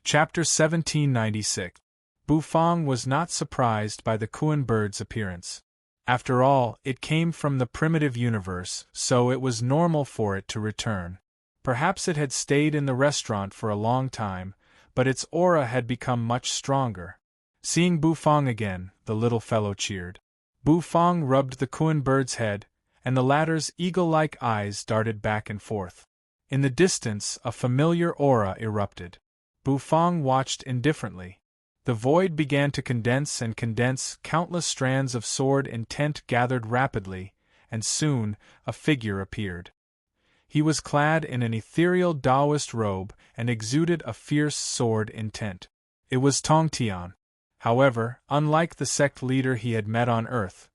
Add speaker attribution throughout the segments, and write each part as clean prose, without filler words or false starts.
Speaker 1: Chapter 1796. Bufang was not surprised by the Kuan bird's appearance. After all, it came from the primitive universe, so it was normal for it to return. Perhaps it had stayed in the restaurant for a long time, but its aura had become much stronger. Seeing Bufang again, the little fellow cheered. Bufang rubbed the Kuan bird's head, and the latter's eagle-like eyes darted back and forth. In the distance, a familiar aura erupted. Bufang watched indifferently. The void began to condense and condense, countless strands of sword intent gathered rapidly, and soon, a figure appeared. He was clad in an ethereal Taoist robe and exuded a fierce sword intent. It was Tongtian. However, unlike the sect leader he had met on Earth,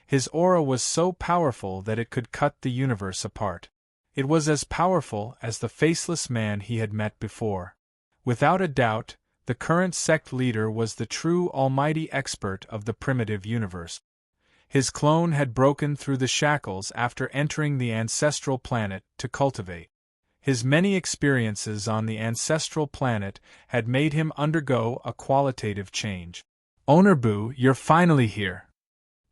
Speaker 1: his aura was so powerful that it could cut the universe apart. It was as powerful as the faceless man he had met before. Without a doubt, the current sect leader was the true almighty expert of the primitive universe. His clone had broken through the shackles after entering the ancestral planet to cultivate. His many experiences on the ancestral planet had made him undergo a qualitative change. "Owner Bu, you're finally here."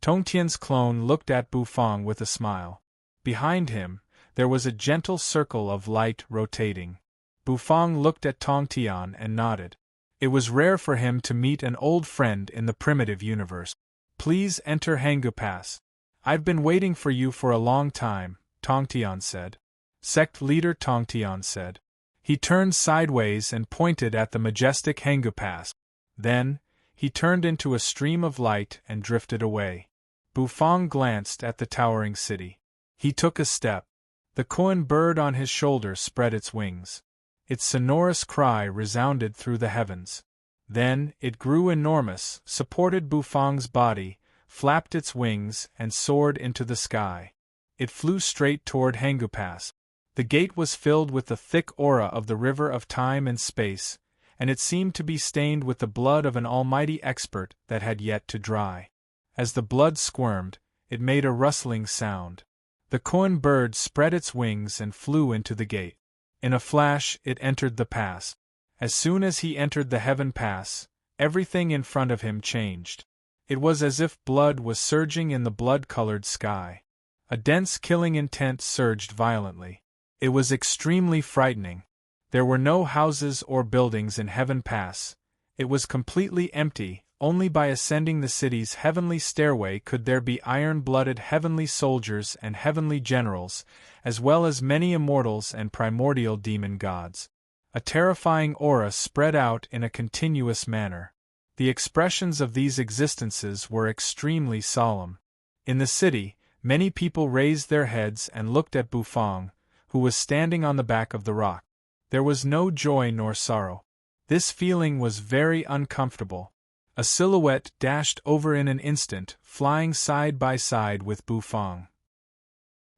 Speaker 1: Tongtian's clone looked at Bufang with a smile. Behind him, there was a gentle circle of light rotating. Bufang looked at Tongtian and nodded. It was rare for him to meet an old friend in the primitive universe. "Please enter Hangu Pass. I've been waiting for you for a long time," Tongtian said. "Sect leader," Tongtian said. He turned sideways and pointed at the majestic Hangu Pass. Then, he turned into a stream of light and drifted away. Bufang glanced at the towering city. He took a step. The Kuan bird on his shoulder spread its wings. Its sonorous cry resounded through the heavens. Then, it grew enormous, supported Bufang's body, flapped its wings, and soared into the sky. It flew straight toward Hangu Pass. The gate was filled with the thick aura of the river of time and space, and it seemed to be stained with the blood of an almighty expert that had yet to dry. As the blood squirmed, it made a rustling sound. The Kuan bird spread its wings and flew into the gate. In a flash, it entered the pass. As soon as he entered the Heaven Pass, everything in front of him changed. It was as if blood was surging in the blood-colored sky. A dense killing intent surged violently. It was extremely frightening. There were no houses or buildings in Heaven Pass. It was completely empty. Only by ascending the city's heavenly stairway could there be iron-blooded heavenly soldiers and heavenly generals, as well as many immortals and primordial demon gods. A terrifying aura spread out in a continuous manner. The expressions of these existences were extremely solemn. In the city, many people raised their heads and looked at Bufang, who was standing on the back of the rock. There was no joy nor sorrow. This feeling was very uncomfortable. A silhouette dashed over in an instant, flying side by side with Bufang.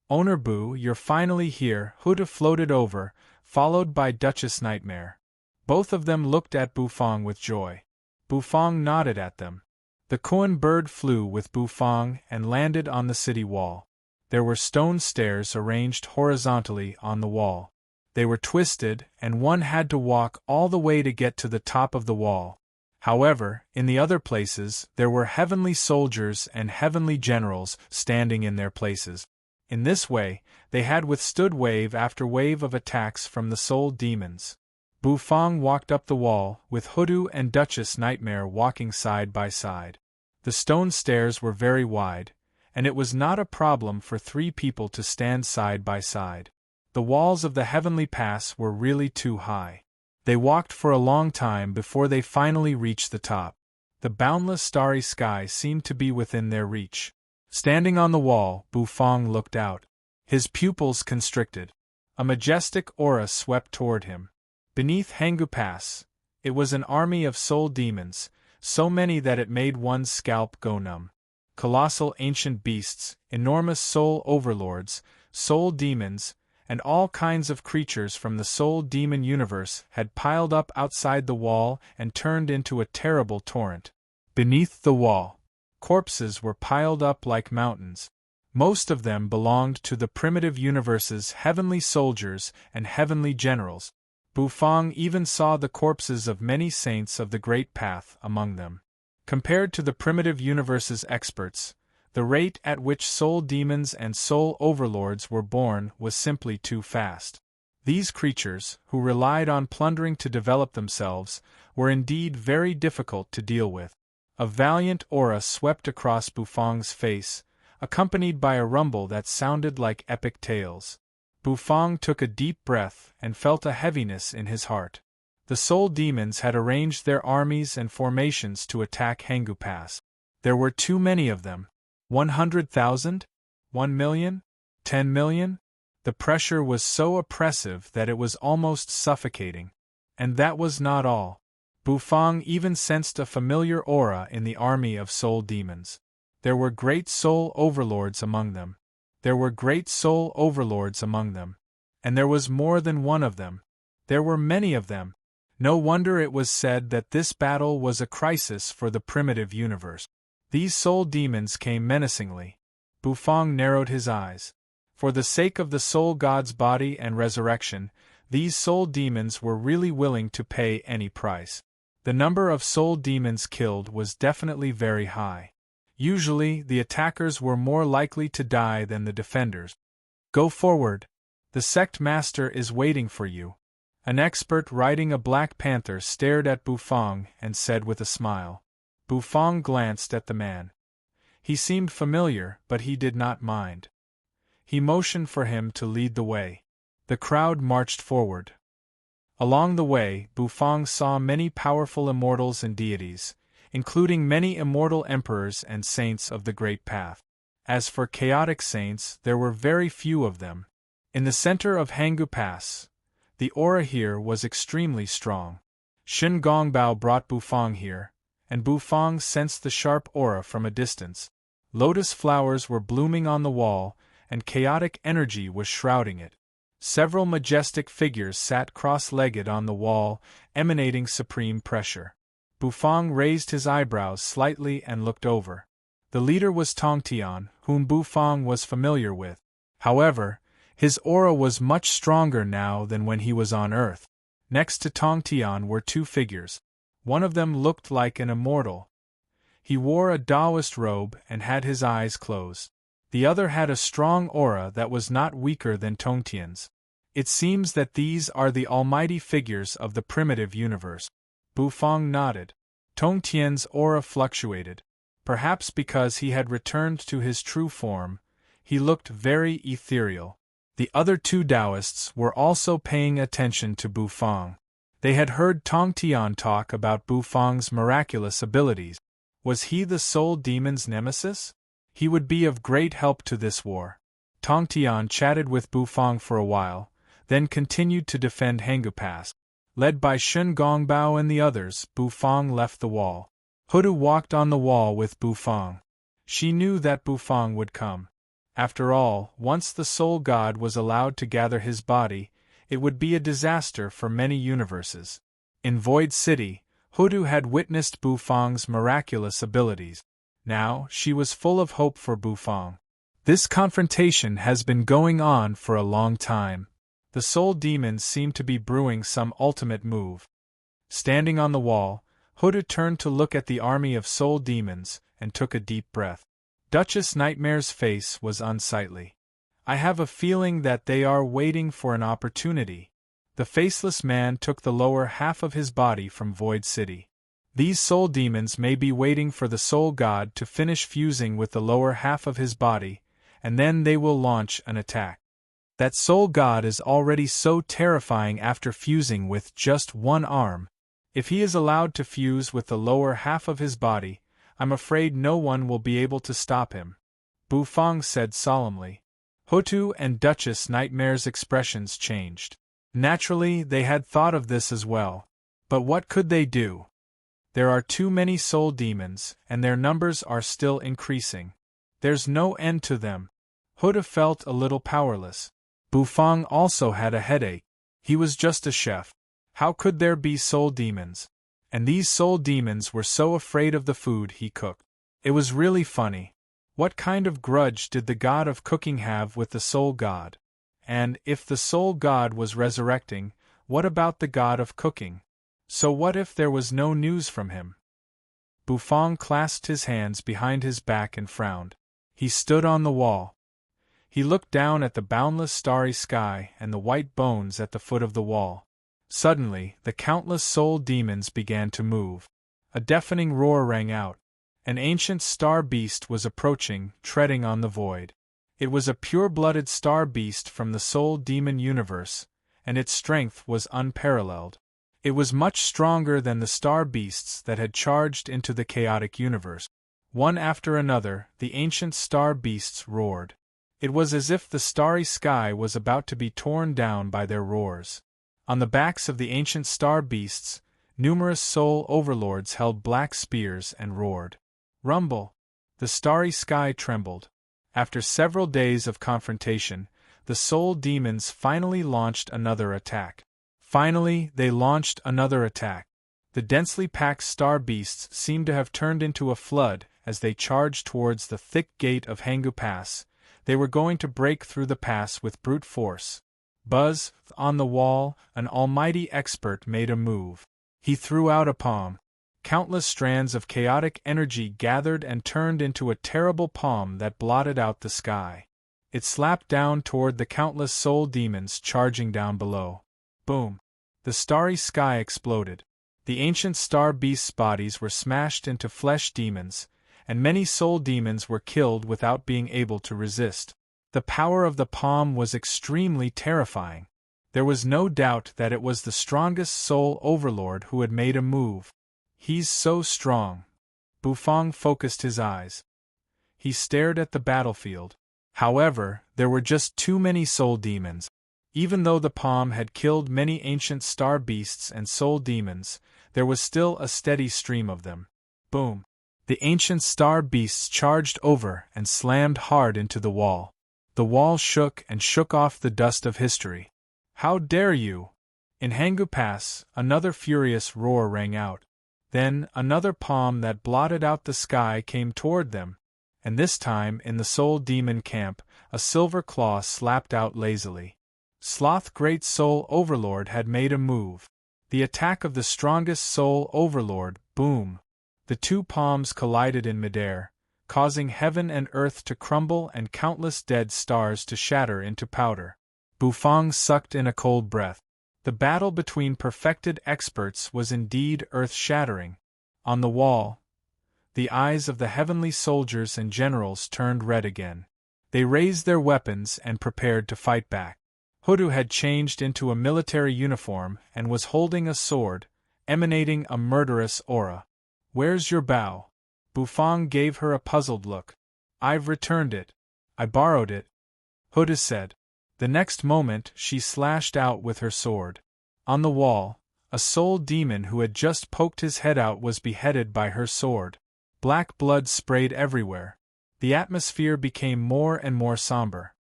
Speaker 1: "Owner Bu, you're finally here," Huda floated over, followed by Duchess Nightmare. Both of them looked at Bufang with joy. Bufang nodded at them. The Kuan bird flew with Bufang and landed on the city wall. There were stone stairs arranged horizontally on the wall. They were twisted, and one had to walk all the way to get to the top of the wall. However, in the other places, there were heavenly soldiers and heavenly generals standing in their places. In this way, they had withstood wave after wave of attacks from the soul demons. Bufang walked up the wall, with Hudu and Duchess Nightmare walking side by side. The stone stairs were very wide, and it was not a problem for 3 people to stand side by side. The walls of the heavenly pass were really too high. They walked for a long time before they finally reached the top. The boundless starry sky seemed to be within their reach. Standing on the wall, Bufang looked out. His pupils constricted. A majestic aura swept toward him. Beneath Hangu Pass, it was an army of soul demons, so many that it made one's scalp go numb. Colossal ancient beasts, enormous soul overlords, soul demons, and all kinds of creatures from the soul demon universe had piled up outside the wall and turned into a terrible torrent. Beneath the wall, corpses were piled up like mountains. Most of them belonged to the primitive universe's heavenly soldiers and heavenly generals. Bufang even saw the corpses of many saints of the Great Path among them. Compared to the primitive universe's experts, the rate at which soul demons and soul overlords were born was simply too fast. These creatures, who relied on plundering to develop themselves, were indeed very difficult to deal with. A valiant aura swept across Bufang's face, accompanied by a rumble that sounded like epic tales. Bufang took a deep breath and felt a heaviness in his heart. The soul demons had arranged their armies and formations to attack Hangu Pass. There were too many of them. 100,000? 1 million? 10 million? The pressure was so oppressive that it was almost suffocating. And that was not all. Bufang even sensed a familiar aura in the army of soul demons. There were great soul overlords among them. There were great soul overlords among them. And there was more than one of them. There were many of them. No wonder it was said that this battle was a crisis for the primitive universe. These soul demons came menacingly. Bufang narrowed his eyes. For the sake of the soul god's body and resurrection, these soul demons were really willing to pay any price. The number of soul demons killed was definitely very high. Usually, the attackers were more likely to die than the defenders. Go forward. The sect master is waiting for you. An expert riding a black panther stared at Bufang and said with a smile. Bufang glanced at the man. He seemed familiar, but he did not mind. He motioned for him to lead the way. The crowd marched forward. Along the way, Bufang saw many powerful immortals and deities, including many immortal emperors and saints of the Great Path. As for chaotic saints, there were very few of them. In the center of Hangu Pass, the aura here was extremely strong. Shen Gongbao brought Bufang here, and Bufang sensed the sharp aura from a distance. Lotus flowers were blooming on the wall, and chaotic energy was shrouding it. Several majestic figures sat cross-legged on the wall, emanating supreme pressure. Bufang raised his eyebrows slightly and looked over. The leader was Tongtian, whom Bufang was familiar with. However, his aura was much stronger now than when he was on Earth. Next to Tongtian were two figures. One of them looked like an immortal. He wore a Taoist robe and had his eyes closed. The other had a strong aura that was not weaker than Tongtian's. It seems that these are the almighty figures of the primitive universe. Bufang nodded. Tongtian's aura fluctuated. Perhaps because he had returned to his true form, he looked very ethereal. The other two Taoists were also paying attention to Bufang. They had heard Tongtian talk about Bufang's miraculous abilities. Was he the soul demon's nemesis? He would be of great help to this war. Tongtian chatted with Bufang for a while, then continued to defend Hangu Pass. Led by Shen Gongbao and the others, Bufang left the wall. Hudu walked on the wall with Bufang. She knew that Bufang would come. After all, once the soul god was allowed to gather his body, it would be a disaster for many universes. In Void City, Hudu had witnessed Bufang's miraculous abilities. Now, she was full of hope for Bufang. This confrontation has been going on for a long time. The soul demons seemed to be brewing some ultimate move. Standing on the wall, Hudu turned to look at the army of soul demons and took a deep breath. Duchess Nightmare's face was unsightly. I have a feeling that they are waiting for an opportunity. The faceless man took the lower half of his body from Void City. These soul demons may be waiting for the soul god to finish fusing with the lower half of his body, and then they will launch an attack. That soul god is already so terrifying after fusing with just one arm. If he is allowed to fuse with the lower half of his body, I'm afraid no one will be able to stop him. Bufang said solemnly. Hutu and Duchess Nightmare's expressions changed. Naturally, they had thought of this as well. But what could they do? There are too many soul demons, and their numbers are still increasing. There's no end to them. Hutu felt a little powerless. Bufang also had a headache. He was just a chef. How could there be soul demons? And these soul demons were so afraid of the food he cooked. It was really funny. What kind of grudge did the god of cooking have with the soul god? And, if the soul god was resurrecting, What about the god of cooking? So what if there was no news from him? Bufang clasped his hands behind his back and frowned. He stood on the wall. He looked down at the boundless starry sky and the white bones at the foot of the wall. Suddenly, the countless soul demons began to move. A deafening roar rang out. An ancient star beast was approaching, treading on the void. It was a pure-blooded star beast from the soul demon universe, and its strength was unparalleled. It was much stronger than the star beasts that had charged into the chaotic universe. One after another, the ancient star beasts roared. It was as if the starry sky was about to be torn down by their roars. On the backs of the ancient star beasts, numerous soul overlords held black spears and roared. Rumble! The starry sky trembled. After several days of confrontation, the soul demons finally launched another attack. The densely packed star beasts seemed to have turned into a flood as they charged towards the thick gate of Hangu Pass. They were going to break through the pass with brute force. Buzz, on the wall, an almighty expert made a move. He threw out a palm. Countless strands of chaotic energy gathered and turned into a terrible palm that blotted out the sky. It slapped down toward the countless soul demons charging down below. Boom! The starry sky exploded. The ancient star beasts' bodies were smashed into flesh demons, and many soul demons were killed without being able to resist. The power of the palm was extremely terrifying. There was no doubt that it was the strongest soul overlord who had made a move. He's so strong. Bufang focused his eyes. He stared at the battlefield. However, there were just too many soul demons. Even though the palm had killed many ancient star beasts and soul demons, there was still a steady stream of them. Boom! The ancient star beasts charged over and slammed hard into the wall. The wall shook and shook off the dust of history. How dare you! In Hangu Pass, another furious roar rang out. Then, another palm that blotted out the sky came toward them, and this time, in the soul demon camp, a silver claw slapped out lazily. Sloth Great Soul Overlord had made a move. The attack of the strongest soul overlord, boom! The two palms collided in midair, causing heaven and earth to crumble and countless dead stars to shatter into powder. Bufang sucked in a cold breath. The battle between perfected experts was indeed earth-shattering. On the wall, the eyes of the heavenly soldiers and generals turned red again. They raised their weapons and prepared to fight back. Hoodoo had changed into a military uniform and was holding a sword, emanating a murderous aura. Where's your bow? Bufang gave her a puzzled look. I've returned it. I borrowed it, Hoodoo said. The next moment she slashed out with her sword. On the wall, a soul demon who had just poked his head out was beheaded by her sword. Black blood sprayed everywhere. The atmosphere became more and more somber.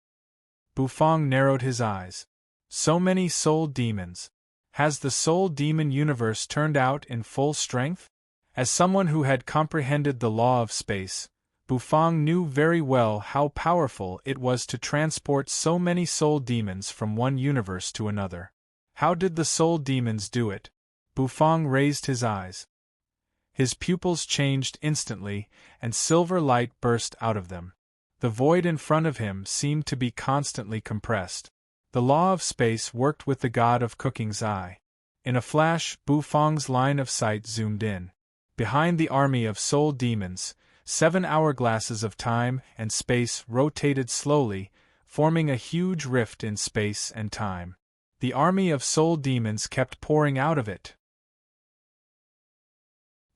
Speaker 1: Bufang narrowed his eyes. So many soul demons. Has the soul demon universe turned out in full strength? As someone who had comprehended the law of space, Bufang knew very well how powerful it was to transport so many soul demons from one universe to another. How did the soul demons do it? Bufang raised his eyes. His pupils changed instantly, and silver light burst out of them. The void in front of him seemed to be constantly compressed. The law of space worked with the god of cooking's eye. In a flash, Bufang's line of sight zoomed in. Behind the army of soul demons, 7 hourglasses of time and space rotated slowly, forming a huge rift in space and time. The army of soul demons kept pouring out of it.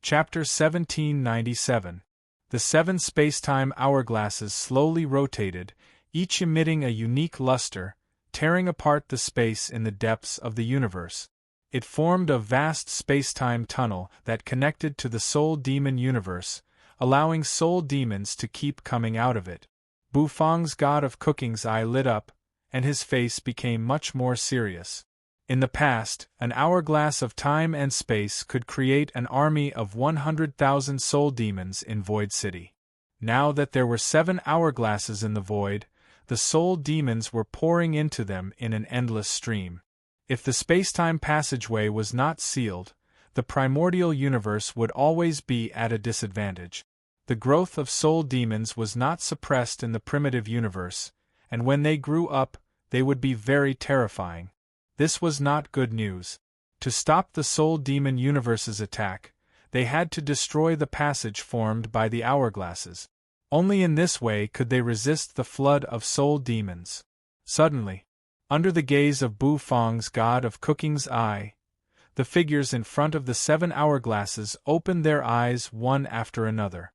Speaker 1: Chapter 1797. The 7 space-time hourglasses slowly rotated, each emitting a unique luster, tearing apart the space in the depths of the universe. It formed a vast space-time tunnel that connected to the soul demon universe, allowing soul demons to keep coming out of it. Bufang's god of cooking's eye lit up, and his face became much more serious. In the past, an hourglass of time and space could create an army of 100,000 soul demons in Void City. Now that there were 7 hourglasses in the void, the soul demons were pouring into them in an endless stream. If the spacetime passageway was not sealed, the primordial universe would always be at a disadvantage. The growth of soul demons was not suppressed in the primitive universe, and when they grew up, they would be very terrifying. This was not good news. To stop the soul demon universe's attack, they had to destroy the passage formed by the hourglasses. Only in this way could they resist the flood of soul demons. Suddenly, under the gaze of Bu Fang's god of cooking's eye, the figures in front of the 7 hourglasses opened their eyes one after another.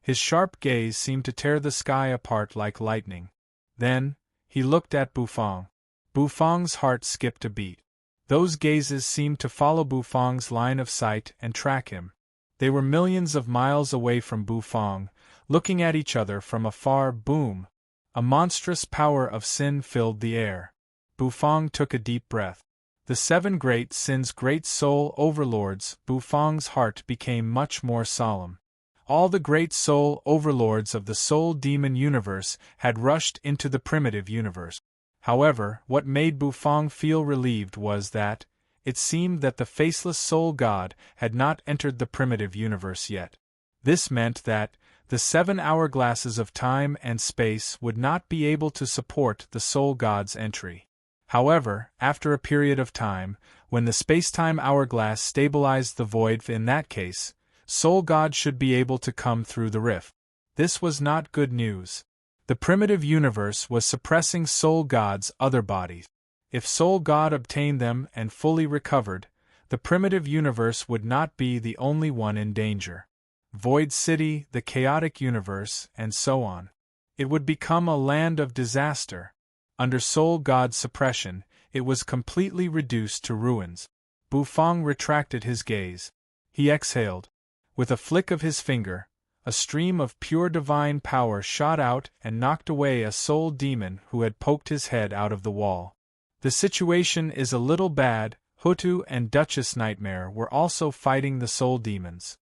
Speaker 1: His sharp gaze seemed to tear the sky apart like lightning. Then, he looked at Bu Fang. Bu Fang's heart skipped a beat. Those gazes seemed to follow Bu Fang's line of sight and track him. They were millions of miles away from Bu Fang, looking at each other from afar. Boom! A monstrous power of sin filled the air. Bu Fang took a deep breath. The 7 great sins, great soul overlords. Bu Fang's heart became much more solemn. All the great soul overlords of the soul demon universe had rushed into the primitive universe. However, what made Bu Fang feel relieved was that it seemed that the faceless soul god had not entered the primitive universe yet. This meant that the 7 hourglasses of time and space would not be able to support the soul god's entry. However, after a period of time, when the spacetime hourglass stabilized the void, in that case, Soul God should be able to come through the rift. This was not good news. The primitive universe was suppressing Soul God's other bodies. If Soul God obtained them and fully recovered, the primitive universe would not be the only one in danger. Void City, the chaotic universe, and so on. It would become a land of disaster. Under Soul God's suppression, it was completely reduced to ruins. Bu Fang retracted his gaze. He exhaled. With a flick of his finger, a stream of pure divine power shot out and knocked away a soul demon who had poked his head out of the wall. The situation is a little bad. Hutu and Duchess Nightmare were also fighting the soul demons.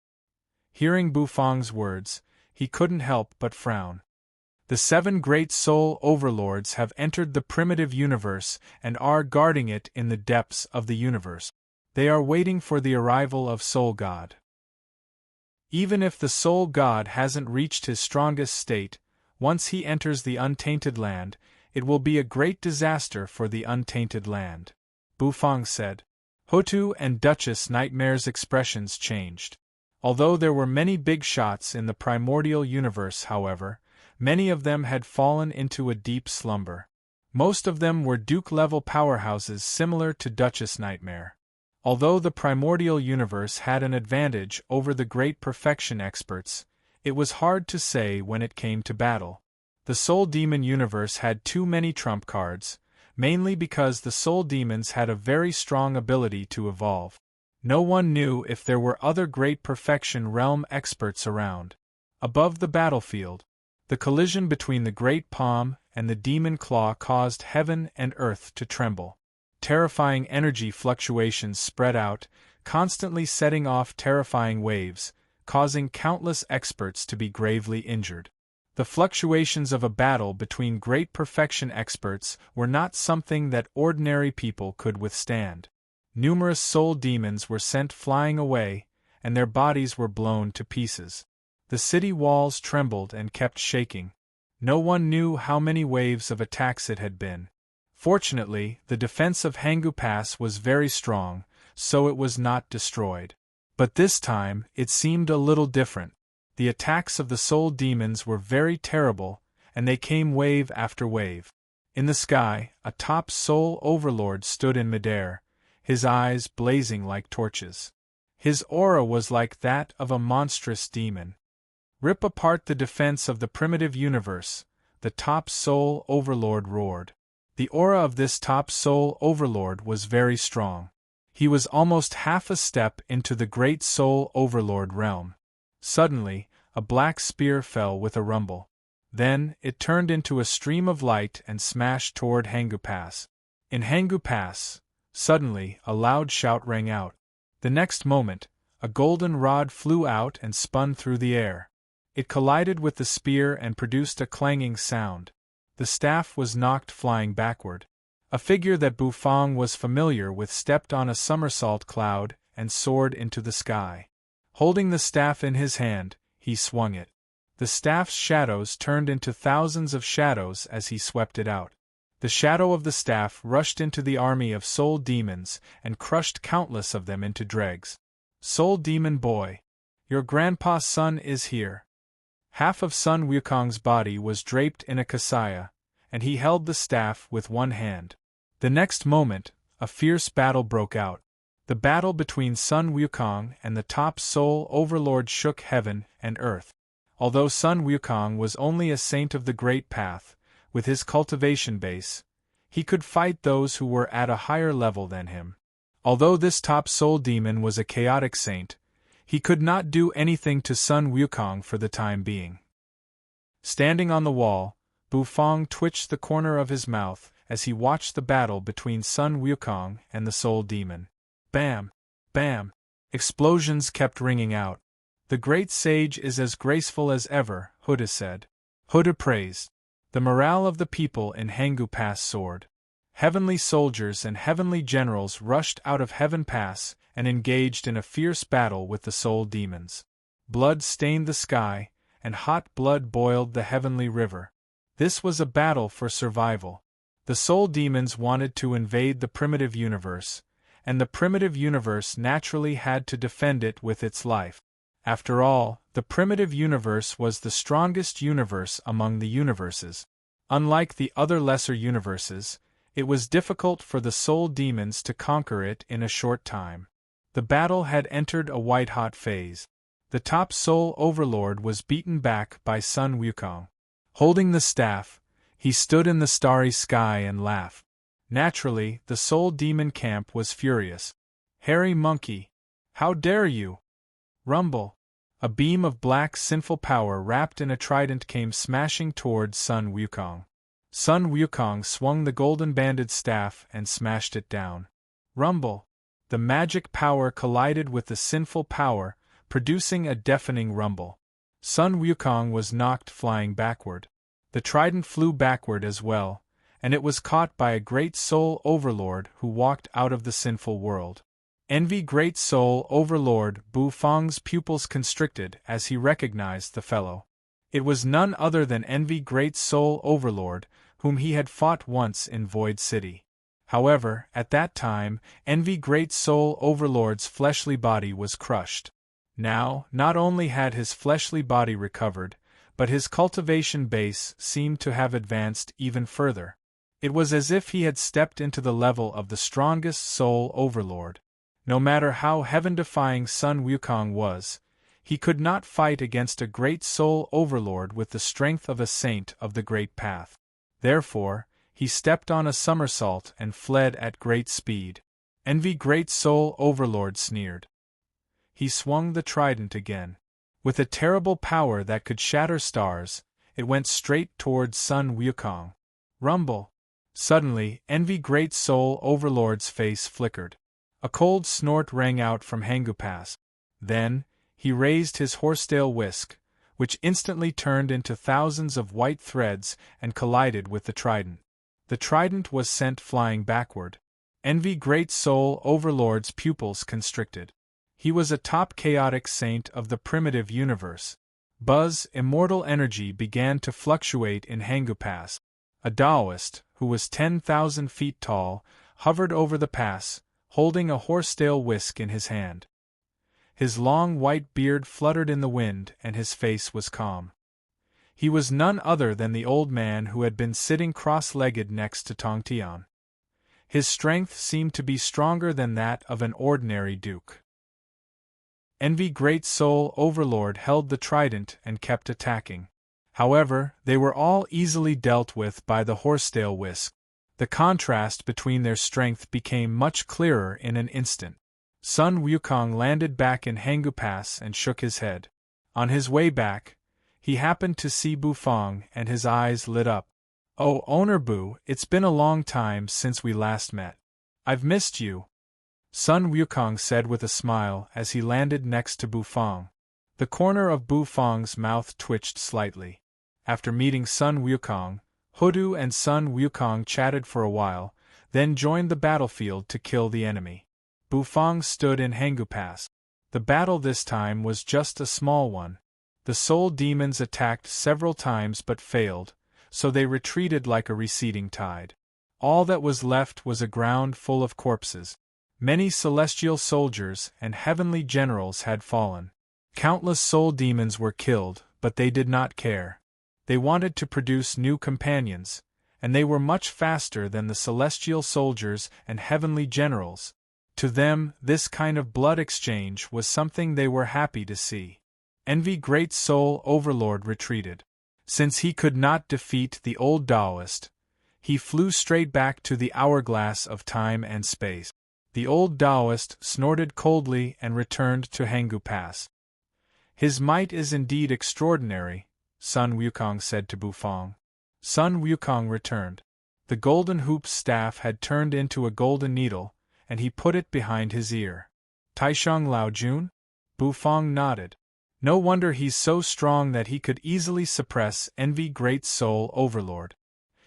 Speaker 1: Hearing Bu Fang's words, he couldn't help but frown. The 7 great soul overlords have entered the primitive universe and are guarding it in the depths of the universe. They are waiting for the arrival of Soul God. Even if the Soul God hasn't reached his strongest state, once he enters the untainted land, it will be a great disaster for the untainted land. Bu Fang said. Hutu and Duchess Nightmare's expressions changed. Although there were many big shots in the primordial universe, however, many of them had fallen into a deep slumber. Most of them were Duke-level powerhouses similar to Duchess Nightmare. Although the primordial universe had an advantage over the great perfection experts, it was hard to say when it came to battle. The soul demon universe had too many trump cards, mainly because the soul demons had a very strong ability to evolve. No one knew if there were other great perfection realm experts around. Above the battlefield, the collision between the great palm and the demon claw caused heaven and earth to tremble. Terrifying energy fluctuations spread out, constantly setting off terrifying waves, causing countless experts to be gravely injured. The fluctuations of a battle between great perfection experts were not something that ordinary people could withstand. Numerous soul demons were sent flying away, and their bodies were blown to pieces. The city walls trembled and kept shaking. No one knew how many waves of attacks it had been. Fortunately, the defense of Hangu Pass was very strong, so it was not destroyed. But this time, it seemed a little different. The attacks of the soul demons were very terrible, and they came wave after wave. In the sky, a top soul overlord stood in midair, his eyes blazing like torches. His aura was like that of a monstrous demon. Rip apart the defense of the primitive universe, the top soul overlord roared. The aura of this top soul overlord was very strong. He was almost half a step into the great soul overlord realm. Suddenly, a black spear fell with a rumble. Then, it turned into a stream of light and smashed toward Hangu Pass. In Hangu Pass, suddenly, a loud shout rang out. The next moment, a golden rod flew out and spun through the air. It collided with the spear and produced a clanging sound. The staff was knocked flying backward. A figure that Bufang was familiar with stepped on a somersault cloud and soared into the sky. Holding the staff in his hand, he swung it. The staff's shadows turned into thousands of shadows as he swept it out. The shadow of the staff rushed into the army of soul demons and crushed countless of them into dregs. Soul demon boy, your grandpa's son is here. Half of Sun Wukong's body was draped in a kasaya, and he held the staff with one hand. The next moment, a fierce battle broke out. The battle between Sun Wukong and the top soul overlord shook heaven and earth. Although Sun Wukong was only a saint of the Great Path, with his cultivation base, he could fight those who were at a higher level than him. Although this top soul demon was a chaotic saint, he could not do anything to Sun Wukong for the time being. Standing on the wall, Bufang twitched the corner of his mouth as he watched the battle between Sun Wukong and the soul demon. Bam! Bam! Explosions kept ringing out. The great sage is as graceful as ever, Huda said. Huda praised. The morale of the people in Hangu Pass soared. Heavenly soldiers and heavenly generals rushed out of Heaven Pass and engaged in a fierce battle with the soul demons. Blood stained the sky, and hot blood boiled the heavenly river. This was a battle for survival. The soul demons wanted to invade the primitive universe, and the primitive universe naturally had to defend it with its life. After all, the primitive universe was the strongest universe among the universes. Unlike the other lesser universes, it was difficult for the soul demons to conquer it in a short time. The battle had entered a white-hot phase. The top soul overlord was beaten back by Sun Wukong. Holding the staff, he stood in the starry sky and laughed. Naturally, the soul demon camp was furious. Hairy monkey! How dare you! Rumble! A beam of black sinful power wrapped in a trident came smashing towards Sun Wukong. Sun Wukong swung the golden-banded staff and smashed it down. Rumble! The magic power collided with the sinful power, producing a deafening rumble. Sun Wukong was knocked flying backward. The trident flew backward as well, and it was caught by a great soul overlord who walked out of the sinful world. Envy Great Soul Overlord Bufang's pupils constricted as he recognized the fellow. It was none other than Envy Great Soul Overlord, whom he had fought once in Void City. However, at that time, Envy Great Soul Overlord's fleshly body was crushed. Now, not only had his fleshly body recovered, but his cultivation base seemed to have advanced even further. It was as if he had stepped into the level of the strongest soul overlord. No matter how heaven-defying Sun Wukong was, he could not fight against a great soul overlord with the strength of a saint of the Great Path. Therefore, he stepped on a somersault and fled at great speed. Envy Great Soul Overlord sneered. He swung the trident again. With a terrible power that could shatter stars, it went straight towards Sun Wukong. Rumble! Suddenly, Envy Great Soul Overlord's face flickered. A cold snort rang out from Hangu Pass. Then, he raised his horsetail whisk, which instantly turned into thousands of white threads and collided with the trident. The trident was sent flying backward. Envy Great Soul Overlord's pupils constricted. He was a top chaotic saint of the primitive universe. Buzz, immortal energy began to fluctuate in Hangu Pass. A Taoist, who was 10,000 feet tall, hovered over the pass, holding a horsetail whisk in his hand. His long white beard fluttered in the wind and his face was calm. He was none other than the old man who had been sitting cross-legged next to Tongtian. His strength seemed to be stronger than that of an ordinary duke. Envy Great Soul Overlord held the trident and kept attacking. However, they were all easily dealt with by the horsetail whisk. The contrast between their strength became much clearer in an instant. Sun Wukong landed back in Hangu Pass and shook his head. On his way back, he happened to see Bufang and his eyes lit up. "Oh, Owner Bu, it's been a long time since we last met. I've missed you," Sun Wukong said with a smile as he landed next to Bufang. The corner of Bufang's mouth twitched slightly. After meeting Sun Wukong, Hudu and Sun Wukong chatted for a while, then joined the battlefield to kill the enemy. Bufang stood in Hanggu Pass. The battle this time was just a small one. The soul demons attacked several times but failed, so they retreated like a receding tide. All that was left was a ground full of corpses. Many celestial soldiers and heavenly generals had fallen. Countless soul demons were killed, but they did not care. They wanted to produce new companions, and they were much faster than the celestial soldiers and heavenly generals. To them, this kind of blood exchange was something they were happy to see. Envy Great Soul Overlord retreated. Since he could not defeat the old Taoist, he flew straight back to the hourglass of time and space. The old Taoist snorted coldly and returned to Hanggu Pass. His might is indeed extraordinary, Sun Wukong said to Bufang. Sun Wukong returned. The golden hoop's staff had turned into a golden needle, and he put it behind his ear. Taishang Lao Jun? Bufang nodded. No wonder he's so strong that he could easily suppress Envy Great Soul Overlord.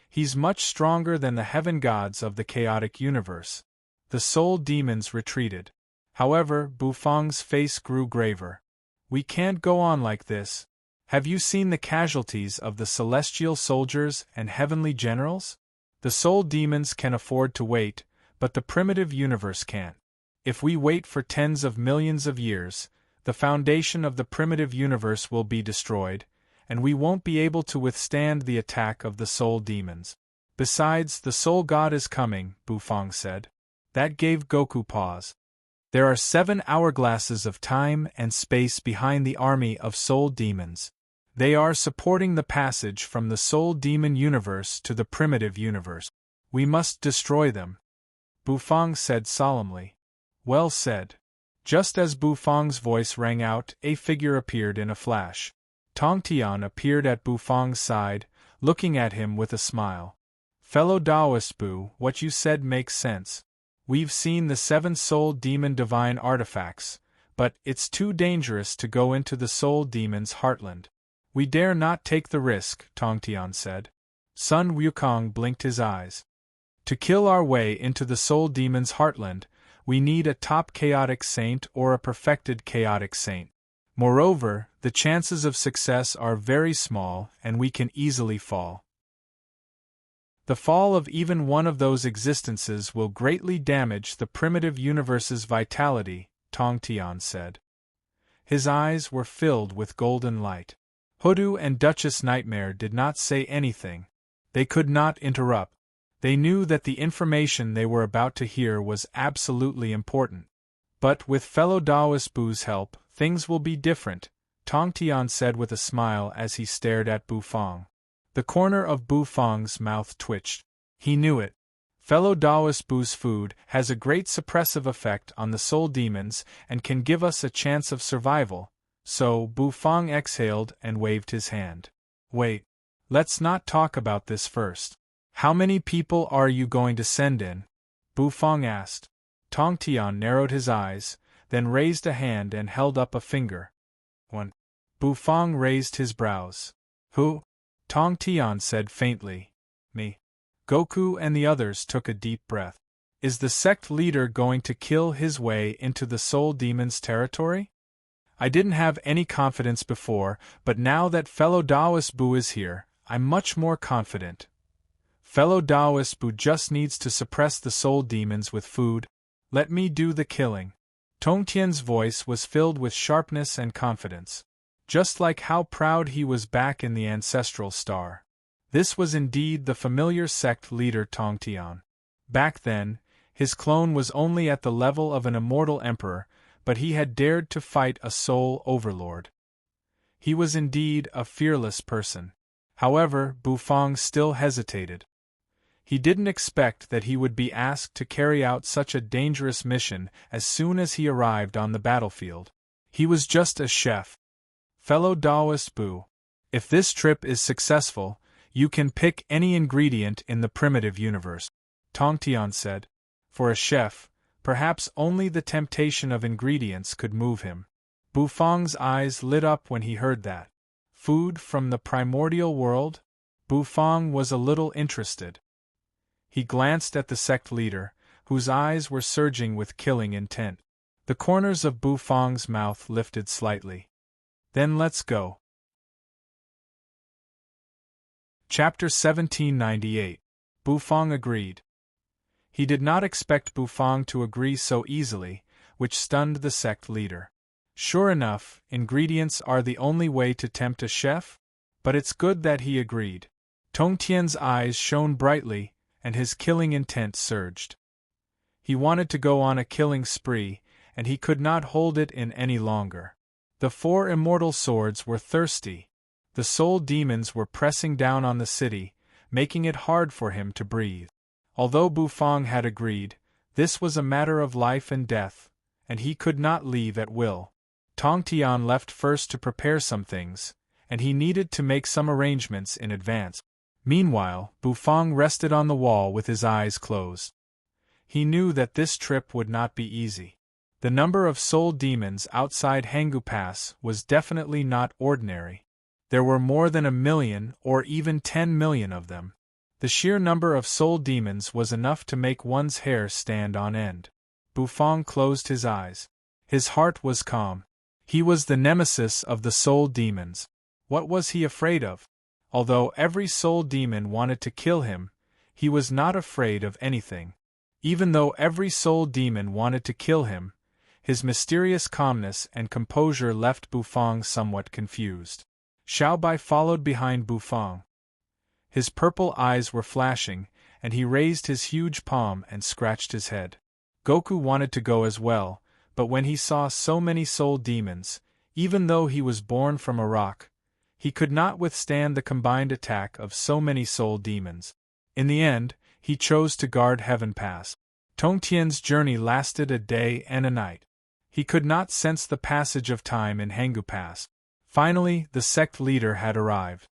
Speaker 1: He's much stronger than the heaven gods of the chaotic universe. The soul demons retreated. However, Bufang's face grew graver. We can't go on like this. Have you seen the casualties of the celestial soldiers and heavenly generals? The soul demons can afford to wait, but the primitive universe can't. If we wait for tens of millions of years, the foundation of the primitive universe will be destroyed, and we won't be able to withstand the attack of the soul demons. Besides, the soul god is coming, Bufang said. That gave Goku pause. There are 7 hourglasses of time and space behind the army of soul demons. They are supporting the passage from the soul demon universe to the primitive universe. We must destroy them, Bufang said solemnly. Well said. Just as Bufang's voice rang out, a figure appeared in a flash. Tong Tian appeared at Bufang's side, looking at him with a smile. Fellow Taoist Bu, what you said makes sense. We've seen the 7 soul demon divine artifacts, but it's too dangerous to go into the soul demon's heartland. We dare not take the risk, Tong Tian said. Sun Wukong blinked his eyes. To kill our way into the soul demon's heartland, we need a top chaotic saint or a perfected chaotic saint. Moreover, the chances of success are very small and we can easily fall. The fall of even one of those existences will greatly damage the primitive universe's vitality, Tong Tian said. His eyes were filled with golden light. Hoodoo and Duchess Nightmare did not say anything. They could not interrupt. They knew that the information they were about to hear was absolutely important. But with fellow Taoist Bu's help, things will be different, Tong Tian said with a smile as he stared at Bufang. The corner of Bufang's mouth twitched. He knew it. Fellow Taoist Bu's food has a great suppressive effect on the soul demons and can give us a chance of survival, so Bufang exhaled and waved his hand. Wait. Let's not talk about this first. How many people are you going to send in? Bufang asked. Tong Tian narrowed his eyes, then raised a hand and held up a finger. 1. Bufang raised his brows. Who? Tong Tian said faintly. Me. Goku and the others took a deep breath. Is the sect leader going to kill his way into the soul demon's territory? I didn't have any confidence before, but now that fellow Taoist Bu is here, I'm much more confident. Fellow Taoist Bu just needs to suppress the soul demons with food. Let me do the killing. Tong Tian's voice was filled with sharpness and confidence. Just like how proud he was back in the ancestral star. This was indeed the familiar sect leader Tong Tian. Back then, his clone was only at the level of an immortal emperor, but he had dared to fight a soul overlord. He was indeed a fearless person. However, Bufang still hesitated. He didn't expect that he would be asked to carry out such a dangerous mission as soon as he arrived on the battlefield. He was just a chef. Fellow Taoist Bu, if this trip is successful, you can pick any ingredient in the primitive universe, Tong Tian said. For a chef, perhaps only the temptation of ingredients could move him. Bufang's eyes lit up when he heard that. Food from the primordial world? Bufang was a little interested. He glanced at the sect leader, whose eyes were surging with killing intent. The corners of Bufang's mouth lifted slightly. Then let's go. Chapter 1798. Bufang agreed. He did not expect Bufang to agree so easily, which stunned the sect leader. Sure enough, ingredients are the only way to tempt a chef? But it's good that he agreed. Tongtian's eyes shone brightly, and his killing intent surged. He wanted to go on a killing spree, and he could not hold it in any longer. The 4 immortal swords were thirsty. The soul demons were pressing down on the city, making it hard for him to breathe. Although Bufang had agreed, this was a matter of life and death, and he could not leave at will. Tongtian left first to prepare some things, and he needed to make some arrangements in advance. Meanwhile, Bufang rested on the wall with his eyes closed. He knew that this trip would not be easy. The number of soul demons outside Hangu Pass was definitely not ordinary. There were more than 1 million or even 10 million of them. The sheer number of soul demons was enough to make one's hair stand on end. Bufang closed his eyes. His heart was calm. He was the nemesis of the soul demons. What was he afraid of? Although every soul demon wanted to kill him, he was not afraid of anything. Even though every soul demon wanted to kill him, his mysterious calmness and composure left Bufang somewhat confused. Xiaobai followed behind Bufang. His purple eyes were flashing, and he raised his huge palm and scratched his head. Goku wanted to go as well, but when he saw so many soul demons, even though he was born from a rock, he could not withstand the combined attack of so many soul demons. In the end, he chose to guard Heaven Pass. Tongtian's journey lasted a day and a night. He could not sense the passage of time in Hangu Pass. Finally, the sect leader had arrived.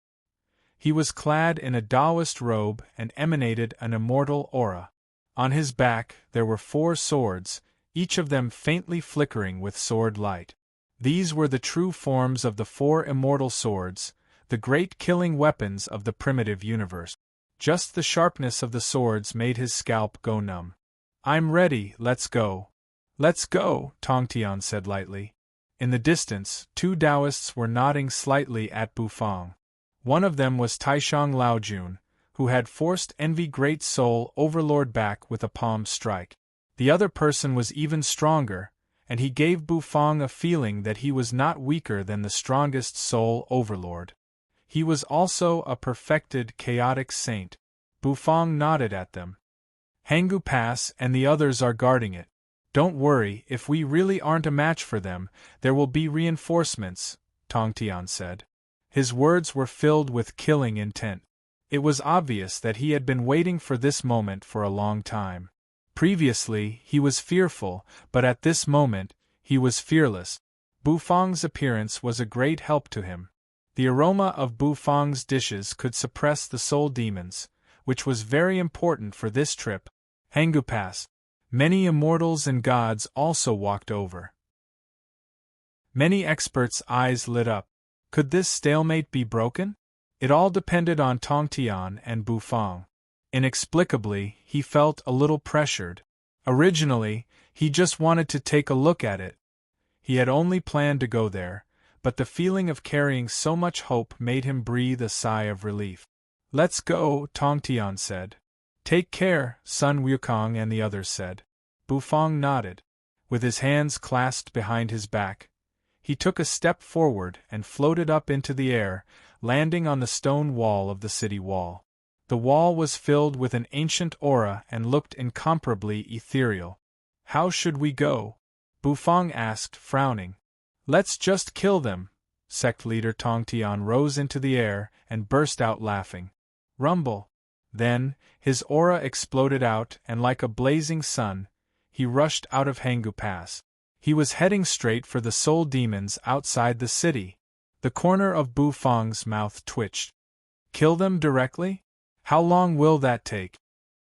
Speaker 1: He was clad in a Taoist robe and emanated an immortal aura. On his back there were 4 swords, each of them faintly flickering with sword light. These were the true forms of the 4 immortal swords, the great killing weapons of the primitive universe. Just the sharpness of the swords made his scalp go numb. "I'm ready, let's go." "Let's go," Tongtian said lightly. In the distance, 2 Taoists were nodding slightly at Bufang. One of them was Taishang Laojun, who had forced Envy Great Soul Overlord back with a palm strike. The other person was even stronger, and he gave Bufang a feeling that he was not weaker than the strongest Soul Overlord. He was also a perfected chaotic saint. Bufang nodded at them. "Hangu Pass and the others are guarding it. Don't worry, if we really aren't a match for them, there will be reinforcements," Tongtian said. His words were filled with killing intent. It was obvious that he had been waiting for this moment for a long time. Previously, he was fearful, but at this moment, he was fearless. Bufang's appearance was a great help to him. The aroma of Bufang's dishes could suppress the soul demons, which was very important for this trip. Hangu Pass. Many immortals and gods also walked over. Many experts' eyes lit up. Could this stalemate be broken? It all depended on Tongtian and Bufang. Inexplicably, he felt a little pressured. Originally, he just wanted to take a look at it. He had only planned to go there, but the feeling of carrying so much hope made him breathe a sigh of relief. "Let's go," Tongtian said. "Take care," Sun Wukong and the others said. Bufang nodded. With his hands clasped behind his back, he took a step forward and floated up into the air, landing on the stone wall of the city wall. The wall was filled with an ancient aura and looked incomparably ethereal. "How should we go?" Bufang asked, frowning. "Let's just kill them." Sect leader Tongtian rose into the air and burst out laughing. Rumble. Then, his aura exploded out and like a blazing sun, he rushed out of Hangu Pass. He was heading straight for the soul demons outside the city. The corner of Bufang's mouth twitched. Kill them directly? How long will that take?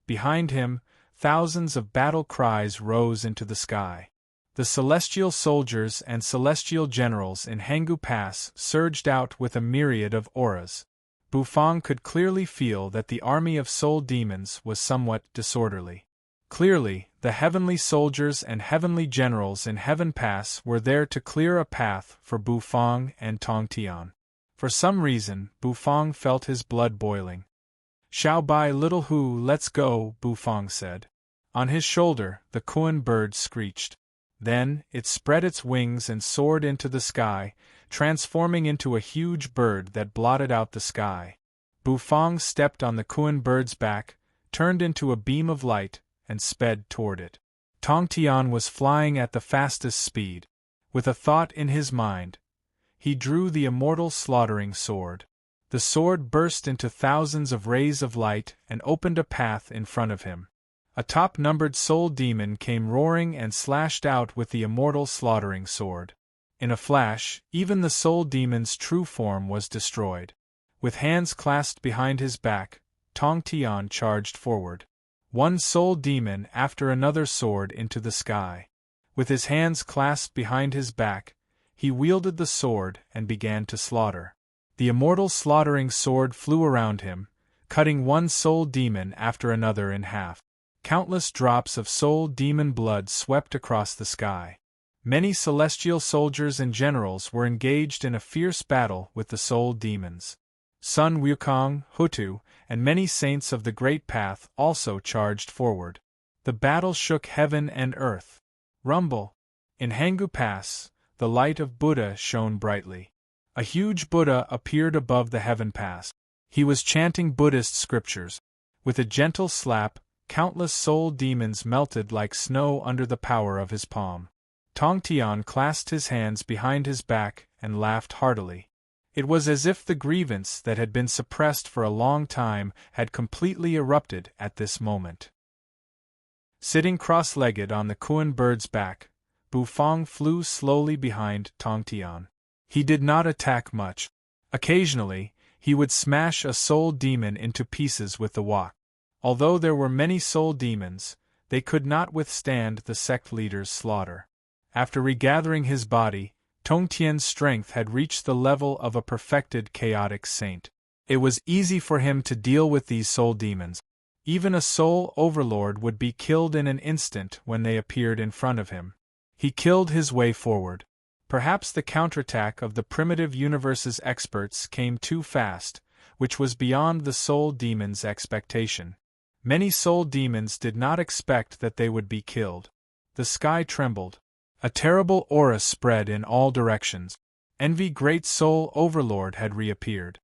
Speaker 1: Behind him, thousands of battle cries rose into the sky. The celestial soldiers and celestial generals in Hangu Pass surged out with a myriad of auras. Bufang could clearly feel that the army of soul demons was somewhat disorderly. Clearly, the heavenly soldiers and heavenly generals in Heaven Pass were there to clear a path for Bufang and Tongtian. For some reason, Bufang felt his blood boiling. "Xiao Bai little Hu, let's go," Bufang said. On his shoulder, the Kuan bird screeched. Then, it spread its wings and soared into the sky, transforming into a huge bird that blotted out the sky. Bufang stepped on the Kuan bird's back, turned into a beam of light, and sped toward it. Tongtian was flying at the fastest speed. With a thought in his mind, he drew the immortal slaughtering sword. The sword burst into thousands of rays of light and opened a path in front of him. A top-numbered soul demon came roaring and slashed out with the immortal slaughtering sword. In a flash, even the soul demon's true form was destroyed. With hands clasped behind his back, Tongtian charged forward. One soul demon after another soared into the sky. With his hands clasped behind his back, he wielded the sword and began to slaughter. The immortal slaughtering sword flew around him, cutting one soul demon after another in half. Countless drops of soul demon blood swept across the sky. Many celestial soldiers and generals were engaged in a fierce battle with the soul demons. Sun Wukong, Hutu, and many saints of the Great Path also charged forward. The battle shook heaven and earth. Rumble! In Hangu Pass, the light of Buddha shone brightly. A huge Buddha appeared above the Heaven Pass. He was chanting Buddhist scriptures. With a gentle slap, countless soul demons melted like snow under the power of his palm. Tongtian clasped his hands behind his back and laughed heartily. It was as if the grievance that had been suppressed for a long time had completely erupted at this moment. Sitting cross-legged on the Kuan bird's back, Bufang flew slowly behind Tongtian. He did not attack much. Occasionally, he would smash a soul demon into pieces with the wok. Although there were many soul demons, they could not withstand the sect leader's slaughter. After regathering his body, Tongtian's strength had reached the level of a perfected chaotic saint. It was easy for him to deal with these soul demons. Even a soul overlord would be killed in an instant when they appeared in front of him. He killed his way forward. Perhaps the counterattack of the primitive universe's experts came too fast, which was beyond the soul demon's expectation. Many soul demons did not expect that they would be killed. The sky trembled. A terrible aura spread in all directions. Envy Great Soul Overlord had reappeared.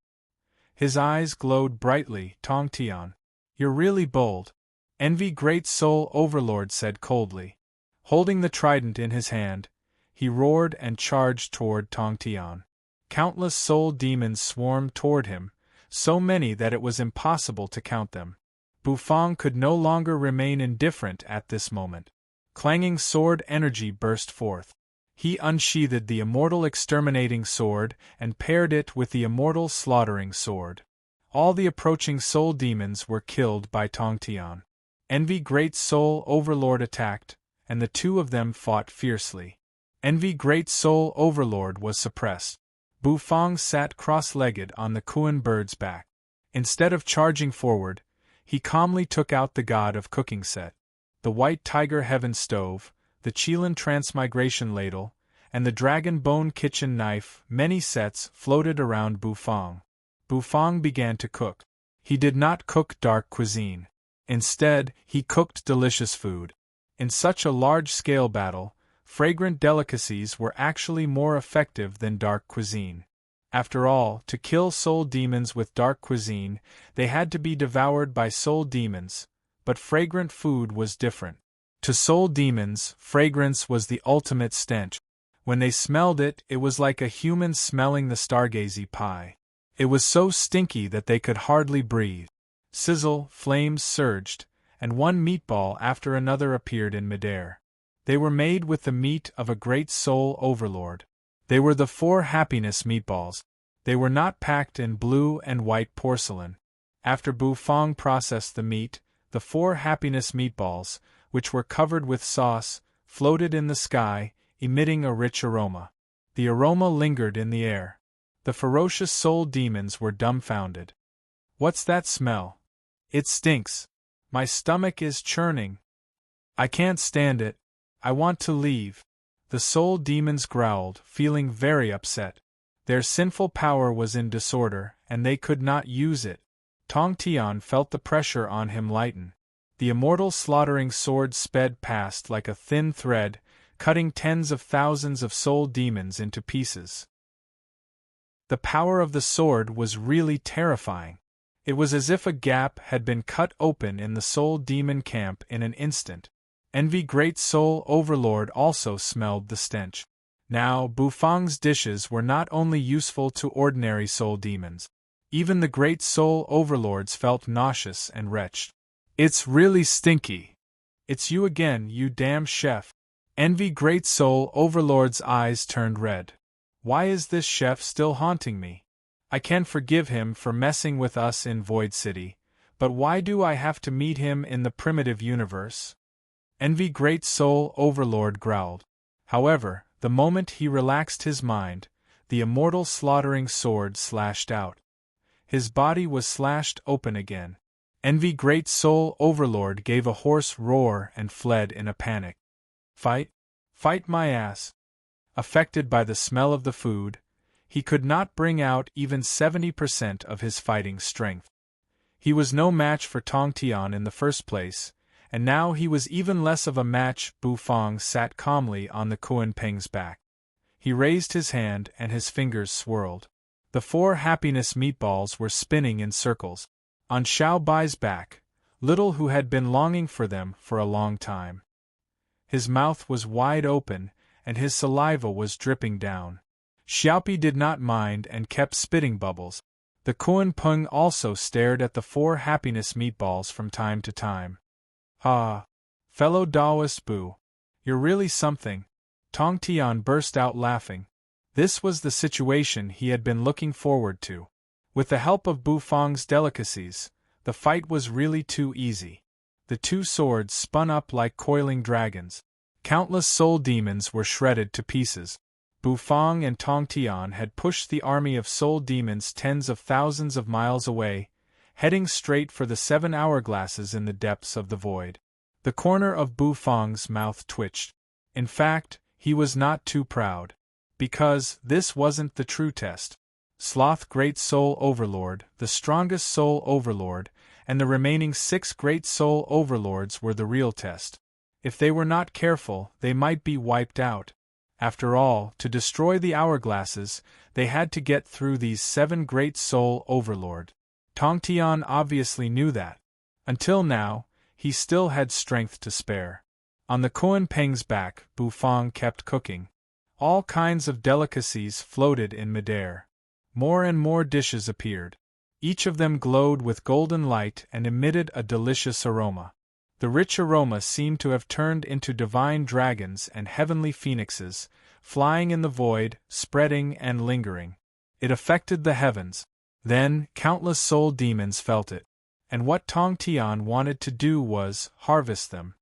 Speaker 1: His eyes glowed brightly. Tongtian, you're really bold. Envy Great Soul Overlord said coldly. Holding the trident in his hand, he roared and charged toward Tongtian. Countless soul demons swarmed toward him, so many that it was impossible to count them. Bufang could no longer remain indifferent at this moment. Clanging sword energy burst forth. He unsheathed the immortal exterminating sword and paired it with the immortal slaughtering sword. All the approaching soul demons were killed by Tongtian. Envy Great Soul Overlord attacked, and the two of them fought fiercely. Envy Great Soul Overlord was suppressed. Bufang sat cross-legged on the Kuan bird's back. Instead of charging forward, he calmly took out the god of cooking set. The white tiger heaven stove, the Chilan transmigration ladle, and the dragon bone kitchen knife, many sets floated around Bufang. Bufang began to cook. He did not cook dark cuisine. Instead, he cooked delicious food. In such a large-scale battle, fragrant delicacies were actually more effective than dark cuisine. After all, to kill soul demons with dark cuisine, they had to be devoured by soul demons, but fragrant food was different. To soul demons, fragrance was the ultimate stench. When they smelled it, it was like a human smelling the stargazy pie. It was so stinky that they could hardly breathe. Sizzle, flames surged, and one meatball after another appeared in midair. They were made with the meat of a great soul overlord. They were the 4 happiness meatballs. They were not packed in blue and white porcelain. After Bufang processed the meat, the 4 happiness meatballs, which were covered with sauce, floated in the sky, emitting a rich aroma. The aroma lingered in the air. The ferocious soul demons were dumbfounded. What's that smell? It stinks. My stomach is churning. I can't stand it. I want to leave. The soul demons growled, feeling very upset. Their sinful power was in disorder, and they could not use it. Tong Tian felt the pressure on him lighten. The immortal slaughtering sword sped past like a thin thread, cutting tens of thousands of soul demons into pieces. The power of the sword was really terrifying. It was as if a gap had been cut open in the soul demon camp in an instant. Envy Great Soul Overlord also smelled the stench. Now, Bufang's dishes were not only useful to ordinary soul demons. Even the Great Soul Overlords felt nauseous and wretched. It's really stinky. It's you again, you damn chef. Envy Great Soul Overlord's eyes turned red. Why is this chef still haunting me? I can forgive him for messing with us in Void City, but why do I have to meet him in the primitive universe? Envy Great Soul Overlord growled. However, the moment he relaxed his mind, the immortal slaughtering sword slashed out. His body was slashed open again. Envy Great Soul Overlord gave a hoarse roar and fled in a panic. Fight? Fight my ass. Affected by the smell of the food, he could not bring out even 70% of his fighting strength. He was no match for Tong Tian in the first place, and now he was even less of a match. Bufang sat calmly on the Kuan Peng's back. He raised his hand and his fingers swirled. The 4 happiness meatballs were spinning in circles. On Xiao Bai's back, Little Who had been longing for them for a long time. His mouth was wide open, and his saliva was dripping down. Xiaopi did not mind and kept spitting bubbles. The Kuan Peng also stared at the 4 happiness meatballs from time to time. Ah, fellow Taoist Bu, you're really something. Tong Tian burst out laughing. This was the situation he had been looking forward to. With the help of Bufang's delicacies, the fight was really too easy. The 2 swords spun up like coiling dragons. Countless soul demons were shredded to pieces. Bufang and Tong Tian had pushed the army of soul demons tens of thousands of miles away, heading straight for the 7 hourglasses in the depths of the void. The corner of Bufang's mouth twitched. In fact, he was not too proud. Because this wasn't the true test. Sloth Great Soul Overlord, the strongest Soul Overlord, and the remaining 6 Great Soul Overlords were the real test. If they were not careful, they might be wiped out. After all, to destroy the hourglasses, they had to get through these 7 Great Soul Overlord. Tong Tian obviously knew that. Until now, he still had strength to spare. On the Kuan Peng's back, Bufang kept cooking. All kinds of delicacies floated in midair. More and more dishes appeared. Each of them glowed with golden light and emitted a delicious aroma. The rich aroma seemed to have turned into divine dragons and heavenly phoenixes, flying in the void, spreading and lingering. It affected the heavens. Then, countless soul demons felt it. And what Tong Tian wanted to do was harvest them.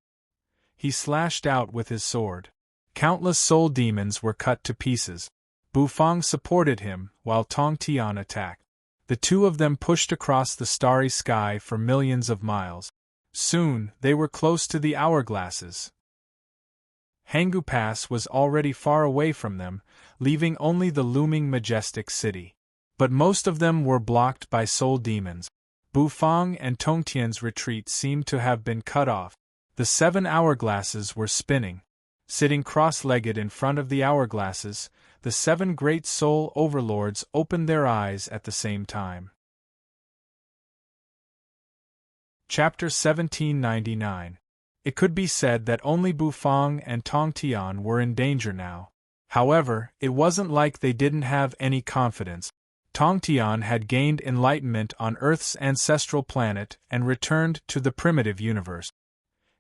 Speaker 1: He slashed out with his sword. Countless soul demons were cut to pieces. Bufang supported him, while Tong Tian attacked. The 2 of them pushed across the starry sky for millions of miles. Soon, they were close to the hourglasses. Hangu Pass was already far away from them, leaving only the looming majestic city. But most of them were blocked by soul demons. Bufang and Tong Tian's retreat seemed to have been cut off. The 7 hourglasses were spinning. Sitting cross-legged in front of the hourglasses, the 7 great soul overlords opened their eyes at the same time. Chapter 1799. It could be said that only Bufang and Tong Tian were in danger now. However, it wasn't like they didn't have any confidence. Tong Tian had gained enlightenment on Earth's ancestral planet and returned to the primitive universe.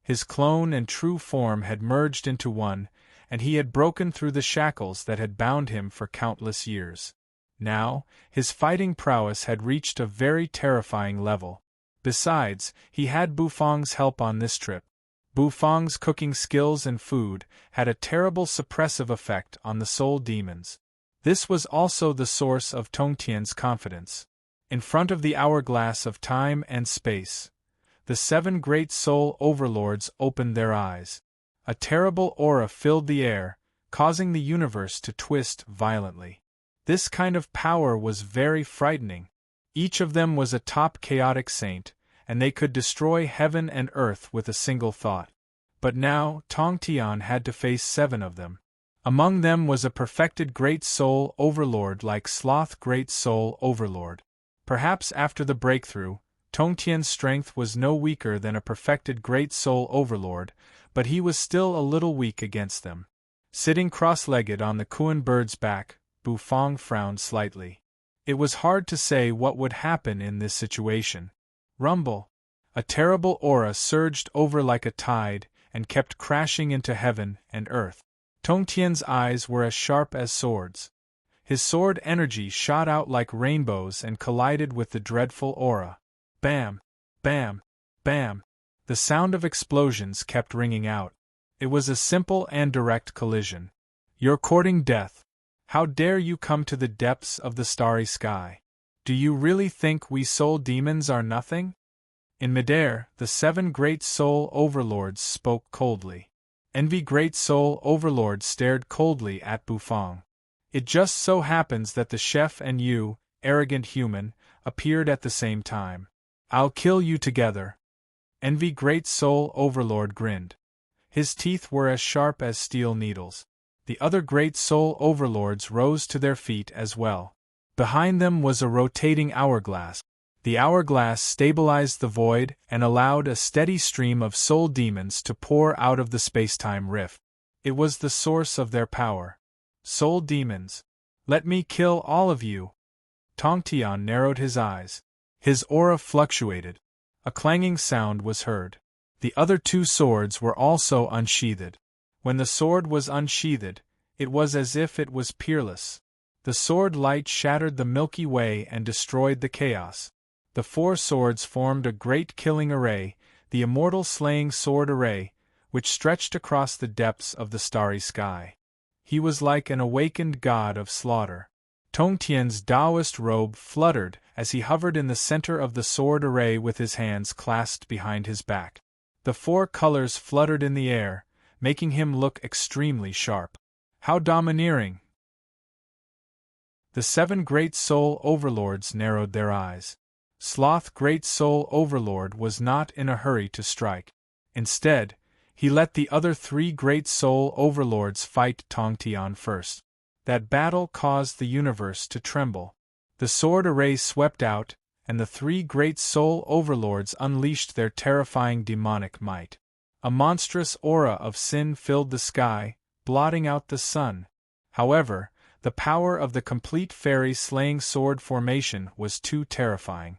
Speaker 1: His clone and true form had merged into one, and he had broken through the shackles that had bound him for countless years. Now, his fighting prowess had reached a very terrifying level. Besides, he had Bufang's help on this trip. Bufang's cooking skills and food had a terrible suppressive effect on the soul demons. This was also the source of Tong Tian's confidence. In front of the hourglass of time and space, the 7 great soul overlords opened their eyes. A terrible aura filled the air, causing the universe to twist violently. This kind of power was very frightening. Each of them was a top chaotic saint, and they could destroy heaven and earth with a single thought. But now Tong Tian had to face 7 of them. Among them was a perfected Great Soul Overlord like Sloth Great Soul Overlord. Perhaps after the breakthrough, Tong Tian's strength was no weaker than a perfected Great Soul Overlord, but he was still a little weak against them. Sitting cross-legged on the Kuan bird's back, Bufang frowned slightly. It was hard to say what would happen in this situation. Rumble! A terrible aura surged over like a tide, and kept crashing into heaven and earth. Tong Tian's eyes were as sharp as swords. His sword energy shot out like rainbows and collided with the dreadful aura. Bam! Bam! Bam! The sound of explosions kept ringing out. It was a simple and direct collision. You're courting death. How dare you come to the depths of the starry sky? Do you really think we soul demons are nothing? In midair, the 7 great soul overlords spoke coldly. Envy Great Soul Overlord stared coldly at Bufang. It just so happens that the chef and you, arrogant human, appeared at the same time. I'll kill you together. Envy Great Soul Overlord grinned. His teeth were as sharp as steel needles. The other Great Soul Overlords rose to their feet as well. Behind them was a rotating hourglass. The hourglass stabilized the void and allowed a steady stream of soul demons to pour out of the space-time rift. It was the source of their power. Soul demons. Let me kill all of you. Tong Tian narrowed his eyes. His aura fluctuated. A clanging sound was heard. The other 2 swords were also unsheathed. When the sword was unsheathed, it was as if it was peerless. The sword light shattered the Milky Way and destroyed the chaos. The 4 swords formed a great killing array, the immortal slaying sword array, which stretched across the depths of the starry sky. He was like an awakened god of slaughter. Tong Tian's Taoist robe fluttered as he hovered in the center of the sword array with his hands clasped behind his back. The 4 colors fluttered in the air, making him look extremely sharp. How domineering! The 7 great soul overlords narrowed their eyes. Sloth Great Soul Overlord was not in a hurry to strike. Instead, he let the other 3 great soul overlords fight Tong Tian first. That battle caused the universe to tremble. The sword array swept out, and the 3 great soul overlords unleashed their terrifying demonic might. A monstrous aura of sin filled the sky, blotting out the sun. However, the power of the complete fairy-slaying sword formation was too terrifying.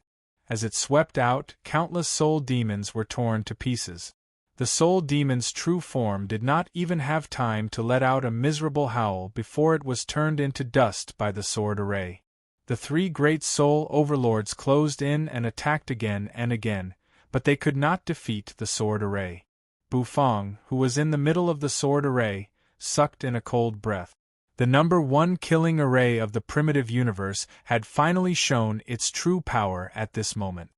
Speaker 1: As it swept out, countless soul demons were torn to pieces. The soul demon's true form did not even have time to let out a miserable howl before it was turned into dust by the sword array. The 3 great soul overlords closed in and attacked again and again, but they could not defeat the sword array. Bufang, who was in the middle of the sword array, sucked in a cold breath. The number 1 killing array of the primitive universe had finally shown its true power at this moment.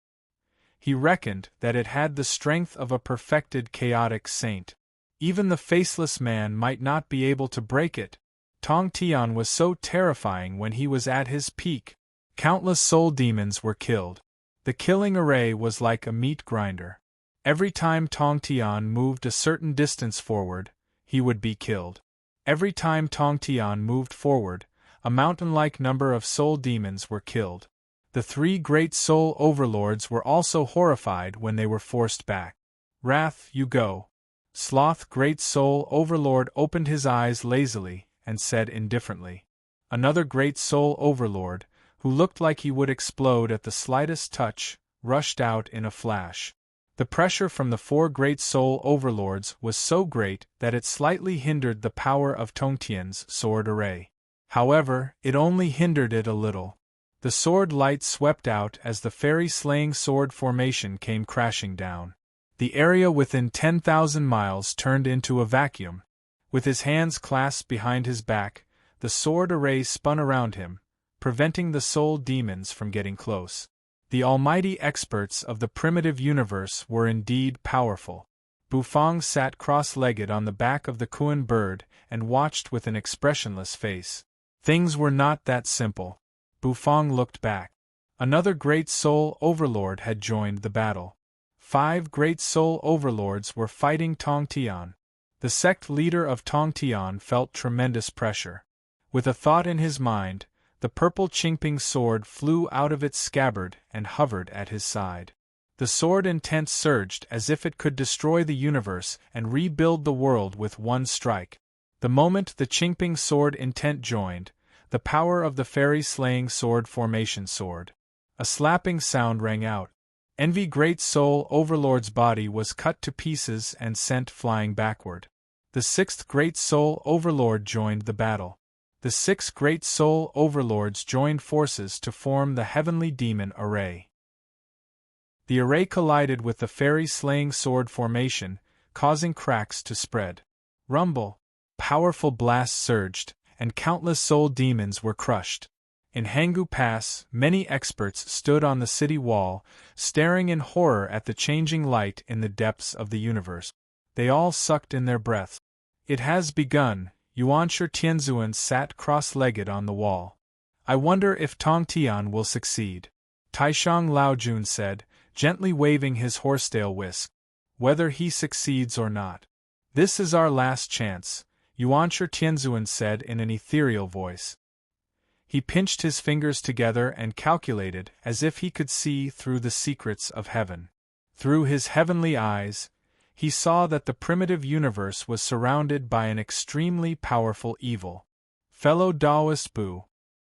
Speaker 1: He reckoned that it had the strength of a perfected chaotic saint. Even the faceless man might not be able to break it. Tong Tian was so terrifying when he was at his peak. Countless soul demons were killed. The killing array was like a meat grinder. Every time Tong Tian moved a certain distance forward, he would be killed. Every time Tong Tian moved forward, a mountain-like number of soul demons were killed. The 3 great soul overlords were also horrified when they were forced back. Wrath, you go. Sloth Great Soul Overlord opened his eyes lazily and said indifferently. Another great soul overlord, who looked like he would explode at the slightest touch, rushed out in a flash. The pressure from the 4 great soul overlords was so great that it slightly hindered the power of Tong Tian's sword array. However, it only hindered it a little. The sword light swept out as the fairy-slaying sword formation came crashing down. The area within 10,000 miles turned into a vacuum. With his hands clasped behind his back, the sword array spun around him, preventing the soul demons from getting close. The almighty experts of the primitive universe were indeed powerful. Bufang sat cross-legged on the back of the Kuan bird and watched with an expressionless face. Things were not that simple. Bufang looked back. Another great soul overlord had joined the battle. 5 great soul overlords were fighting Tong Tian. The sect leader of Tong Tian felt tremendous pressure. With a thought in his mind, the purple Qingping sword flew out of its scabbard and hovered at his side. The sword intent surged as if it could destroy the universe and rebuild the world with one strike. The moment the Qingping sword intent joined, the power of the fairy-slaying sword formation sword. A slapping sound rang out. Envy Great Soul Overlord's body was cut to pieces and sent flying backward. The 6th Great Soul Overlord joined the battle. The 6 Great Soul Overlords joined forces to form the Heavenly Demon Array. The array collided with the fairy-slaying sword formation, causing cracks to spread. Rumble! Powerful blasts surged, and countless soul demons were crushed. In Hanggu Pass, many experts stood on the city wall, staring in horror at the changing light in the depths of the universe. They all sucked in their breaths. It has begun. Yuanshi Tianzuan sat cross-legged on the wall. I wonder if Tong Tian will succeed. Taishang Laojun said, gently waving his horsetail whisk. Whether he succeeds or not. This is our last chance, Yuanshi Tianzuan said in an ethereal voice. He pinched his fingers together and calculated as if he could see through the secrets of heaven. Through his heavenly eyes, he saw that the primitive universe was surrounded by an extremely powerful evil. Fellow Taoist Bu,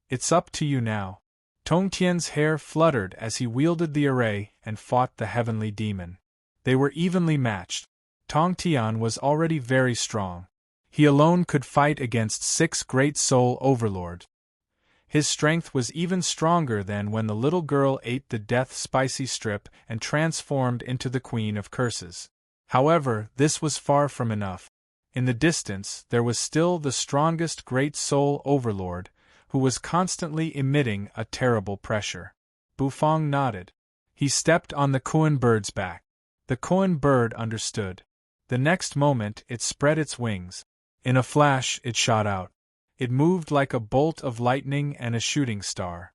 Speaker 1: it's up to you now. Tong Tian's hair fluttered as he wielded the array and fought the heavenly demon. They were evenly matched. Tong Tian was already very strong. He alone could fight against 6 great soul overlords. His strength was even stronger than when the little girl ate the death spicy strip and transformed into the Queen of Curses. However, this was far from enough. In the distance, there was still the strongest great soul overlord, who was constantly emitting a terrible pressure. Bufang nodded. He stepped on the Kuan bird's back. The Kuan bird understood. The next moment it spread its wings. In a flash it shot out. It moved like a bolt of lightning and a shooting star.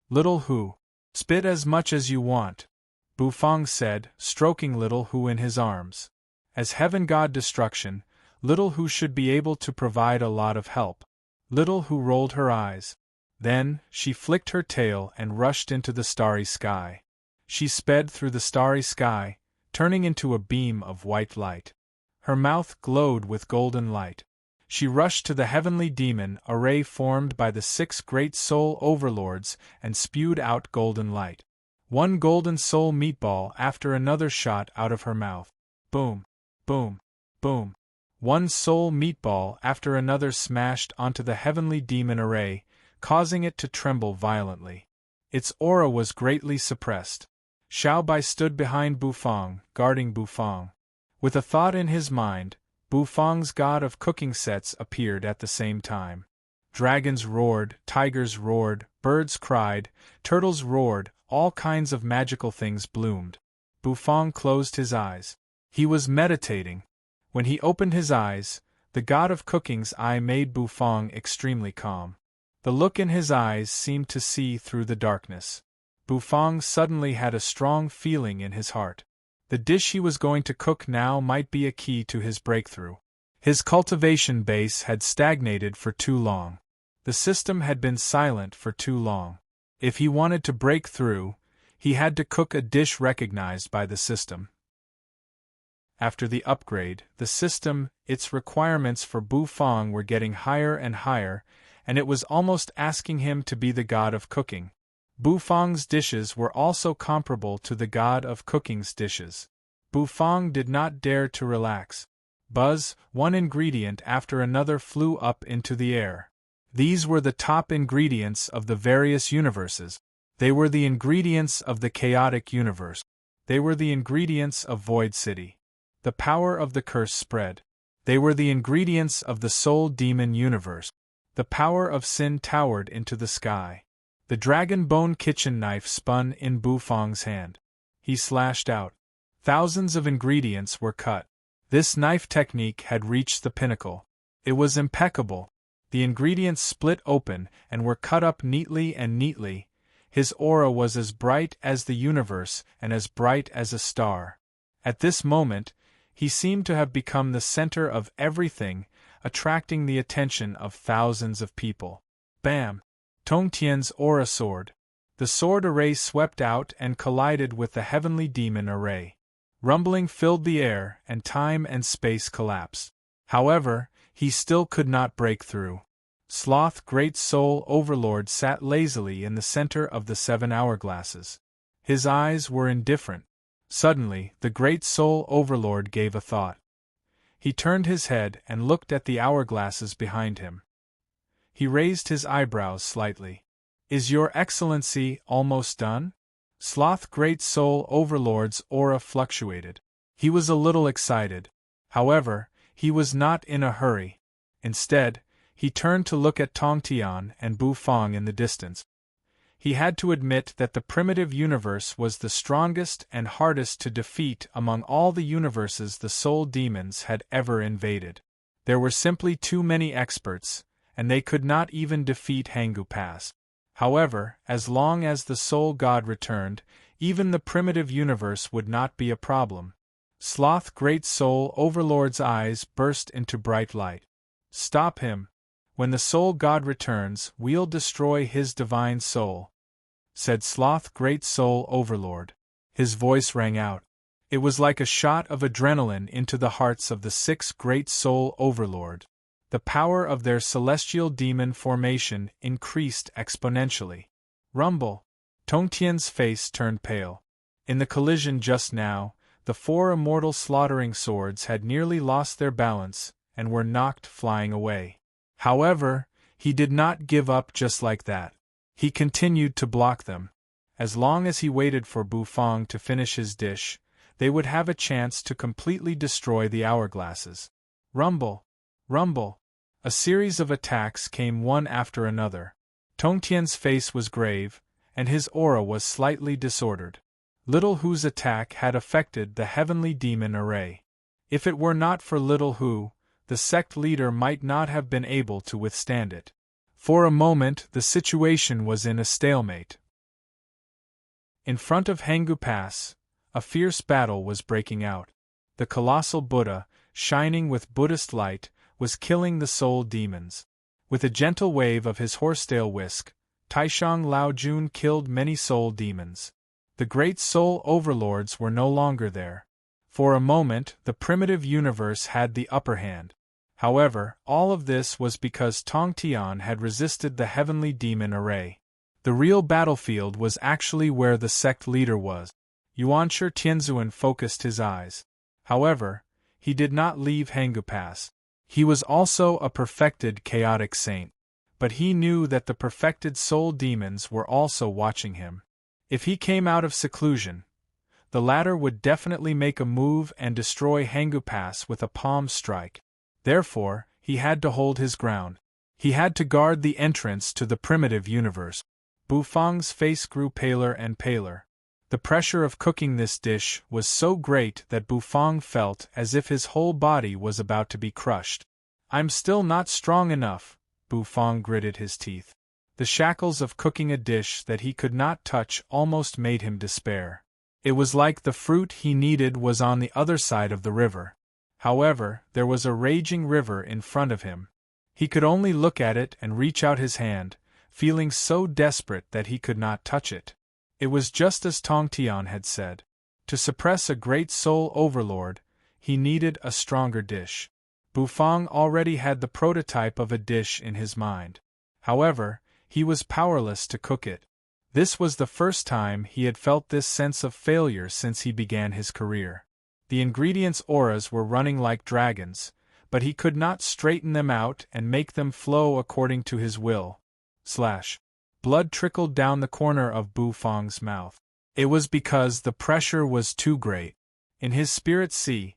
Speaker 1: Little Hu, spit as much as you want, Bufang said, stroking Little Hu in his arms. As heaven god destruction, Little Hu should be able to provide a lot of help. Little Hu rolled her eyes. Then, she flicked her tail and rushed into the starry sky. She sped through the starry sky, turning into a beam of white light. Her mouth glowed with golden light. She rushed to the heavenly demon array formed by the 6 great soul overlords and spewed out golden light. One golden soul meatball after another shot out of her mouth. Boom, boom, boom. One soul meatball after another smashed onto the heavenly demon array, causing it to tremble violently. Its aura was greatly suppressed. Xiao Bai stood behind Bufang, guarding Bufang. With a thought in his mind, Bufang's god of cooking sets appeared at the same time. Dragons roared, tigers roared, birds cried, turtles roared, all kinds of magical things bloomed. Bufang closed his eyes. He was meditating. When he opened his eyes, the god of cooking's eye made Bufang extremely calm. The look in his eyes seemed to see through the darkness. Bufang suddenly had a strong feeling in his heart. The dish he was going to cook now might be a key to his breakthrough. His cultivation base had stagnated for too long. The system had been silent for too long. If he wanted to break through, he had to cook a dish recognized by the system. After the upgrade, the system, its requirements for Bufang were getting higher and higher, and it was almost asking him to be the god of cooking. Bufang's dishes were also comparable to the god of cooking's dishes. Bufang did not dare to relax. Buzz, one ingredient after another flew up into the air. These were the top ingredients of the various universes. They were the ingredients of the chaotic universe. They were the ingredients of Void City. The power of the curse spread. They were the ingredients of the soul demon universe. The power of sin towered into the sky. The dragon bone kitchen knife spun in Bufang's hand. He slashed out. Thousands of ingredients were cut. This knife technique had reached the pinnacle. It was impeccable. The ingredients split open and were cut up neatly and neatly. His aura was as bright as the universe and as bright as a star. At this moment, he seemed to have become the center of everything, attracting the attention of thousands of people. Bam! Tongtian's aura sword. The sword array swept out and collided with the heavenly demon array. Rumbling filled the air, and time and space collapsed. However, he still could not break through. Sloth Great Soul Overlord sat lazily in the center of the 7 hourglasses. His eyes were indifferent. Suddenly, the Great Soul Overlord gave a thought. He turned his head and looked at the hourglasses behind him. He raised his eyebrows slightly. "Is Your Excellency almost done?" Sloth Great Soul Overlord's aura fluctuated. He was a little excited. However, he was not in a hurry. Instead, he turned to look at Tongtian and Bufang in the distance. He had to admit that the primitive universe was the strongest and hardest to defeat among all the universes the soul demons had ever invaded. There were simply too many experts, and they could not even defeat Hangu Pass. However, as long as the Soul God returned, even the primitive universe would not be a problem. Sloth Great Soul Overlord's eyes burst into bright light. "Stop him. When the Soul God returns, we'll destroy his divine soul," said Sloth Great Soul Overlord. His voice rang out. It was like a shot of adrenaline into the hearts of the 6 Great Soul Overlord. The power of their celestial demon formation increased exponentially. Rumble! Tongtian's face turned pale. In the collision just now, the 4 immortal slaughtering swords had nearly lost their balance and were knocked flying away. However, he did not give up just like that. He continued to block them. As long as he waited for Bufang to finish his dish, they would have a chance to completely destroy the hourglasses. Rumble! Rumble! A series of attacks came one after another. Tongtian's face was grave, and his aura was slightly disordered. Little Hu's attack had affected the heavenly demon array. If it were not for Little Hu, the sect leader might not have been able to withstand it. For a moment the situation was in a stalemate. In front of Hangu Pass, a fierce battle was breaking out. The colossal Buddha, shining with Buddhist light, was killing the soul demons. With a gentle wave of his horsetail whisk, Taishang Laojun killed many soul demons. The great soul overlords were no longer there. For a moment, the primitive universe had the upper hand. However, all of this was because Tongtian had resisted the heavenly demon array. The real battlefield was actually where the sect leader was. Yuanshi Tianzuan focused his eyes. However, he did not leave Hangu Pass. He was also a perfected chaotic saint. But he knew that the perfected soul demons were also watching him. If he came out of seclusion, the latter would definitely make a move and destroy Hangu Pass with a palm strike. Therefore, he had to hold his ground. He had to guard the entrance to the primitive universe. Bufang's face grew paler and paler. The pressure of cooking this dish was so great that Bufang felt as if his whole body was about to be crushed. "I'm still not strong enough," Bufang gritted his teeth. The shackles of cooking a dish that he could not touch almost made him despair. It was like the fruit he needed was on the other side of the river. However, there was a raging river in front of him. He could only look at it and reach out his hand, feeling so desperate that he could not touch it. It was just as Tongtian had said. To suppress a great soul overlord, he needed a stronger dish. Bufang already had the prototype of a dish in his mind. However, he was powerless to cook it. This was the first time he had felt this sense of failure since he began his career. The ingredients' auras were running like dragons, but he could not straighten them out and make them flow according to his will. Blood trickled down the corner of Bufang's mouth. It was because the pressure was too great. In his spirit sea,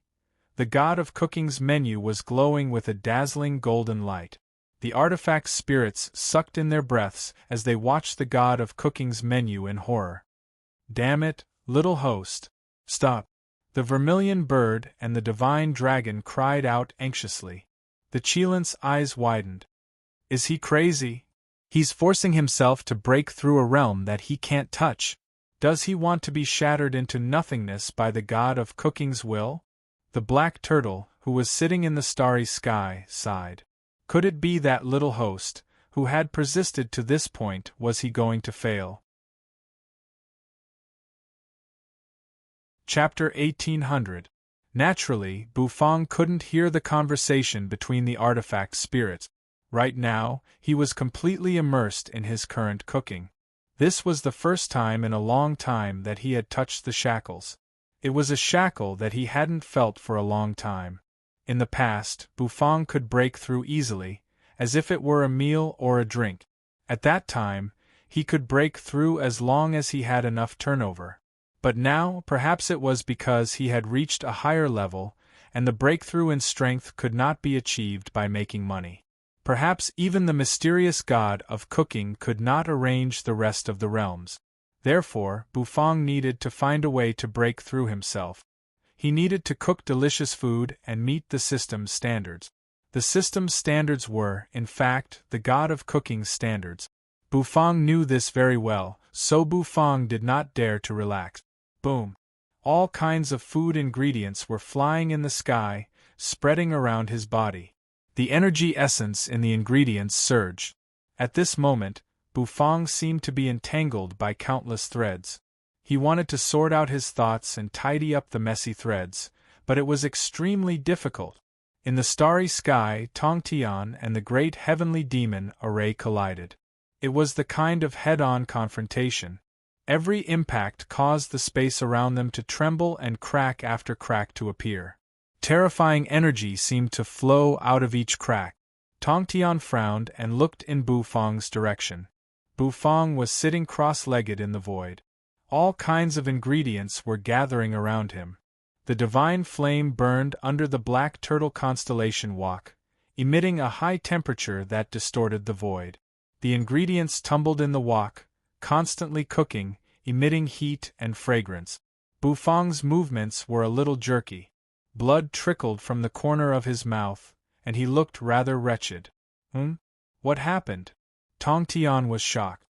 Speaker 1: the god of cooking's menu was glowing with a dazzling golden light. The artifact's spirits sucked in their breaths as they watched the god of cooking's menu in horror. Damn it, little host. Stop. The vermilion bird and the divine dragon cried out anxiously. The Cheelant's eyes widened. Is he crazy? He's forcing himself to break through a realm that he can't touch. Does he want to be shattered into nothingness by the god of cooking's will? The black turtle, who was sitting in the starry sky, sighed. Could it be that little host, who had persisted to this point, was he going to fail? Chapter 1800. Naturally, Bufang couldn't hear the conversation between the artifact spirits. Right now, he was completely immersed in his current cooking. This was the first time in a long time that he had touched the shackles. It was a shackle that he hadn't felt for a long time. In the past, Bufang could break through easily, as if it were a meal or a drink. At that time, he could break through as long as he had enough turnover. But now, perhaps it was because he had reached a higher level, and the breakthrough in strength could not be achieved by making money. Perhaps even the mysterious god of cooking could not arrange the rest of the realms. Therefore, Bufang needed to find a way to break through himself. He needed to cook delicious food and meet the system's standards. The system's standards were, in fact, the god of cooking's standards. Bufang knew this very well, so Bufang did not dare to relax. Boom! All kinds of food ingredients were flying in the sky, spreading around his body. The energy essence in the ingredients surged. At this moment, Bufang seemed to be entangled by countless threads. He wanted to sort out his thoughts and tidy up the messy threads, but it was extremely difficult. In the starry sky, Tongtian and the great heavenly demon array collided. It was the kind of head-on confrontation. Every impact caused the space around them to tremble and crack after crack to appear. Terrifying energy seemed to flow out of each crack. Tongtian frowned and looked in Bufang's direction. Bufang was sitting cross-legged in the void. All kinds of ingredients were gathering around him. The divine flame burned under the black turtle constellation Wok, emitting a high temperature that distorted the void. The ingredients tumbled in the wok, constantly cooking, emitting heat and fragrance. Bufang's movements were a little jerky. Blood trickled from the corner of his mouth, and he looked rather wretched. What happened? Tongtian was shocked.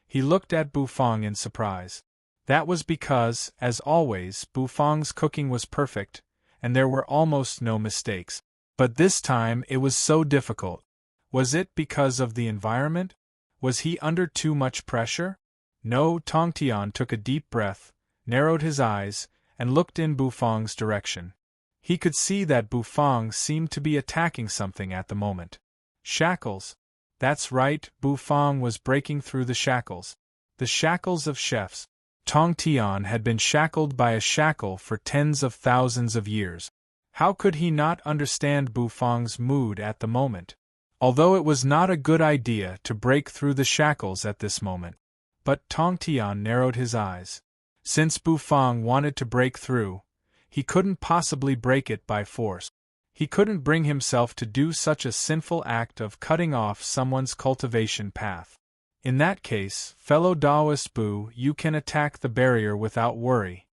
Speaker 1: He looked at Bufang in surprise. That was because, as always, Bufang's cooking was perfect, and there were almost no mistakes. But this time it was so difficult. Was it because of the environment? Was he under too much pressure? No, Tongtian took a deep breath, narrowed his eyes, and looked in Bufang's direction. He could see that Bufang seemed to be attacking something at the moment. Shackles. That's right, Bufang was breaking through the shackles. The shackles of chefs. Tongtian had been shackled by a shackle for tens of thousands of years. How could he not understand Bufang's mood at the moment? Although it was not a good idea to break through the shackles at this moment. But Tongtian narrowed his eyes. Since Bufang wanted to break through, he couldn't possibly break it by force. He couldn't bring himself to do such a sinful act of cutting off someone's cultivation path. In that case, fellow Taoist Bu, you can attack the barrier without worry.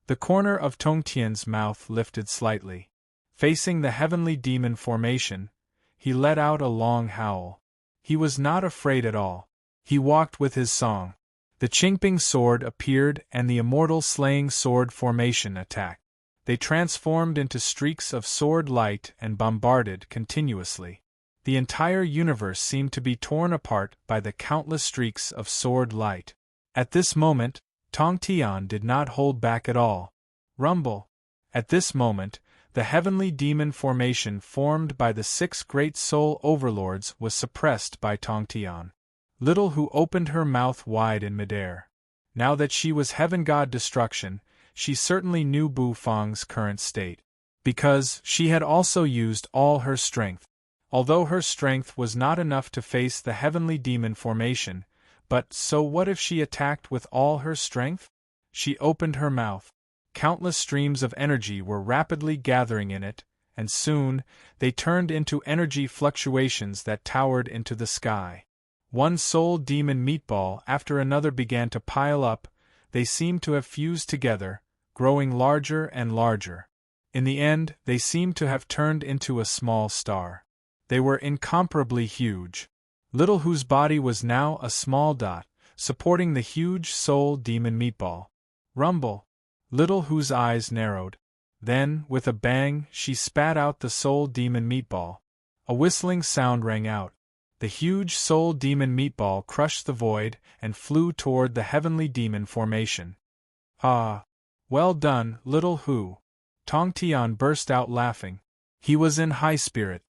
Speaker 1: The corner of Tongtian's mouth lifted slightly. Facing the heavenly demon formation, he let out a long howl. He was not afraid at all. He walked with his song. The Qingping sword appeared and the immortal slaying sword formation attacked. They transformed into streaks of sword light and bombarded continuously. The entire universe seemed to be torn apart by the countless streaks of sword light. At this moment, Tongtian did not hold back at all. Rumble! At this moment, the heavenly demon formation formed by the 6 great soul overlords was suppressed by Tongtian. Little Who opened her mouth wide in midair. Now that she was heaven god destruction, she certainly knew Bufang's current state. Because she had also used all her strength. Although her strength was not enough to face the heavenly demon formation, but so what if she attacked with all her strength? She opened her mouth. Countless streams of energy were rapidly gathering in it, and soon, they turned into energy fluctuations that towered into the sky. One soul demon meatball after another began to pile up. They seemed to have fused together, growing larger and larger. In the end, they seemed to have turned into a small star. They were incomparably huge. Little Who's body was now a small dot, supporting the huge soul demon meatball. Rumble! Little Who's eyes narrowed. Then, with a bang, she spat out the soul demon meatball. A whistling sound rang out. The huge soul demon meatball crushed the void and flew toward the heavenly demon formation. Ah! Well done, Little Who! Tong Tian burst out laughing. He was in high spirit.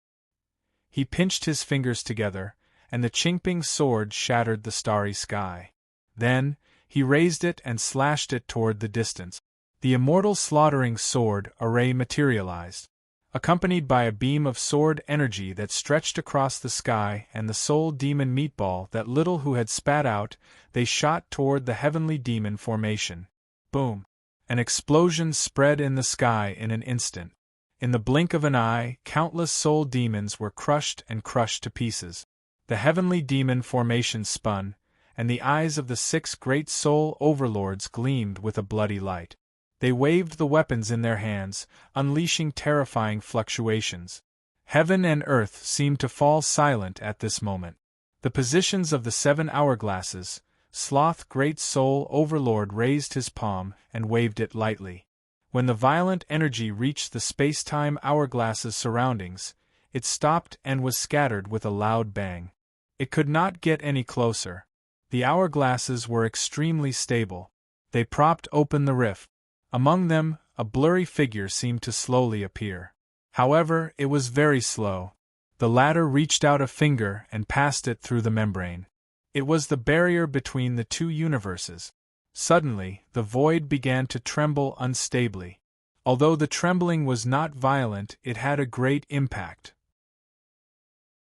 Speaker 1: He pinched his fingers together, and the Qingping sword shattered the starry sky. Then, he raised it and slashed it toward the distance. The immortal slaughtering sword array materialized, accompanied by a beam of sword energy that stretched across the sky and the soul demon meatball that Little Who had spat out. They shot toward the heavenly demon formation. Boom! An explosion spread in the sky in an instant. In the blink of an eye, countless soul demons were crushed to pieces. The heavenly demon formation spun, and the eyes of the 6 great soul overlords gleamed with a bloody light. They waved the weapons in their hands, unleashing terrifying fluctuations. Heaven and earth seemed to fall silent at this moment. The positions of the 7 hourglasses. Sloth Great Soul Overlord raised his palm and waved it lightly. When the violent energy reached the space-time hourglass's surroundings, it stopped and was scattered with a loud bang. It could not get any closer. The hourglasses were extremely stable. They propped open the rift. Among them, a blurry figure seemed to slowly appear. However, it was very slow. The latter reached out a finger and passed it through the membrane. It was the barrier between the 2 universes. Suddenly, the void began to tremble unstably. Although the trembling was not violent, it had a great impact.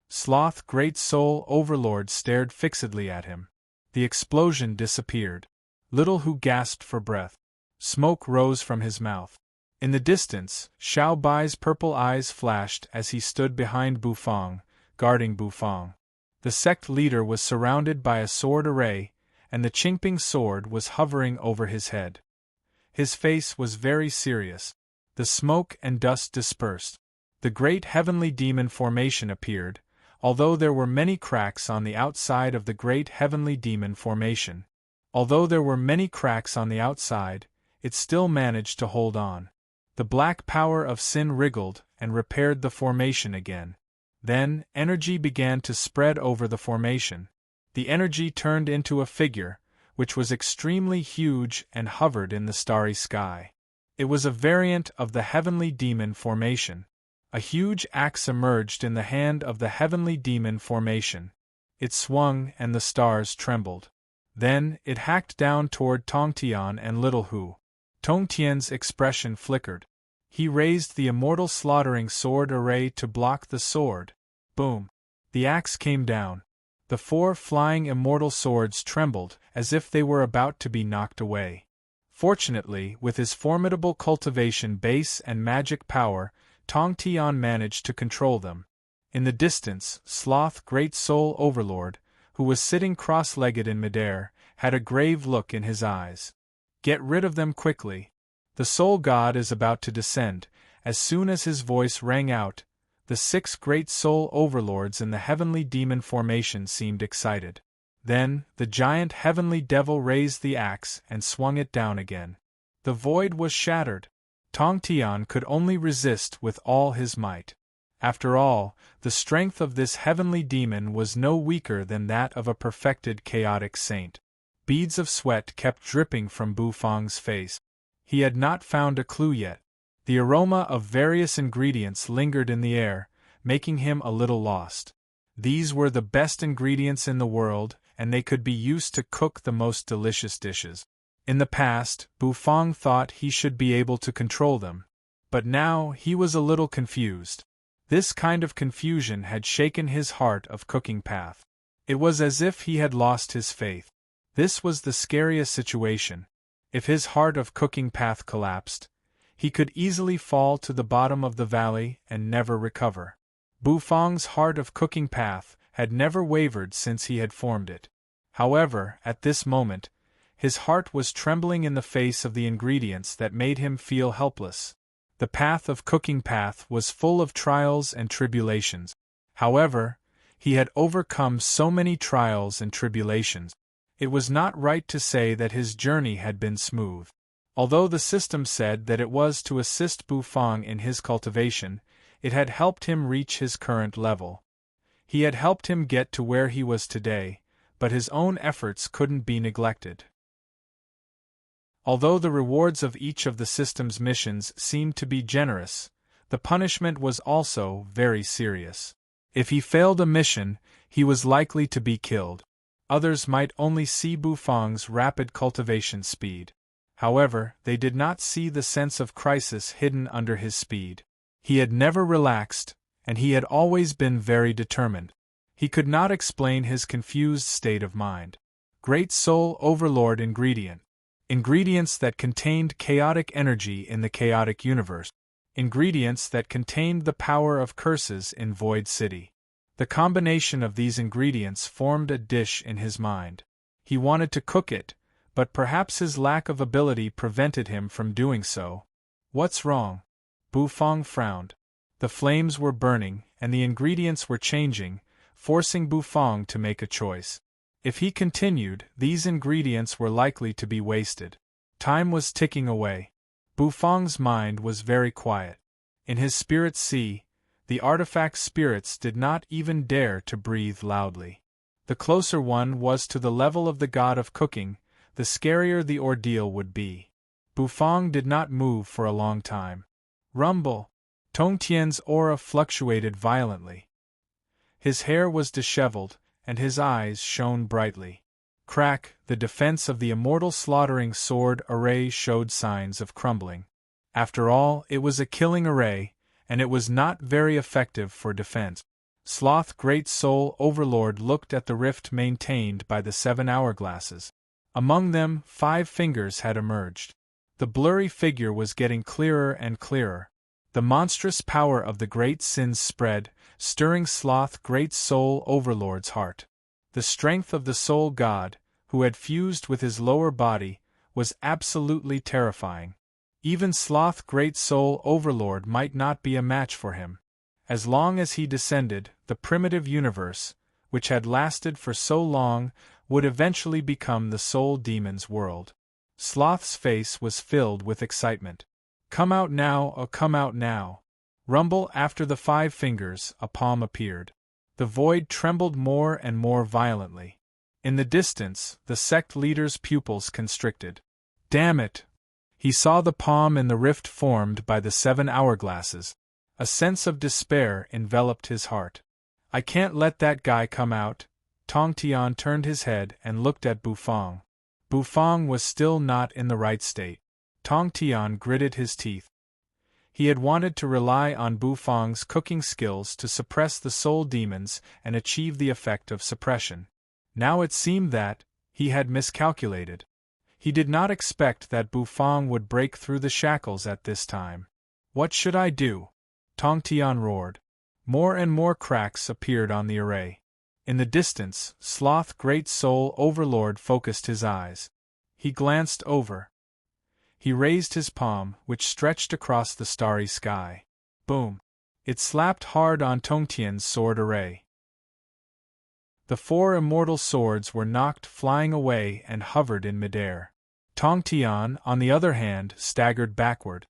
Speaker 1: Sloth Great Soul Overlord stared fixedly at him. The explosion disappeared. Little Who gasped for breath. Smoke rose from his mouth. In the distance, Xiao Bai's purple eyes flashed as he stood behind Bufang, guarding Bufang. The sect leader was surrounded by a sword array, and the Qingping sword was hovering over his head. His face was very serious. The smoke and dust dispersed. The great heavenly demon formation appeared, although there were many cracks on the outside of the great heavenly demon formation. It still managed to hold on. The black power of Sin wriggled and repaired the formation again. Then, energy began to spread over the formation. The energy turned into a figure, which was extremely huge and hovered in the starry sky. It was a variant of the heavenly demon formation. A huge axe emerged in the hand of the heavenly demon formation. It swung and the stars trembled. Then, it hacked down toward Tongtian and Little Who. Tongtian's expression flickered. He raised the immortal slaughtering sword array to block the sword. Boom! The axe came down. The 4 flying immortal swords trembled as if they were about to be knocked away. Fortunately, with his formidable cultivation base and magic power, Tongtian managed to control them. In the distance, Sloth Great Soul Overlord, who was sitting cross-legged in midair, had a grave look in his eyes. Get rid of them quickly. The Soul God is about to descend. As soon as his voice rang out, the 6 great soul overlords in the heavenly demon formation seemed excited. Then, the giant heavenly devil raised the axe and swung it down again. The void was shattered. Tongtian could only resist with all his might. After all, the strength of this heavenly demon was no weaker than that of a perfected chaotic saint. Beads of sweat kept dripping from Bufang's face. He had not found a clue yet. The aroma of various ingredients lingered in the air, making him a little lost. These were the best ingredients in the world, and they could be used to cook the most delicious dishes. In the past, Bufang thought he should be able to control them. But now he was a little confused. This kind of confusion had shaken his heart of cooking path. It was as if he had lost his faith. This was the scariest situation. If his heart of cooking path collapsed, he could easily fall to the bottom of the valley and never recover. Bufang's heart of cooking path had never wavered since he had formed it. However, at this moment, his heart was trembling in the face of the ingredients that made him feel helpless. The path of cooking path was full of trials and tribulations. However, he had overcome so many trials and tribulations. It was not right to say that his journey had been smooth. Although the system said that it was to assist Bufang in his cultivation, it had helped him reach his current level. He had helped him get to where he was today, but his own efforts couldn't be neglected. Although the rewards of each of the system's missions seemed to be generous, the punishment was also very serious. If he failed a mission, he was likely to be killed. Others might only see Bufang's rapid cultivation speed. However, they did not see the sense of crisis hidden under his speed. He had never relaxed, and he had always been very determined. He could not explain his confused state of mind. Great Soul Overlord ingredient. Ingredients that contained chaotic energy in the chaotic universe. Ingredients that contained the power of curses in Void City. The combination of these ingredients formed a dish in his mind. He wanted to cook it, but perhaps his lack of ability prevented him from doing so. What's wrong? Bufang frowned. The flames were burning, and the ingredients were changing, forcing Bufang to make a choice. If he continued, these ingredients were likely to be wasted. Time was ticking away. Bufang's mind was very quiet. In his spirit sea, the artifact spirits did not even dare to breathe loudly. The closer one was to the level of the god of cooking, the scarier the ordeal would be. Bufang did not move for a long time. Rumble! Tongtian's aura fluctuated violently. His hair was disheveled, and his eyes shone brightly. Crack! The defense of the immortal slaughtering sword array showed signs of crumbling. After all, it was a killing array, and it was not very effective for defense. Sloth Great Soul Overlord looked at the rift maintained by the 7 hourglasses. Among them, 5 fingers had emerged. The blurry figure was getting clearer and clearer. The monstrous power of the great sins spread, stirring Sloth Great Soul Overlord's heart. The strength of the Soul God, who had fused with his lower body, was absolutely terrifying. Even Sloth Great Soul Overlord might not be a match for him. As long as he descended, the primitive universe, which had lasted for so long, would eventually become the Soul Demon's world. Sloth's face was filled with excitement. Come out now, oh come out now. Rumble! After the 5 fingers, a palm appeared. The void trembled more and more violently. In the distance, the sect leader's pupils constricted. Damn it! He saw the palm in the rift formed by the 7 hourglasses. A sense of despair enveloped his heart. I can't let that guy come out. Tongtian turned his head and looked at Bufang. Bufang was still not in the right state. Tongtian gritted his teeth. He had wanted to rely on Bufang's cooking skills to suppress the soul demons and achieve the effect of suppression. Now it seemed that he had miscalculated. He did not expect that Bufang would break through the shackles at this time. What should I do? Tongtian roared. More and more cracks appeared on the array. In the distance, Sloth Great Soul Overlord focused his eyes. He glanced over. He raised his palm, which stretched across the starry sky. Boom! It slapped hard on Tongtian's sword array. The 4 immortal swords were knocked flying away and hovered in midair. Tongtian, on the other hand, staggered backward.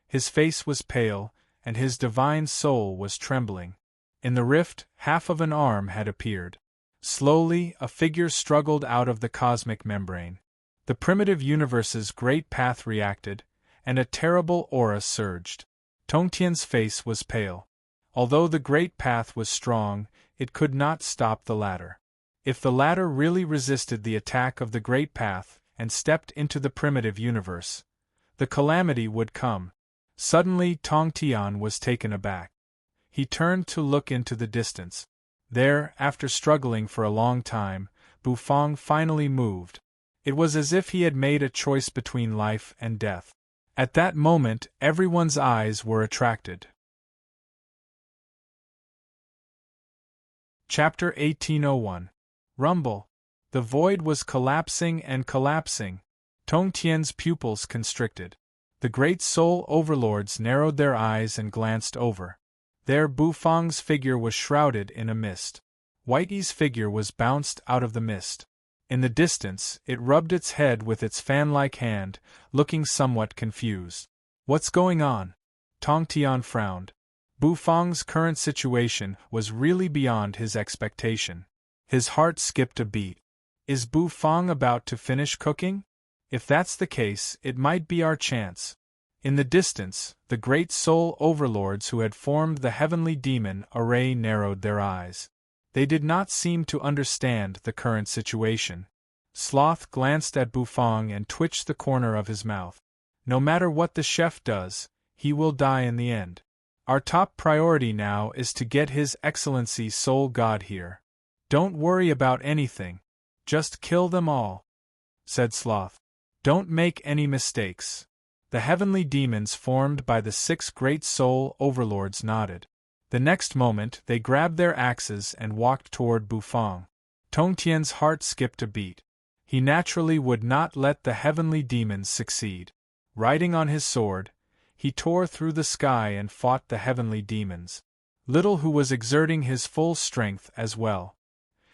Speaker 1: His face was pale, and his divine soul was trembling. In the rift, half of an arm had appeared. Slowly, a figure struggled out of the cosmic membrane. The primitive universe's great path reacted, and a terrible aura surged. Tongtian's face was pale. Although the great path was strong, it could not stop the latter. If the latter really resisted the attack of the great path and stepped into the primitive universe, the calamity would come. Suddenly Tongtian was taken aback. He turned to look into the distance. There, after struggling for a long time, Bufang finally moved. It was as if he had made a choice between life and death. At that moment, everyone's eyes were attracted. Chapter 1801. Rumble. The void was collapsing and collapsing. Tong Tian's pupils constricted. The great soul overlords narrowed their eyes and glanced over. There Bufang's figure was shrouded in a mist. Whitey's figure was bounced out of the mist. In the distance, it rubbed its head with its fan-like hand, looking somewhat confused. What's going on? Tong Tian frowned. Bufang's current situation was really beyond his expectation. His heart skipped a beat. Is Bufang about to finish cooking? If that's the case, it might be our chance. In the distance, the great soul overlords who had formed the heavenly demon array narrowed their eyes. They did not seem to understand the current situation. Sloth glanced at Bufang and twitched the corner of his mouth. No matter what the chef does, he will die in the end. Our top priority now is to get His Excellency Soul God here. Don't worry about anything. Just kill them all, said Sloth. Don't make any mistakes. The heavenly demons formed by the 6 great soul overlords nodded. The next moment they grabbed their axes and walked toward Bufang. Tong Tian's heart skipped a beat. He naturally would not let the heavenly demons succeed. Riding on his sword, he tore through the sky and fought the heavenly demons. Little Hu was exerting his full strength as well.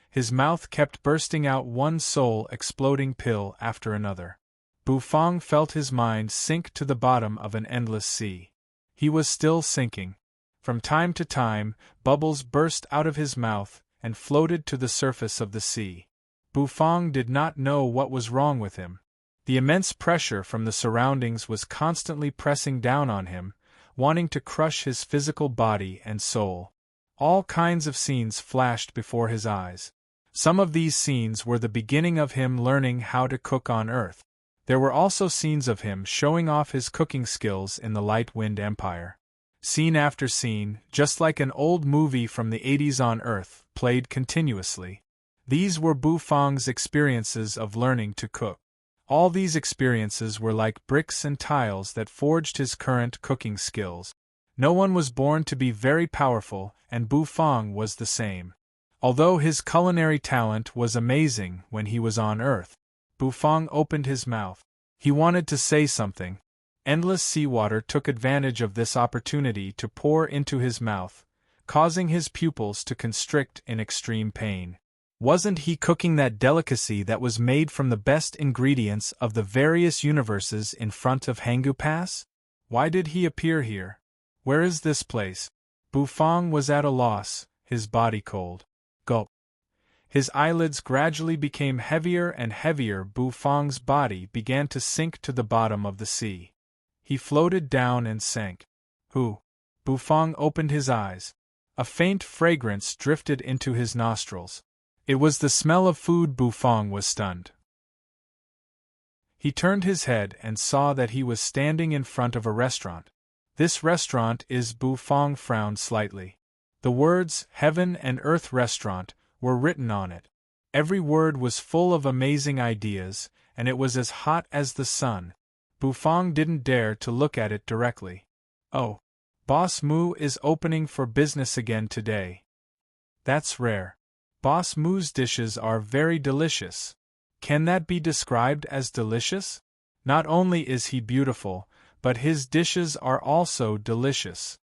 Speaker 1: His mouth kept bursting out one soul-exploding pill after another. Bufang felt his mind sink to the bottom of an endless sea. He was still sinking. From time to time, bubbles burst out of his mouth and floated to the surface of the sea. Bufang did not know what was wrong with him. The immense pressure from the surroundings was constantly pressing down on him, wanting to crush his physical body and soul. All kinds of scenes flashed before his eyes. Some of these scenes were the beginning of him learning how to cook on Earth. There were also scenes of him showing off his cooking skills in the Light Wind Empire. Scene after scene, just like an old movie from the 80s on Earth, played continuously. These were Bufang's experiences of learning to cook. All these experiences were like bricks and tiles that forged his current cooking skills. No one was born to be very powerful, and Bufang was the same. Although his culinary talent was amazing when he was on Earth, Bufang opened his mouth. He wanted to say something. Endless seawater took advantage of this opportunity to pour into his mouth, causing his pupils to constrict in extreme pain. Wasn't he cooking that delicacy that was made from the best ingredients of the various universes in front of Hanggu Pass? Why did he appear here? Where is this place? Bufang was at a loss, his body cold. Gulp. His eyelids gradually became heavier and heavier. Bufang's body began to sink to the bottom of the sea. He floated down and sank. Who? Bufang opened his eyes. A faint fragrance drifted into his nostrils. It was the smell of food. Bufang was stunned. He turned his head and saw that he was standing in front of a restaurant. This restaurant is. Bufang frowned slightly. The words, Heaven and Earth Restaurant, were written on it. Every word was full of amazing ideas, and it was as hot as the sun. Bufang didn't dare to look at it directly. Oh, Boss Mu is opening for business again today. That's rare. Boss Mu's dishes are very delicious. Can that be described as delicious? Not only is he beautiful, but his dishes are also delicious.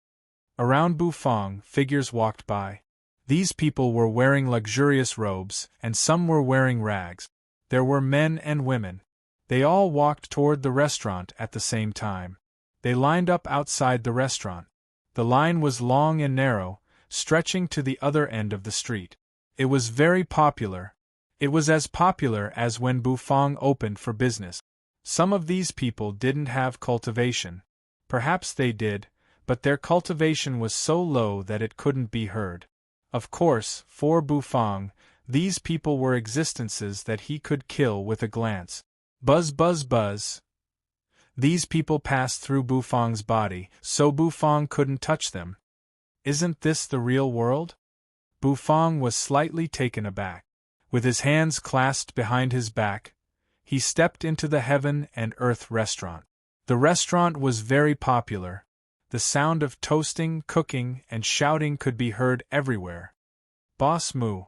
Speaker 1: Around Bufang, figures walked by. These people were wearing luxurious robes, and some were wearing rags. There were men and women. They all walked toward the restaurant at the same time. They lined up outside the restaurant. The line was long and narrow, stretching to the other end of the street. It was very popular. It was as popular as when Bufang opened for business. Some of these people didn't have cultivation. Perhaps they did, but their cultivation was so low that it couldn't be heard. Of course, for Bufang, these people were existences that he could kill with a glance. Buzz buzz buzz. These people passed through Bufang's body, so Bufang couldn't touch them. Isn't this the real world? Bufang was slightly taken aback. With his hands clasped behind his back, he stepped into the Heaven and Earth Restaurant. The restaurant was very popular. The sound of toasting, cooking, and shouting could be heard everywhere. Boss Moo,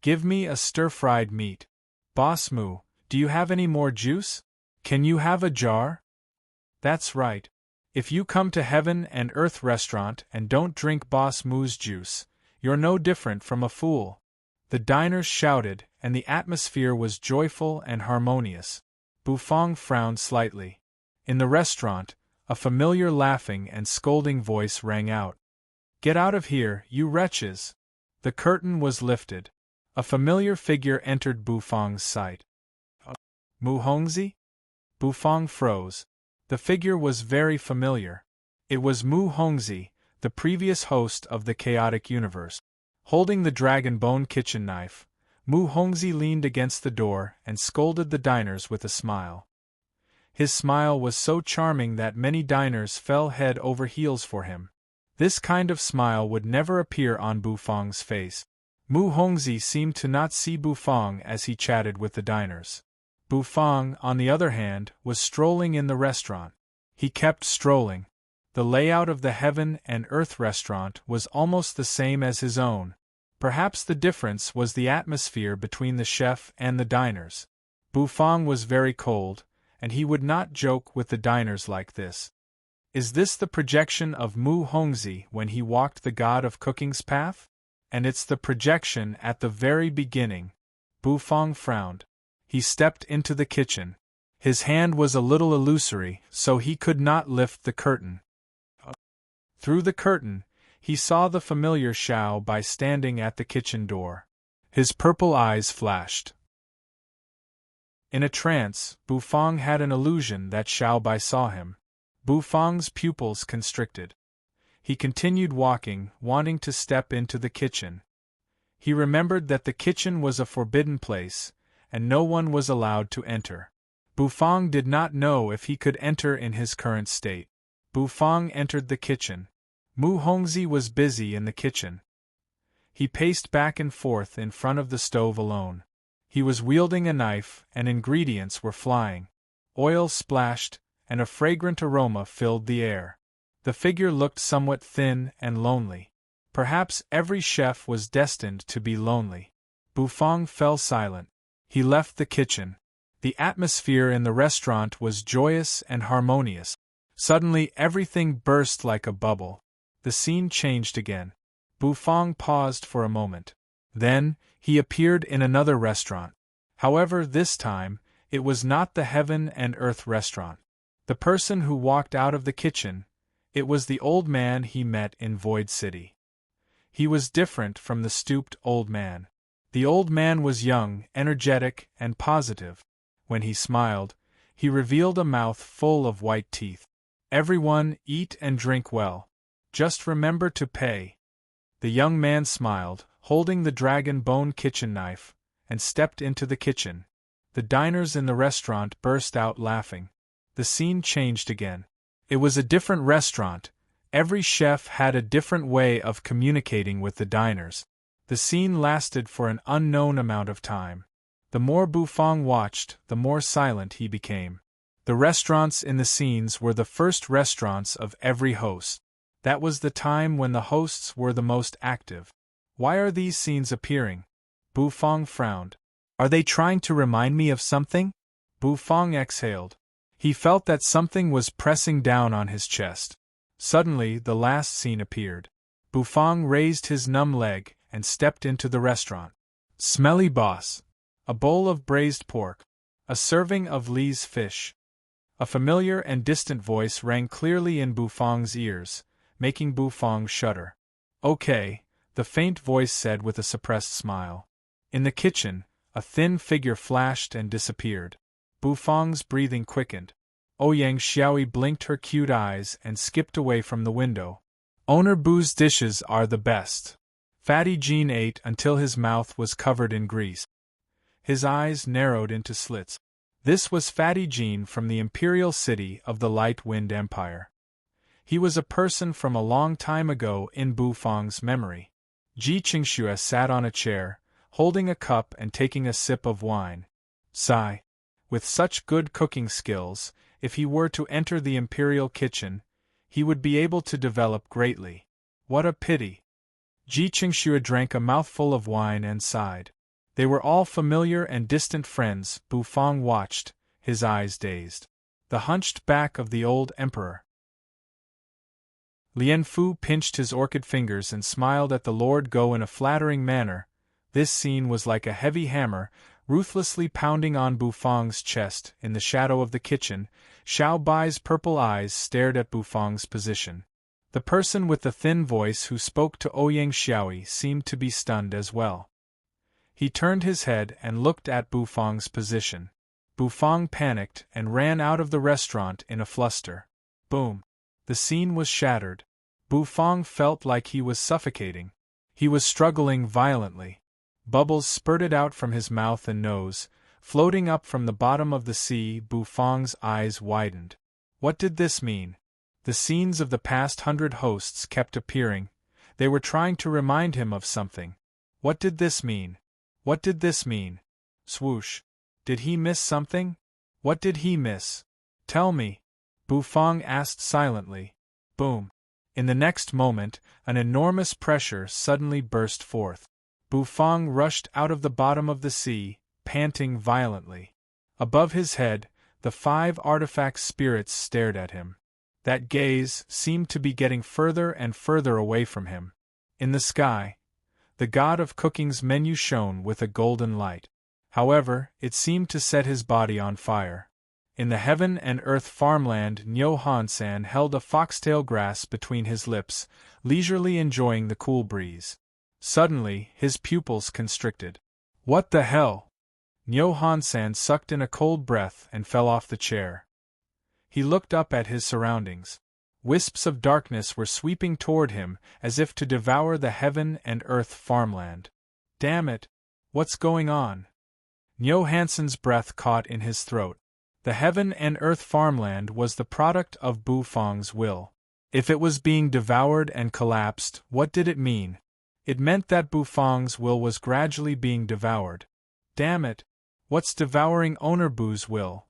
Speaker 1: give me a stir-fried meat. Boss Moo, do you have any more juice? Can you have a jar? That's right. If you come to Heaven and Earth restaurant and don't drink Boss Moo's juice, you're no different from a fool. The diners shouted, and the atmosphere was joyful and harmonious. Bufang frowned slightly. In the restaurant, a familiar laughing and scolding voice rang out. Get out of here, you wretches! The curtain was lifted. A familiar figure entered Bufang's sight. Mu Hongzi? Bufang froze. The figure was very familiar. It was Mu Hongzi, the previous host of the chaotic universe. Holding the dragon bone kitchen knife, Mu Hongzi leaned against the door and scolded the diners with a smile. His smile was so charming that many diners fell head over heels for him. This kind of smile would never appear on Bufang's face. Mu Hongzi seemed to not see Bufang as he chatted with the diners. Bufang, on the other hand, was strolling in the restaurant. He kept strolling. The layout of the Heaven and Earth restaurant was almost the same as his own. Perhaps the difference was the atmosphere between the chef and the diners. Bufang was very cold, and he would not joke with the diners like this. Is this the projection of Mu Hongzi when he walked the god of cooking's path? And it's the projection at the very beginning. Bufang frowned. He stepped into the kitchen. His hand was a little illusory, so he could not lift the curtain. Through the curtain, he saw the familiar Xiao Bai standing at the kitchen door. His purple eyes flashed. In a trance, Bufang had an illusion that Xiao Bai saw him. Bufang's pupils constricted. He continued walking, wanting to step into the kitchen. He remembered that the kitchen was a forbidden place, and no one was allowed to enter. Bufang did not know if he could enter in his current state. Bufang entered the kitchen. Mu Hongzi was busy in the kitchen. He paced back and forth in front of the stove alone. He was wielding a knife, and ingredients were flying. Oil splashed, and a fragrant aroma filled the air. The figure looked somewhat thin and lonely. Perhaps every chef was destined to be lonely. Bufang fell silent. He left the kitchen. The atmosphere in the restaurant was joyous and harmonious. Suddenly everything burst like a bubble. The scene changed again. Bufang paused for a moment. Then, he appeared in another restaurant. However, this time, it was not the Heaven and Earth restaurant. The person who walked out of the kitchen, it was the old man he met in Void City. He was different from the stooped old man. The old man was young, energetic, and positive. When he smiled, he revealed a mouth full of white teeth. Everyone, eat and drink well. Just remember to pay. The young man smiled, holding the dragon bone kitchen knife, and stepped into the kitchen. The diners in the restaurant burst out laughing. The scene changed again. It was a different restaurant. Every chef had a different way of communicating with the diners. The scene lasted for an unknown amount of time. The more Bufang watched, the more silent he became. The restaurants in the scenes were the first restaurants of every host. That was the time when the hosts were the most active. Why are these scenes appearing? Bufang frowned. Are they trying to remind me of something? Bufang exhaled. He felt that something was pressing down on his chest. Suddenly, the last scene appeared. Bufang raised his numb leg and stepped into the restaurant. Smelly boss. A bowl of braised pork. A serving of Lee's fish. A familiar and distant voice rang clearly in Bufang's ears, making Bufang shudder. Okay, the faint voice said with a suppressed smile. In the kitchen, a thin figure flashed and disappeared. Bufang's breathing quickened. Ouyang Xiaoi blinked her cute eyes and skipped away from the window. Owner Bu's dishes are the best. Fatty Jean ate until his mouth was covered in grease. His eyes narrowed into slits. This was Fatty Jean from the imperial city of the Light Wind Empire. He was a person from a long time ago in Bufang's memory. Ji Qingxue sat on a chair, holding a cup and taking a sip of wine. Sigh. With such good cooking skills, if he were to enter the imperial kitchen, he would be able to develop greatly. What a pity! Ji Qingxue drank a mouthful of wine and sighed. They were all familiar and distant friends. Bu Fang watched, his eyes dazed. The hunched back of the old emperor. Lien Fu pinched his orchid fingers and smiled at the Lord Go in a flattering manner. This scene was like a heavy hammer, ruthlessly pounding on Bu Fang's chest. In the shadow of the kitchen, Xiao Bai's purple eyes stared at Bu Fang's position. The person with the thin voice who spoke to Ouyang Xiaoyi seemed to be stunned as well. He turned his head and looked at Bu Fang's position. Bu Fang panicked and ran out of the restaurant in a fluster. Boom! The scene was shattered. Bu Fang felt like he was suffocating. He was struggling violently. Bubbles spurted out from his mouth and nose, floating up from the bottom of the sea. Bu Fang's eyes widened. What did this mean? The scenes of the past 100 hosts kept appearing. They were trying to remind him of something. What did this mean? What did this mean? Swoosh! Did he miss something? What did he miss? Tell me. Bu Fang asked silently. Boom! In the next moment, an enormous pressure suddenly burst forth. Bu Fang rushed out of the bottom of the sea, panting violently. Above his head, the 5 artifact spirits stared at him. That gaze seemed to be getting further and further away from him. In the sky, the god of cooking's menu shone with a golden light. However, it seemed to set his body on fire. In the heaven and earth farmland, Niu Hansan held a foxtail grass between his lips, leisurely enjoying the cool breeze. Suddenly, his pupils constricted. What the hell? Niu Hansan sucked in a cold breath and fell off the chair. He looked up at his surroundings. Wisps of darkness were sweeping toward him as if to devour the heaven and earth farmland. Damn it! What's going on? Niu Hansen's breath caught in his throat. The heaven and earth farmland was the product of Bu Fang's will. If it was being devoured and collapsed, what did it mean? It meant that Bu Fang's will was gradually being devoured. Damn it! What's devouring Owner Bu's will?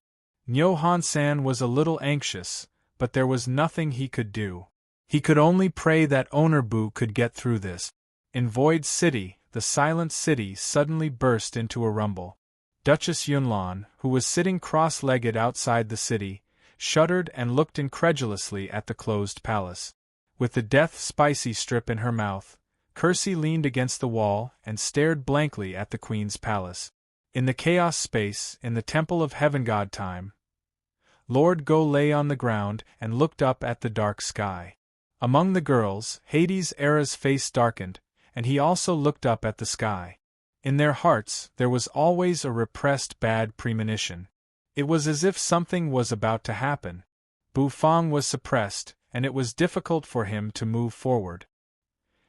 Speaker 1: Niu Hansan was a little anxious, but there was nothing he could do. He could only pray that Owner Bu could get through this. In Void City, the silent city suddenly burst into a rumble. Duchess Yunlan, who was sitting cross-legged outside the city, shuddered and looked incredulously at the closed palace. With the death spicy strip in her mouth, Kersey leaned against the wall and stared blankly at the queen's palace. In the chaos space, in the temple of heaven god time, Lord Go lay on the ground and looked up at the dark sky. Among the girls, Hades Era's face darkened, and he also looked up at the sky. In their hearts, there was always a repressed bad premonition. It was as if something was about to happen. Bu Fang was suppressed, and it was difficult for him to move forward.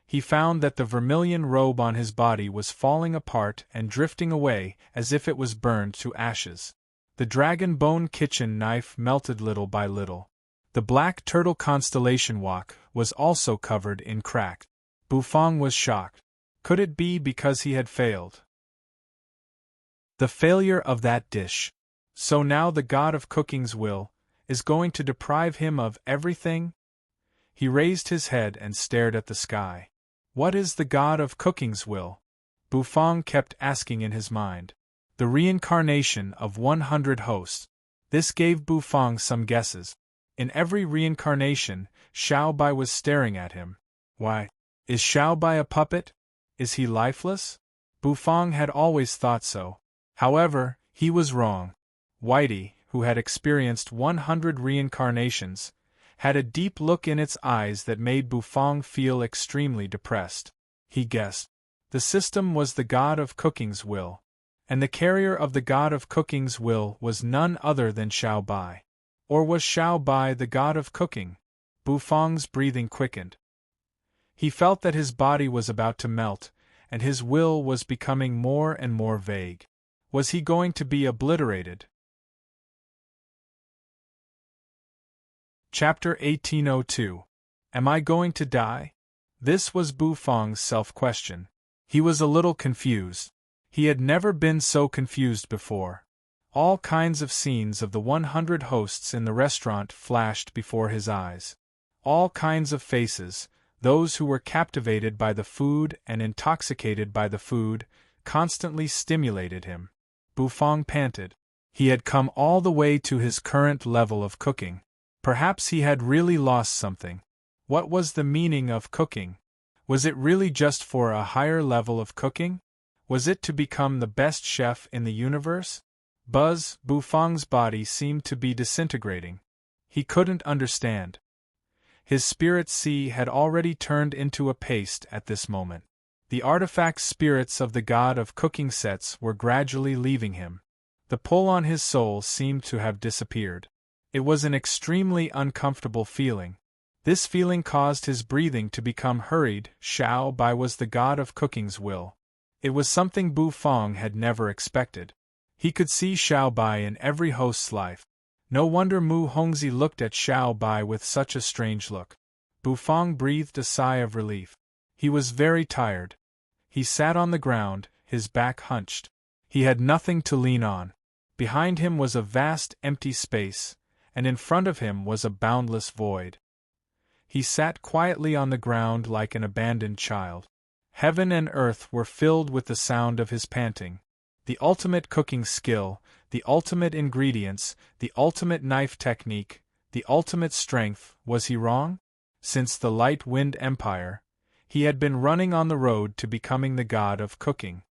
Speaker 1: He found that the vermilion robe on his body was falling apart and drifting away as if it was burned to ashes. The dragon bone kitchen knife melted little by little. The black turtle constellation wok was also covered in crack. Bu Fang was shocked. Could it be because he had failed? The failure of that dish. So now the god of cooking's will is going to deprive him of everything? He raised his head and stared at the sky. What is the god of cooking's will? Bu Fang kept asking in his mind. The reincarnation of 100 hosts. This gave Bu Fang some guesses. In every reincarnation, Xiao Bai was staring at him. Why? Is Xiao Bai a puppet? Is he lifeless? Bu Fang had always thought so. However, he was wrong. Whitey, who had experienced 100 reincarnations, had a deep look in its eyes that made Bu Fang feel extremely depressed. He guessed. The system was the god of cooking's will. And the carrier of the god of cooking's will was none other than Xiao Bai. Or was Xiao Bai the god of cooking? Bu Fang's breathing quickened. He felt that his body was about to melt, and his will was becoming more and more vague. Was he going to be obliterated? Chapter 1802. Am I going to die? This was Bu Fang's self-question. He was a little confused. He had never been so confused before. All kinds of scenes of the 100 hosts in the restaurant flashed before his eyes. All kinds of faces, those who were captivated by the food and intoxicated by the food, constantly stimulated him. Bufang panted. He had come all the way to his current level of cooking. Perhaps he had really lost something. What was the meaning of cooking? Was it really just for a higher level of cooking? Was it to become the best chef in the universe? Bufang's body seemed to be disintegrating. He couldn't understand. His spirit sea had already turned into a paste at this moment. The artifact spirits of the god of cooking sets were gradually leaving him. The pull on his soul seemed to have disappeared. It was an extremely uncomfortable feeling. This feeling caused his breathing to become hurried. Xiao Bai was the god of cooking's will. It was something Bufang had never expected. He could see Xiao Bai in every host's life. No wonder Mu Hongzhi looked at Xiao Bai with such a strange look. Bufang breathed a sigh of relief. He was very tired. He sat on the ground, his back hunched. He had nothing to lean on. Behind him was a vast empty space, and in front of him was a boundless void. He sat quietly on the ground like an abandoned child. Heaven and earth were filled with the sound of his panting. The ultimate cooking skill, the ultimate ingredients, the ultimate knife technique, the ultimate strength. Was he wrong? Since the Light Wind Empire, he had been running on the road to becoming the god of cooking.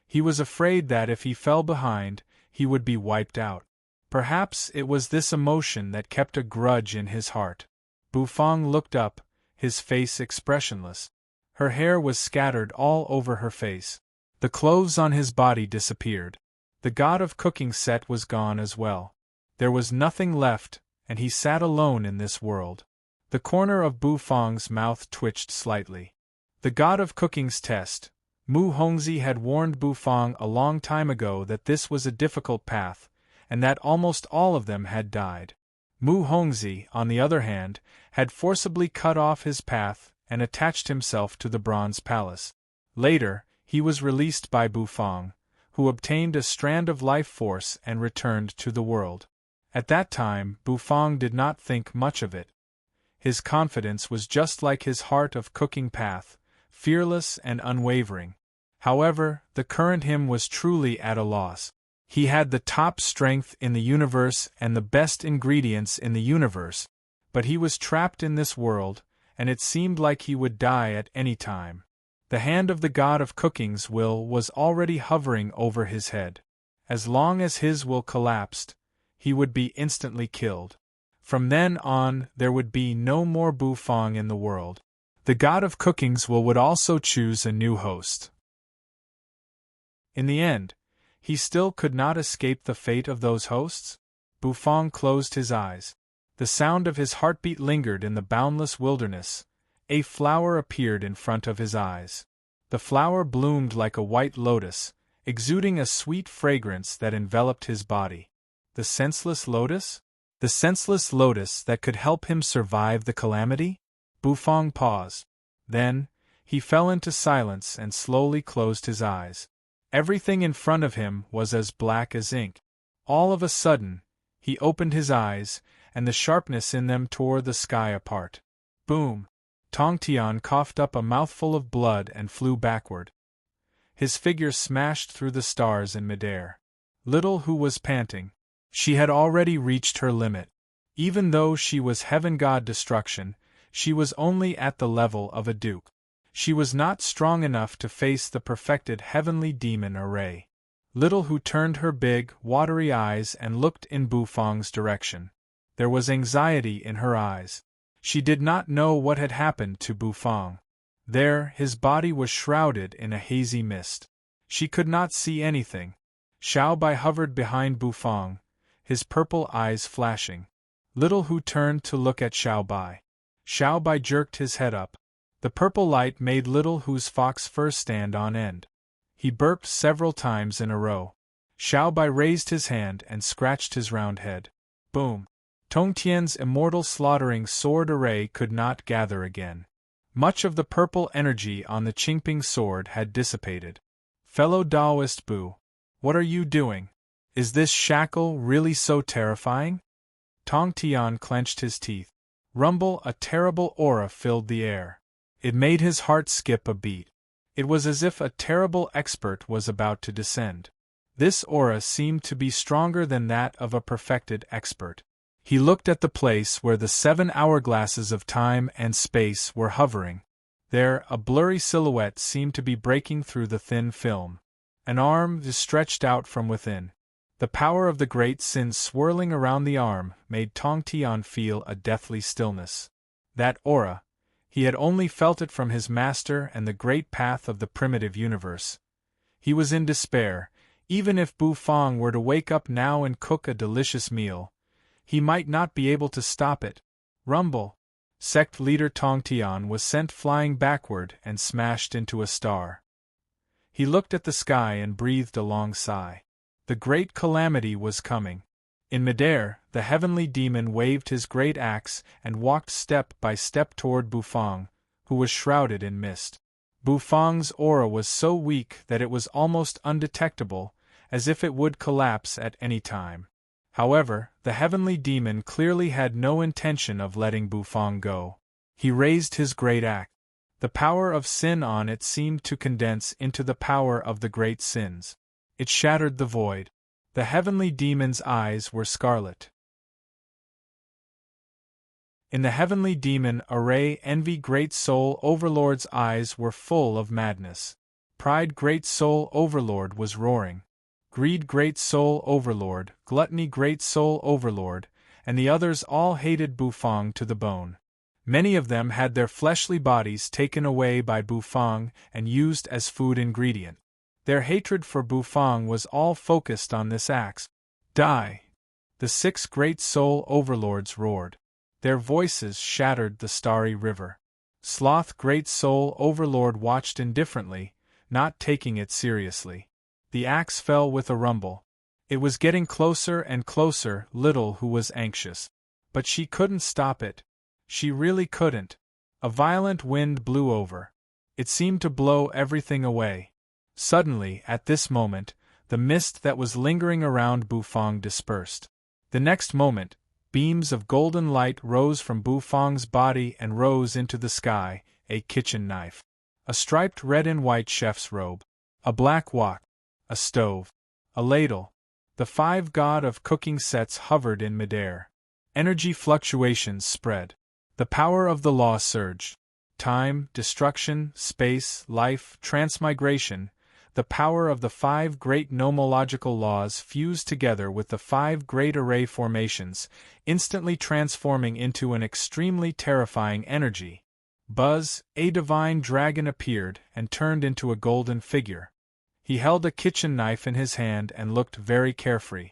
Speaker 1: He was afraid that if he fell behind, he would be wiped out. Perhaps it was this emotion that kept a grudge in his heart. Bufang looked up, his face expressionless. Her hair was scattered all over her face. The clothes on his body disappeared. The god of cooking set was gone as well. There was nothing left, and he sat alone in this world. The corner of Bufang's mouth twitched slightly. The god of cooking's test. Mu Hongzhi had warned Bufang a long time ago that this was a difficult path, and that almost all of them had died. Mu Hongzhi, on the other hand, had forcibly cut off his path and attached himself to the Bronze Palace. Later, he was released by Bufang, who obtained a strand of life force and returned to the world. At that time, Bufang did not think much of it. His confidence was just like his heart of cooking path, fearless and unwavering. However, the current him was truly at a loss. He had the top strength in the universe and the best ingredients in the universe, but he was trapped in this world, and it seemed like he would die at any time. The hand of the god of cooking's will was already hovering over his head. As long as his will collapsed, he would be instantly killed. From then on, there would be no more Bufang in the world. The god of cooking's will would also choose a new host. In the end, he still could not escape the fate of those hosts. Bufang closed his eyes. The sound of his heartbeat lingered in the boundless wilderness. A flower appeared in front of his eyes. The flower bloomed like a white lotus, exuding a sweet fragrance that enveloped his body. The senseless lotus? The senseless lotus that could help him survive the calamity? Bufang paused. Then, he fell into silence and slowly closed his eyes. Everything in front of him was as black as ink. All of a sudden, he opened his eyes, and the sharpness in them tore the sky apart. Boom! Tongtian coughed up a mouthful of blood and flew backward. His figure smashed through the stars in midair. Little Hu was panting. She had already reached her limit. Even though she was heaven god destruction, she was only at the level of a duke. She was not strong enough to face the perfected heavenly demon array. Little Hu turned her big, watery eyes and looked in Bufang's direction. There was anxiety in her eyes. She did not know what had happened to Bufang. There, his body was shrouded in a hazy mist. She could not see anything. Xiao Bai hovered behind Bufang, his purple eyes flashing. Little Hu turned to look at Xiao Bai. Xiao Bai jerked his head up. The purple light made Little Hu's fox fur stand on end. He burped several times in a row. Xiao Bai raised his hand and scratched his round head. Boom! Tongtian's immortal slaughtering sword array could not gather again. Much of the purple energy on the Qingping sword had dissipated. Fellow Taoist Bu, what are you doing? Is this shackle really so terrifying? Tong Tian clenched his teeth. Rumble, a terrible aura filled the air. It made his heart skip a beat. It was as if a terrible expert was about to descend. This aura seemed to be stronger than that of a perfected expert. He looked at the place where the 7 hourglasses of time and space were hovering. There, a blurry silhouette seemed to be breaking through the thin film. An arm stretched out from within. The power of the great sin swirling around the arm made Tong Tian feel a deathly stillness. That aura, he had only felt it from his master and the great path of the primitive universe. He was in despair. Even if Bu Fong were to wake up now and cook a delicious meal, he might not be able to stop it. Rumble! Sect leader Tong Tian was sent flying backward and smashed into a star. He looked at the sky and breathed a long sigh. The great calamity was coming. In midair, the heavenly demon waved his great axe and walked step by step toward Bu Fong, who was shrouded in mist. Bu Fong's aura was so weak that it was almost undetectable, as if it would collapse at any time. However, the heavenly demon clearly had no intention of letting Bu Fong go. He raised his great axe. The power of sin on it seemed to condense into the power of the great sins. It shattered the void. The heavenly demon's eyes were scarlet. In the heavenly demon array, envy Great Soul Overlord's eyes were full of madness. Pride Great Soul Overlord was roaring. Greed Great Soul Overlord, Gluttony Great Soul Overlord, and the others all hated Bu Fong to the bone. Many of them had their fleshly bodies taken away by Bu Fong and used as food ingredient. Their hatred for Bu Fong was all focused on this axe. Die! The 6 great soul overlords roared. Their voices shattered the starry river. Sloth Great Soul Overlord watched indifferently, not taking it seriously. The axe fell with a rumble. It was getting closer and closer. Little Who was anxious. But she couldn't stop it. She really couldn't. A violent wind blew over. It seemed to blow everything away. Suddenly, at this moment, the mist that was lingering around Bu Fong dispersed. The next moment, beams of golden light rose from Bu Fong's body and rose into the sky, a kitchen knife, a striped red and white chef's robe, a black wok, a stove, a ladle. The 5 god of cooking sets hovered in midair. Energy fluctuations spread. The power of the law surged. Time, destruction, space, life, transmigration. The power of the 5 great nomological laws fused together with the 5 great array formations, instantly transforming into an extremely terrifying energy. Buzz, a divine dragon appeared and turned into a golden figure. He held a kitchen knife in his hand and looked very carefree.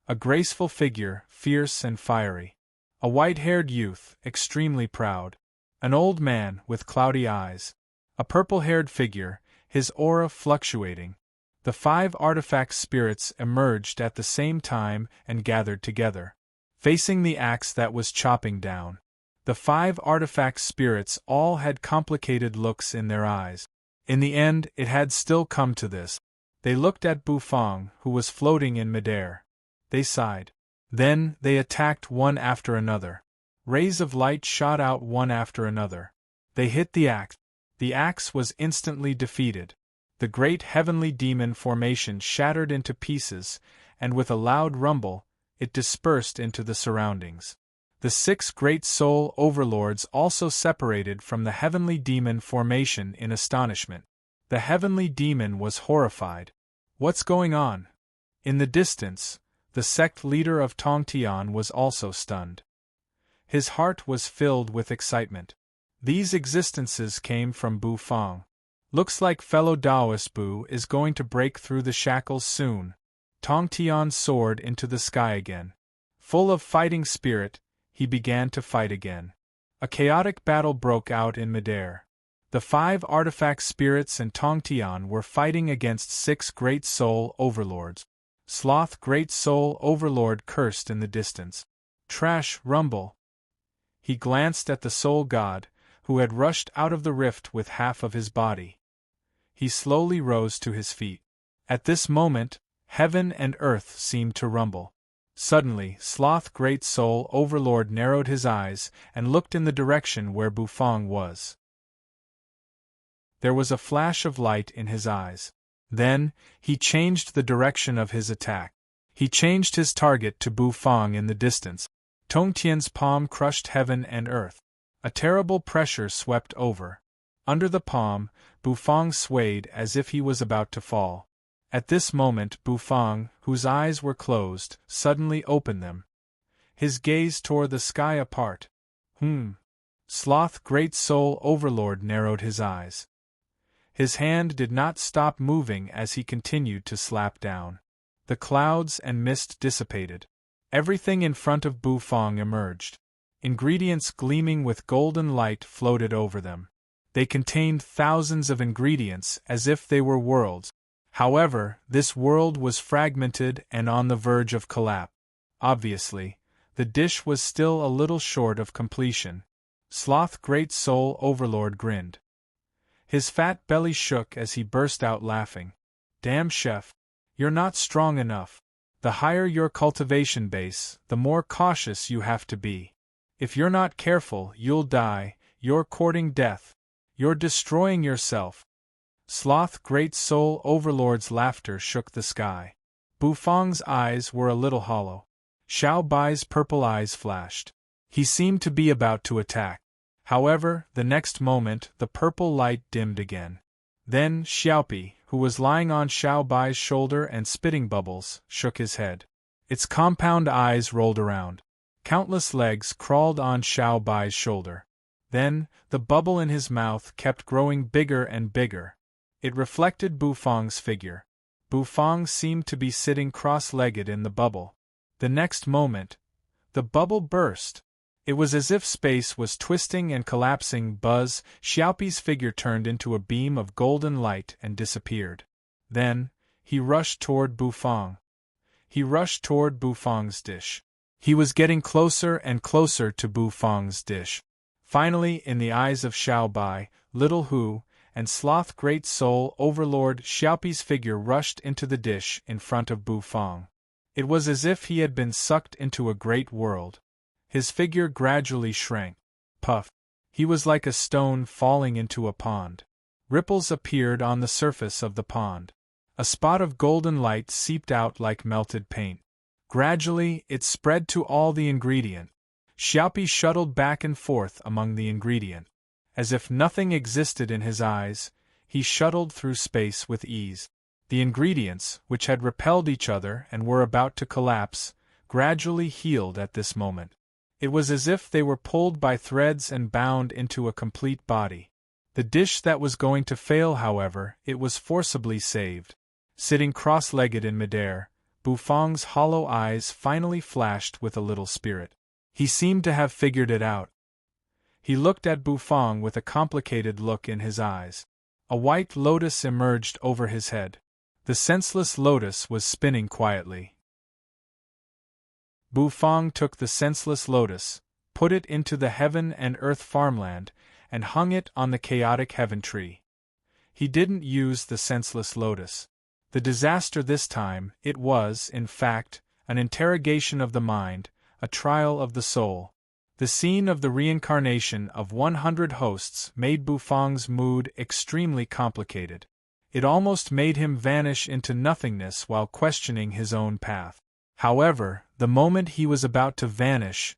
Speaker 1: A graceful figure, fierce and fiery. A white-haired youth, extremely proud. An old man with cloudy eyes. A purple-haired figure, his aura fluctuating. The 5 artifact spirits emerged at the same time and gathered together, facing the axe that was chopping down. The 5 artifact spirits all had complicated looks in their eyes. In the end, it had still come to this. They looked at Bu Fong, who was floating in midair. They sighed. Then, they attacked one after another. Rays of light shot out one after another. They hit the axe. The axe was instantly defeated. The great heavenly demon formation shattered into pieces, and with a loud rumble, it dispersed into the surroundings. The 6 great soul overlords also separated from the heavenly demon formation in astonishment. The heavenly demon was horrified. What's going on? In the distance, the sect leader of Tong Tian was also stunned. His heart was filled with excitement. These existences came from Bu Fong. Looks like fellow Taoist Bu is going to break through the shackles soon. Tong Tian soared into the sky again. Full of fighting spirit, he began to fight again. A chaotic battle broke out in midair. The 5 artifact spirits and Tong Tian were fighting against 6 great soul overlords. Sloth Great Soul Overlord cursed in the distance. Trash, rumble. He glanced at the soul god, who had rushed out of the rift with half of his body. He slowly rose to his feet. At this moment, Heaven and earth seemed to rumble. Suddenly, Sloth Great Soul Overlord narrowed his eyes and looked in the direction where Bufang was. There was a flash of light in his eyes. Then, he changed the direction of his attack. He changed his target to Bufang in the distance. Tongtian's palm crushed heaven and earth. A terrible pressure swept over. Under the palm, Bufang swayed as if he was about to fall. At this moment Bufang, whose eyes were closed, suddenly opened them. His gaze tore the sky apart. Sloth Great Soul Overlord narrowed his eyes. His hand did not stop moving as he continued to slap down. The clouds and mist dissipated. Everything in front of Bufang emerged. Ingredients gleaming with golden light floated over them. They contained thousands of ingredients as if they were worlds. However, this world was fragmented and on the verge of collapse. Obviously, the dish was still a little short of completion. Sloth Great Soul Overlord grinned. His fat belly shook as he burst out laughing. Damn, chef, you're not strong enough. The higher your cultivation base, the more cautious you have to be. If you're not careful, you'll die. You're courting death. You're destroying yourself. Sloth Great Soul Overlord's laughter shook the sky. Bufang's eyes were a little hollow. Xiao Bai's purple eyes flashed. He seemed to be about to attack. However, the next moment the purple light dimmed again. Then Xiaopi, who was lying on Xiao Bai's shoulder and spitting bubbles, shook his head. Its compound eyes rolled around. Countless legs crawled on Xiao Bai's shoulder. Then, the bubble in his mouth kept growing bigger and bigger. It reflected Bufang's figure. Bufang seemed to be sitting cross-legged in the bubble. The next moment, the bubble burst. It was as if space was twisting and collapsing. Buzz, Xiaopi's figure turned into a beam of golden light and disappeared. Then, he rushed toward Bufang. He rushed toward Bufang's dish. He was getting closer and closer to Bufang's dish. Finally, in the eyes of Xiao Bai, Little Hu, and Sloth Great Soul Overlord, Xiaopi's figure rushed into the dish in front of Bufang. It was as if he had been sucked into a great world. His figure gradually shrank. Puff. He was like a stone falling into a pond. Ripples appeared on the surface of the pond. A spot of golden light seeped out like melted paint. Gradually, it spread to all the ingredient. Xiaopi shuttled back and forth among the ingredient. As if nothing existed in his eyes, he shuttled through space with ease. The ingredients, which had repelled each other and were about to collapse, gradually healed at this moment. It was as if they were pulled by threads and bound into a complete body. The dish that was going to fail, however, it was forcibly saved. Sitting cross-legged in midair, Bufang's hollow eyes finally flashed with a little spirit. He seemed to have figured it out. He looked at Bufang with a complicated look in his eyes. A white lotus emerged over his head. The senseless lotus was spinning quietly. Bufang took the senseless lotus, put it into the heaven and earth farmland, and hung it on the chaotic heaven tree. He didn't use the senseless lotus. The disaster this time, it was, in fact, an interrogation of the mind, a trial of the soul. The scene of the reincarnation of 100 hosts made Bufang's mood extremely complicated. It almost made him vanish into nothingness while questioning his own path. However, the moment he was about to vanish,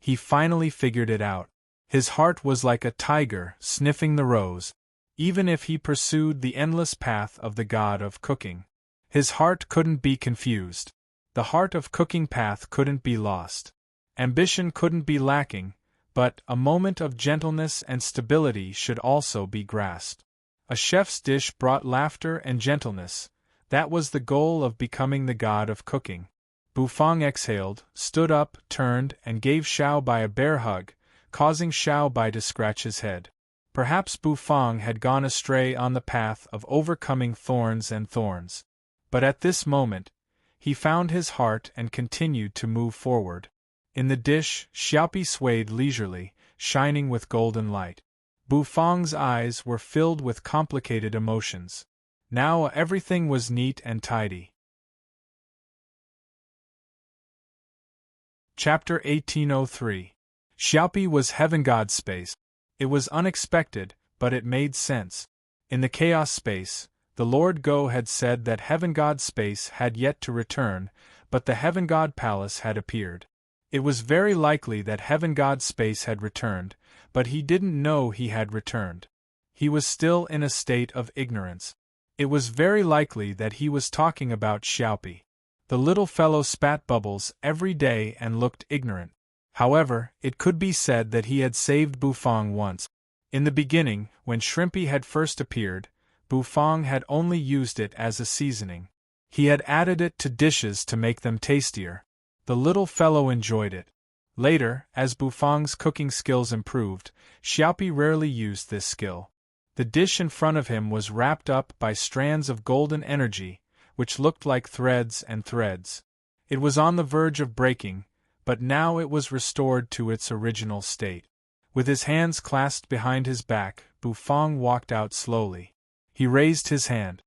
Speaker 1: he finally figured it out. His heart was like a tiger sniffing the rose. Even if he pursued the endless path of the god of cooking, his heart couldn't be confused. The heart of cooking path couldn't be lost. Ambition couldn't be lacking, but a moment of gentleness and stability should also be grasped. A chef's dish brought laughter and gentleness. That was the goal of becoming the god of cooking. Bufang exhaled, stood up, turned, and gave Xiao Bai a bear hug, causing Xiao Bai to scratch his head. Perhaps Bufang had gone astray on the path of overcoming thorns and thorns. But at this moment, he found his heart and continued to move forward. In the dish, Xiaopi swayed leisurely, shining with golden light. Bufang's eyes were filled with complicated emotions. Now everything was neat and tidy. Chapter 1803. Xiaopi was heaven god space. It was unexpected, but it made sense. In the chaos space, the Lord Go had said that heaven god space had yet to return, but the heaven god palace had appeared. It was very likely that heaven god space had returned, but he didn't know he had returned. He was still in a state of ignorance. It was very likely that he was talking about Xiaopi. The little fellow spat bubbles every day and looked ignorant. However, it could be said that he had saved Bufang once. In the beginning, when Shrimpy had first appeared, Bufang had only used it as a seasoning. He had added it to dishes to make them tastier. The little fellow enjoyed it. Later, as Bufang's cooking skills improved, Xiaopi rarely used this skill. The dish in front of him was wrapped up by strands of golden energy, which looked like threads and threads. It was on the verge of breaking, but now it was restored to its original state. With his hands clasped behind his back, Bufang walked out slowly. He raised his hand.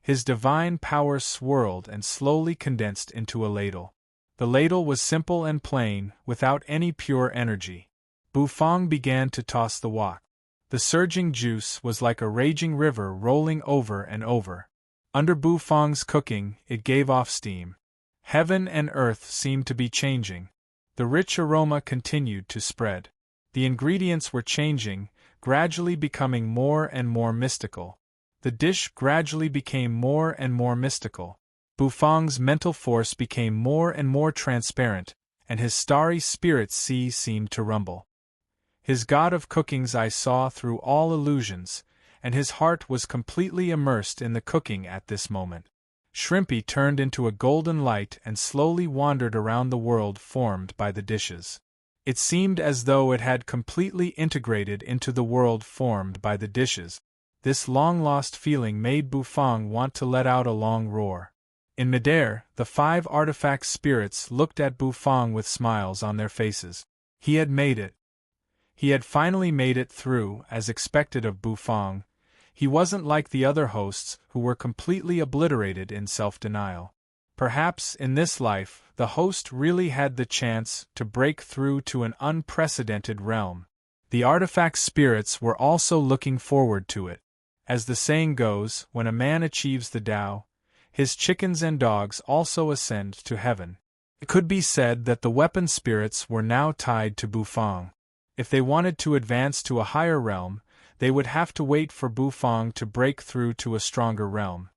Speaker 1: His divine power swirled and slowly condensed into a ladle. The ladle was simple and plain, without any pure energy. Bufang began to toss the wok. The surging juice was like a raging river rolling over and over. Under Bufang's cooking, it gave off steam. Heaven and earth seemed to be changing. The rich aroma continued to spread. The ingredients were changing, gradually becoming more and more mystical. The dish gradually became more and more mystical. Bufang's mental force became more and more transparent, and his starry spirit sea seemed to rumble. His god of cooking's eye saw through all illusions, and his heart was completely immersed in the cooking at this moment. Shrimpy turned into a golden light and slowly wandered around the world formed by the dishes. It seemed as though it had completely integrated into the world formed by the dishes. This long-lost feeling made Bufang want to let out a long roar. In midair, the 5 artifact spirits looked at Bufang with smiles on their faces. He had made it. He had finally made it through, as expected of Bufang. He wasn't like the other hosts, who were completely obliterated in self-denial. Perhaps, in this life, the host really had the chance to break through to an unprecedented realm. The artifact spirits were also looking forward to it. As the saying goes, when a man achieves the Tao, his chickens and dogs also ascend to heaven. It could be said that the weapon spirits were now tied to Bufang. If they wanted to advance to a higher realm, they would have to wait for Bufang to break through to a stronger realm.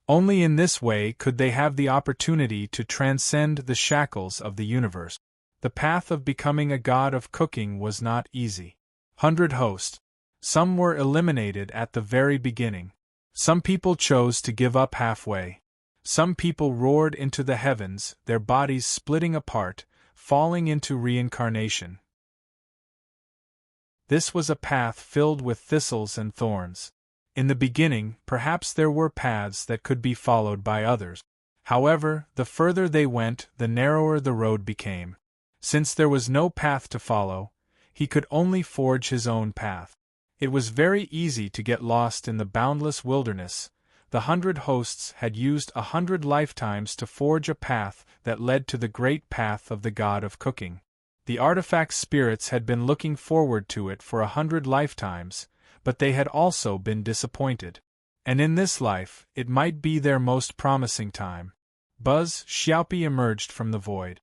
Speaker 1: Only in this way could they have the opportunity to transcend the shackles of the universe. The path of becoming a god of cooking was not easy. 100 hosts. Some were eliminated at the very beginning. Some people chose to give up halfway. Some people roared into the heavens, their bodies splitting apart, falling into reincarnation. This was a path filled with thistles and thorns. In the beginning, perhaps there were paths that could be followed by others. However, the further they went, the narrower the road became. Since there was no path to follow, he could only forge his own path. It was very easy to get lost in the boundless wilderness. The 100 hosts had used 100 lifetimes to forge a path that led to the great path of the god of cooking. The artifact spirits had been looking forward to it for 100 lifetimes, but they had also been disappointed. And in this life, it might be their most promising time. Buzz Xiaopi emerged from the void.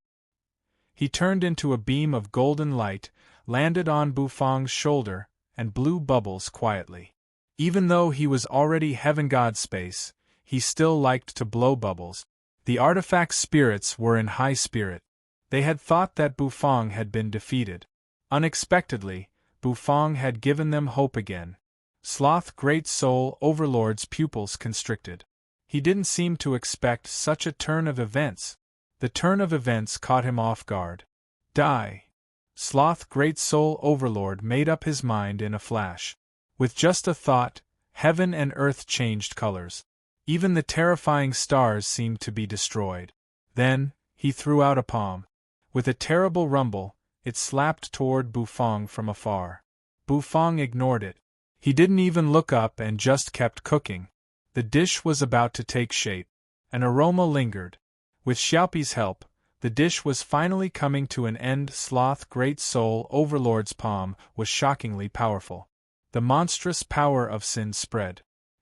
Speaker 1: He turned into a beam of golden light, landed on Bufang's shoulder, and blew bubbles quietly. Even though he was already heaven god space, he still liked to blow bubbles. The artifact spirits were in high spirit. They had thought that Bufang had been defeated. Unexpectedly, Bufang had given them hope again. Sloth Great Soul Overlord's pupils constricted. He didn't seem to expect such a turn of events. The turn of events caught him off guard. Die! Sloth Great Soul Overlord made up his mind in a flash. With just a thought, heaven and earth changed colors. Even the terrifying stars seemed to be destroyed. Then, he threw out a palm. With a terrible rumble, it slapped toward Bufang from afar. Bufang ignored it. He didn't even look up and just kept cooking. The dish was about to take shape. An aroma lingered. With Xiaopi's help, the The dish was finally coming to an end. Sloth Great Soul Overlord's palm was shockingly powerful. The monstrous power of sin spread.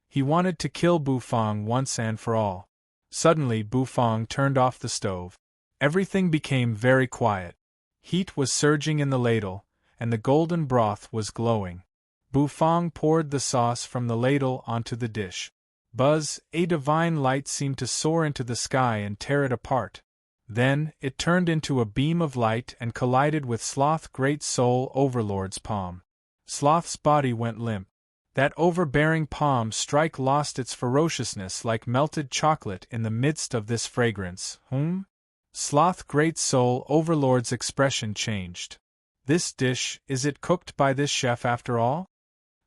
Speaker 1: He wanted to kill Bufang once and for all. Suddenly Bufang turned off the stove. Everything became very quiet. Heat was surging in the ladle, and the golden broth was glowing. Bufang poured the sauce from the ladle onto the dish. Buzz, a divine light seemed to soar into the sky and tear it apart. Then, it turned into a beam of light and collided with Sloth Great Soul Overlord's palm. Sloth's body went limp. That overbearing palm strike lost its ferociousness like melted chocolate in the midst of this fragrance. Sloth Great Soul Overlord's expression changed. This dish, is it cooked by this chef after all?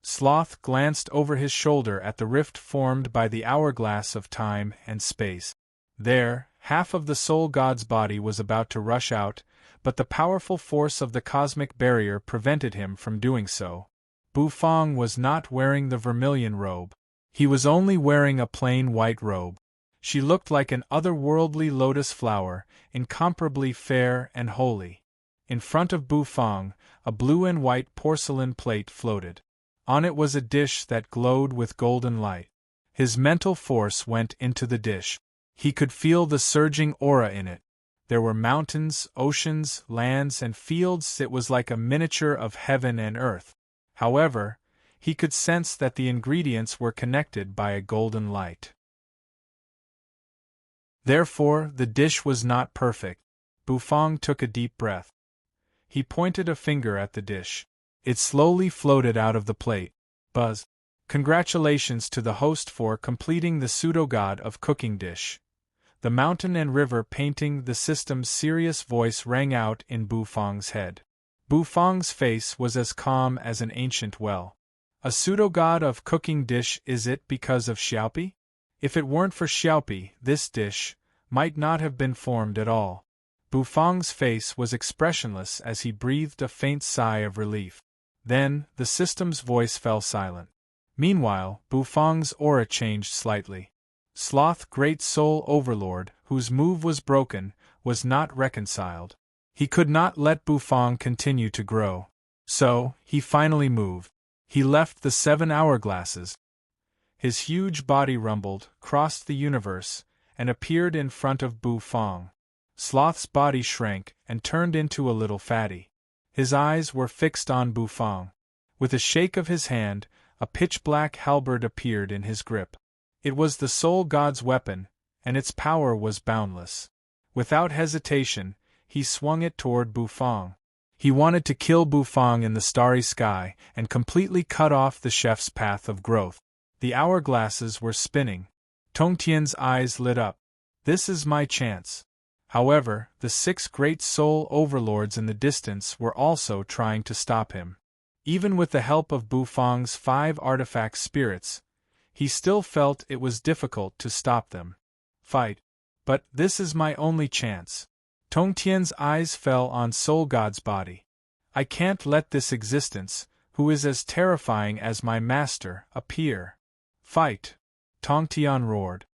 Speaker 1: Sloth glanced over his shoulder at the rift formed by the hourglass of time and space. There, half of the soul god's body was about to rush out, but the powerful force of the cosmic barrier prevented him from doing so. Bufang was not wearing the vermilion robe. He was only wearing a plain white robe. She looked like an otherworldly lotus flower, incomparably fair and holy. In front of Bufang, a blue and white porcelain plate floated. On it was a dish that glowed with golden light. His mental force went into the dish. He could feel the surging aura in it. There were mountains, oceans, lands, and fields. It was like a miniature of heaven and earth. However, he could sense that the ingredients were connected by a golden light. Therefore, the dish was not perfect. Bufang took a deep breath. He pointed a finger at the dish. It slowly floated out of the plate. Buzz. Congratulations to the host for completing the pseudo-god of cooking dish. The mountain and river painting the system's serious voice rang out in Bufang's head. Bufang's face was as calm as an ancient well. A pseudo-god of cooking dish, is it because of Xiaopi? If it weren't for Xiaopi, this dish might not have been formed at all. Bufang's face was expressionless as he breathed a faint sigh of relief. Then, the system's voice fell silent. Meanwhile, Bufang's aura changed slightly. Sloth Great Soul Overlord, whose move was broken, was not reconciled. He could not let Bufang continue to grow. So, he finally moved. He left the 7 hourglasses. His huge body rumbled, crossed the universe, and appeared in front of Bufang. Sloth's body shrank and turned into a little fatty. His eyes were fixed on Bufang. With a shake of his hand, a pitch-black halberd appeared in his grip. It was the soul god's weapon, and its power was boundless. Without hesitation, he swung it toward Bufang. He wanted to kill Bufang in the starry sky and completely cut off the chef's path of growth. The hourglasses were spinning. Tongtian's eyes lit up. This is my chance. However, the 6 great soul overlords in the distance were also trying to stop him. Even with the help of Bufang's 5 artifact spirits, he still felt it was difficult to stop them. Fight. But this is my only chance. Tongtian's eyes fell on Soul God's body. I can't let this existence, who is as terrifying as my master, appear. Fight. Tongtian roared.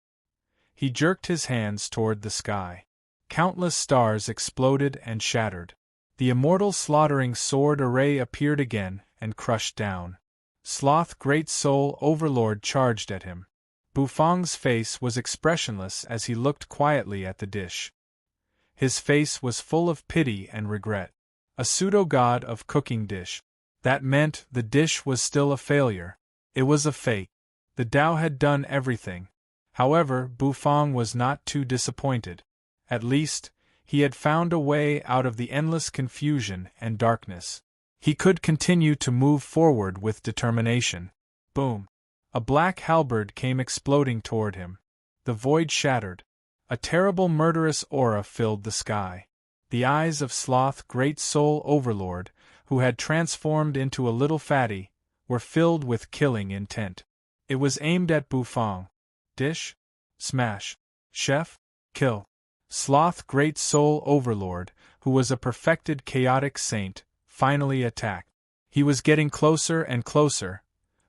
Speaker 1: He jerked his hands toward the sky. Countless stars exploded and shattered. The immortal slaughtering sword array appeared again and crushed down. Sloth Great Soul Overlord charged at him. Bufang's face was expressionless as he looked quietly at the dish. His face was full of pity and regret. A pseudo-god of cooking dish. That meant the dish was still a failure. It was a fake. The Tao had done everything. However, Bufang was not too disappointed. At least, he had found a way out of the endless confusion and darkness. He could continue to move forward with determination. Boom! A black halberd came exploding toward him. The void shattered. A terrible murderous aura filled the sky. The eyes of Sloth Great Soul Overlord, who had transformed into a little fatty, were filled with killing intent. It was aimed at Bufang. Dish? Smash. Chef? Kill. Sloth Great Soul Overlord, who was a perfected chaotic saint, finally attacked. He was getting closer and closer.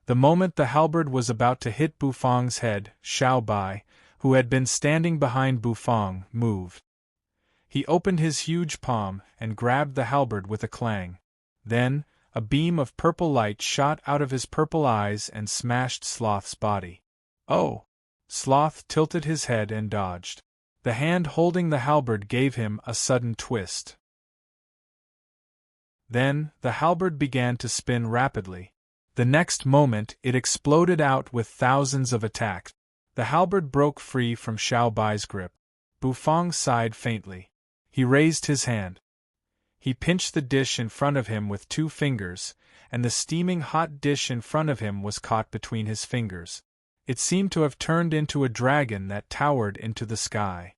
Speaker 1: The moment the halberd was about to hit Bufang's head, Xiao Bai, who had been standing behind Bufang, moved. He opened his huge palm and grabbed the halberd with a clang. Then, a beam of purple light shot out of his purple eyes and smashed Sloth's body. Oh! Sloth tilted his head and dodged. The hand holding the halberd gave him a sudden twist. Then, the halberd began to spin rapidly. The next moment, it exploded out with thousands of attacks. The halberd broke free from Xiao Bai's grip. Bufang sighed faintly. He raised his hand. He pinched the dish in front of him with 2 fingers, and the steaming hot dish in front of him was caught between his fingers. It seemed to have turned into a dragon that towered into the sky.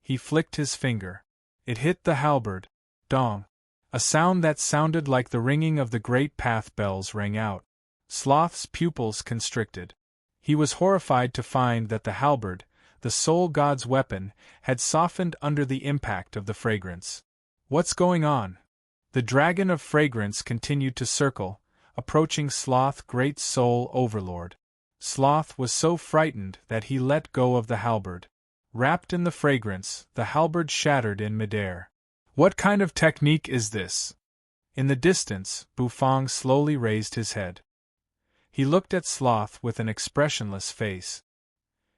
Speaker 1: He flicked his finger. It hit the halberd. Dong! A sound that sounded like the ringing of the great path bells rang out. Sloth's pupils constricted. He was horrified to find that the halberd, the soul god's weapon, had softened under the impact of the fragrance. What's going on? The dragon of fragrance continued to circle, approaching Sloth, great soul overlord. Sloth was so frightened that he let go of the halberd. Wrapped in the fragrance, the halberd shattered in midair. What kind of technique is this? In the distance, Bufang slowly raised his head. He looked at Sloth with an expressionless face.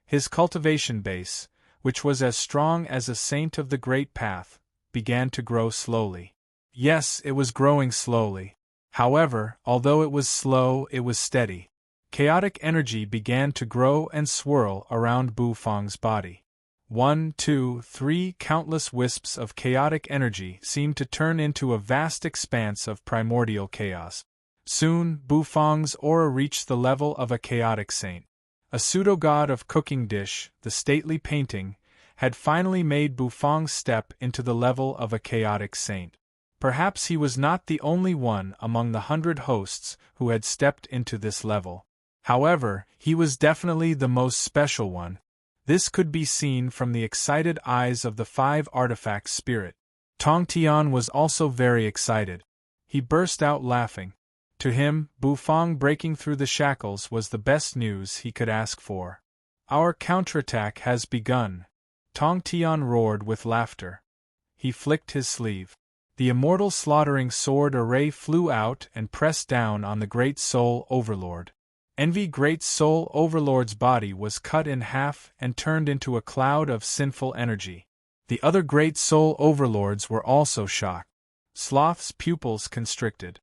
Speaker 1: His cultivation base, which was as strong as a saint of the great path, began to grow slowly. Yes, it was growing slowly. However, although it was slow, it was steady. Chaotic energy began to grow and swirl around Bufang's body. 1, 2, 3 countless wisps of chaotic energy seemed to turn into a vast expanse of primordial chaos. Soon, Bufang's aura reached the level of a chaotic saint. A pseudo-god of cooking dish, the stately painting, had finally made Bufang step into the level of a chaotic saint. Perhaps he was not the only one among the 100 hosts who had stepped into this level. However, he was definitely the most special one. This could be seen from the excited eyes of the 5 artifact spirit. Tong Tian was also very excited. He burst out laughing. To him, Bufang breaking through the shackles was the best news he could ask for. Our counterattack has begun. Tong Tian roared with laughter. He flicked his sleeve. The immortal slaughtering sword array flew out and pressed down on the Great Soul Overlord. Envy Great Soul Overlord's body was cut in half and turned into a cloud of sinful energy. The other Great Soul Overlords were also shocked. Sloth's pupils constricted.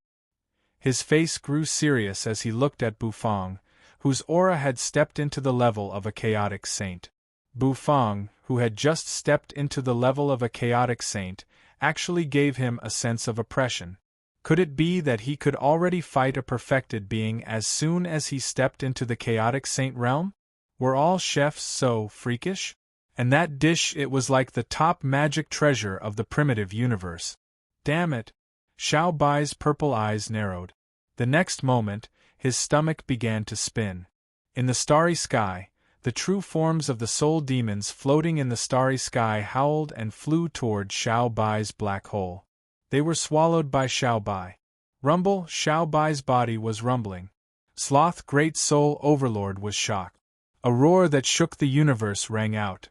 Speaker 1: His face grew serious as he looked at Bufang, whose aura had stepped into the level of a chaotic saint. Bufang, who had just stepped into the level of a chaotic saint, actually gave him a sense of oppression. Could it be that he could already fight a perfected being as soon as he stepped into the chaotic saint realm? Were all chefs so freakish? And that dish, it was like the top magic treasure of the primitive universe. Damn it! Xiao Bai's purple eyes narrowed. The next moment, his stomach began to spin. In the starry sky, the true forms of the soul demons floating in the starry sky howled and flew toward Xiao Bai's black hole. They were swallowed by Xiao Bai. Rumble, Xiao Bai's body was rumbling. Sloth, Great Soul Overlord, was shocked. A roar that shook the universe rang out.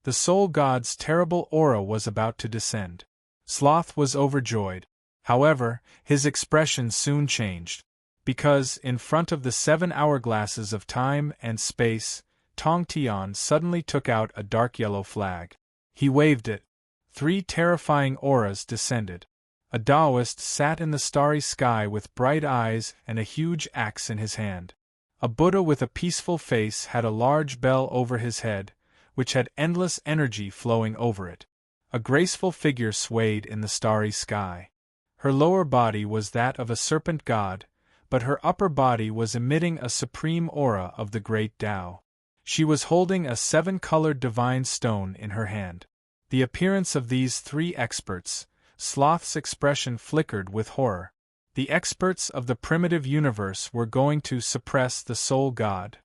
Speaker 1: The soul god's terrible aura was about to descend. Sloth was overjoyed. However, his expression soon changed. Because, in front of the 7 hourglasses of time and space, Tong Tian suddenly took out a dark yellow flag. He waved it. 3 terrifying auras descended. A Taoist sat in the starry sky with bright eyes and a huge axe in his hand. A Buddha with a peaceful face had a large bell over his head, which had endless energy flowing over it. A graceful figure swayed in the starry sky. Her lower body was that of a serpent god, but her upper body was emitting a supreme aura of the great Tao. She was holding a 7-colored divine stone in her hand. The appearance of these 3 experts, Sloth's expression flickered with horror. The experts of the primitive universe were going to suppress the soul god.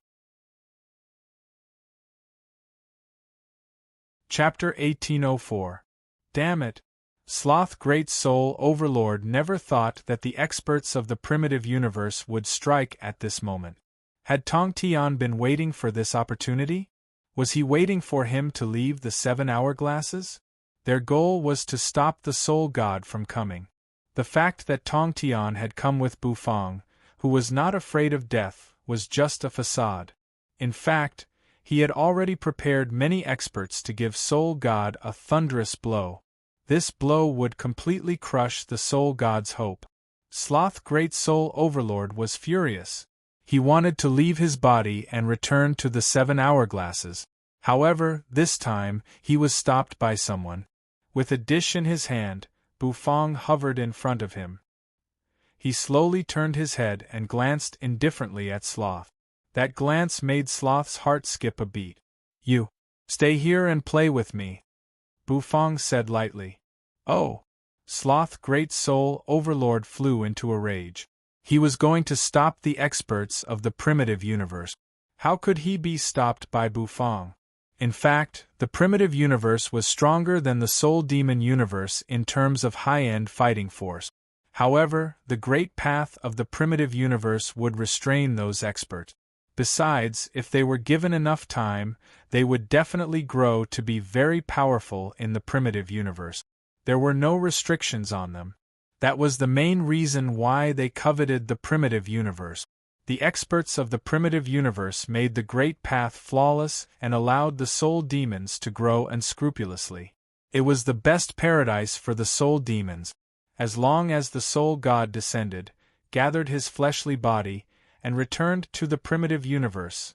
Speaker 1: Chapter 1804. Damn it! Sloth, Great Soul Overlord, never thought that the experts of the primitive universe would strike at this moment. Had Tong Tian been waiting for this opportunity? Was he waiting for him to leave the 7 hourglasses? Their goal was to stop the soul god from coming. The fact that Tong Tian had come with Bufang, who was not afraid of death, was just a facade. In fact, he had already prepared many experts to give Soul God a thunderous blow. This blow would completely crush the Soul God's hope. Sloth Great Soul Overlord was furious. He wanted to leave his body and return to the 7 hourglasses. However, this time, he was stopped by someone. With a dish in his hand, Bufang hovered in front of him. He slowly turned his head and glanced indifferently at Sloth. That glance made Sloth's heart skip a beat. "You stay here and play with me," Bufang said lightly. "Oh!" Sloth Great Soul Overlord flew into a rage. He was going to stop the experts of the primitive universe. How could he be stopped by Bufang? In fact, the primitive universe was stronger than the Soul Demon universe in terms of high-end fighting force. However, the great path of the primitive universe would restrain those experts. Besides, if they were given enough time, they would definitely grow to be very powerful in the primitive universe. There were no restrictions on them. That was the main reason why they coveted the primitive universe. The experts of the primitive universe made the great path flawless and allowed the soul demons to grow unscrupulously. It was the best paradise for the soul demons. As long as the soul god descended, gathered his fleshly body, and returned to the primitive universe,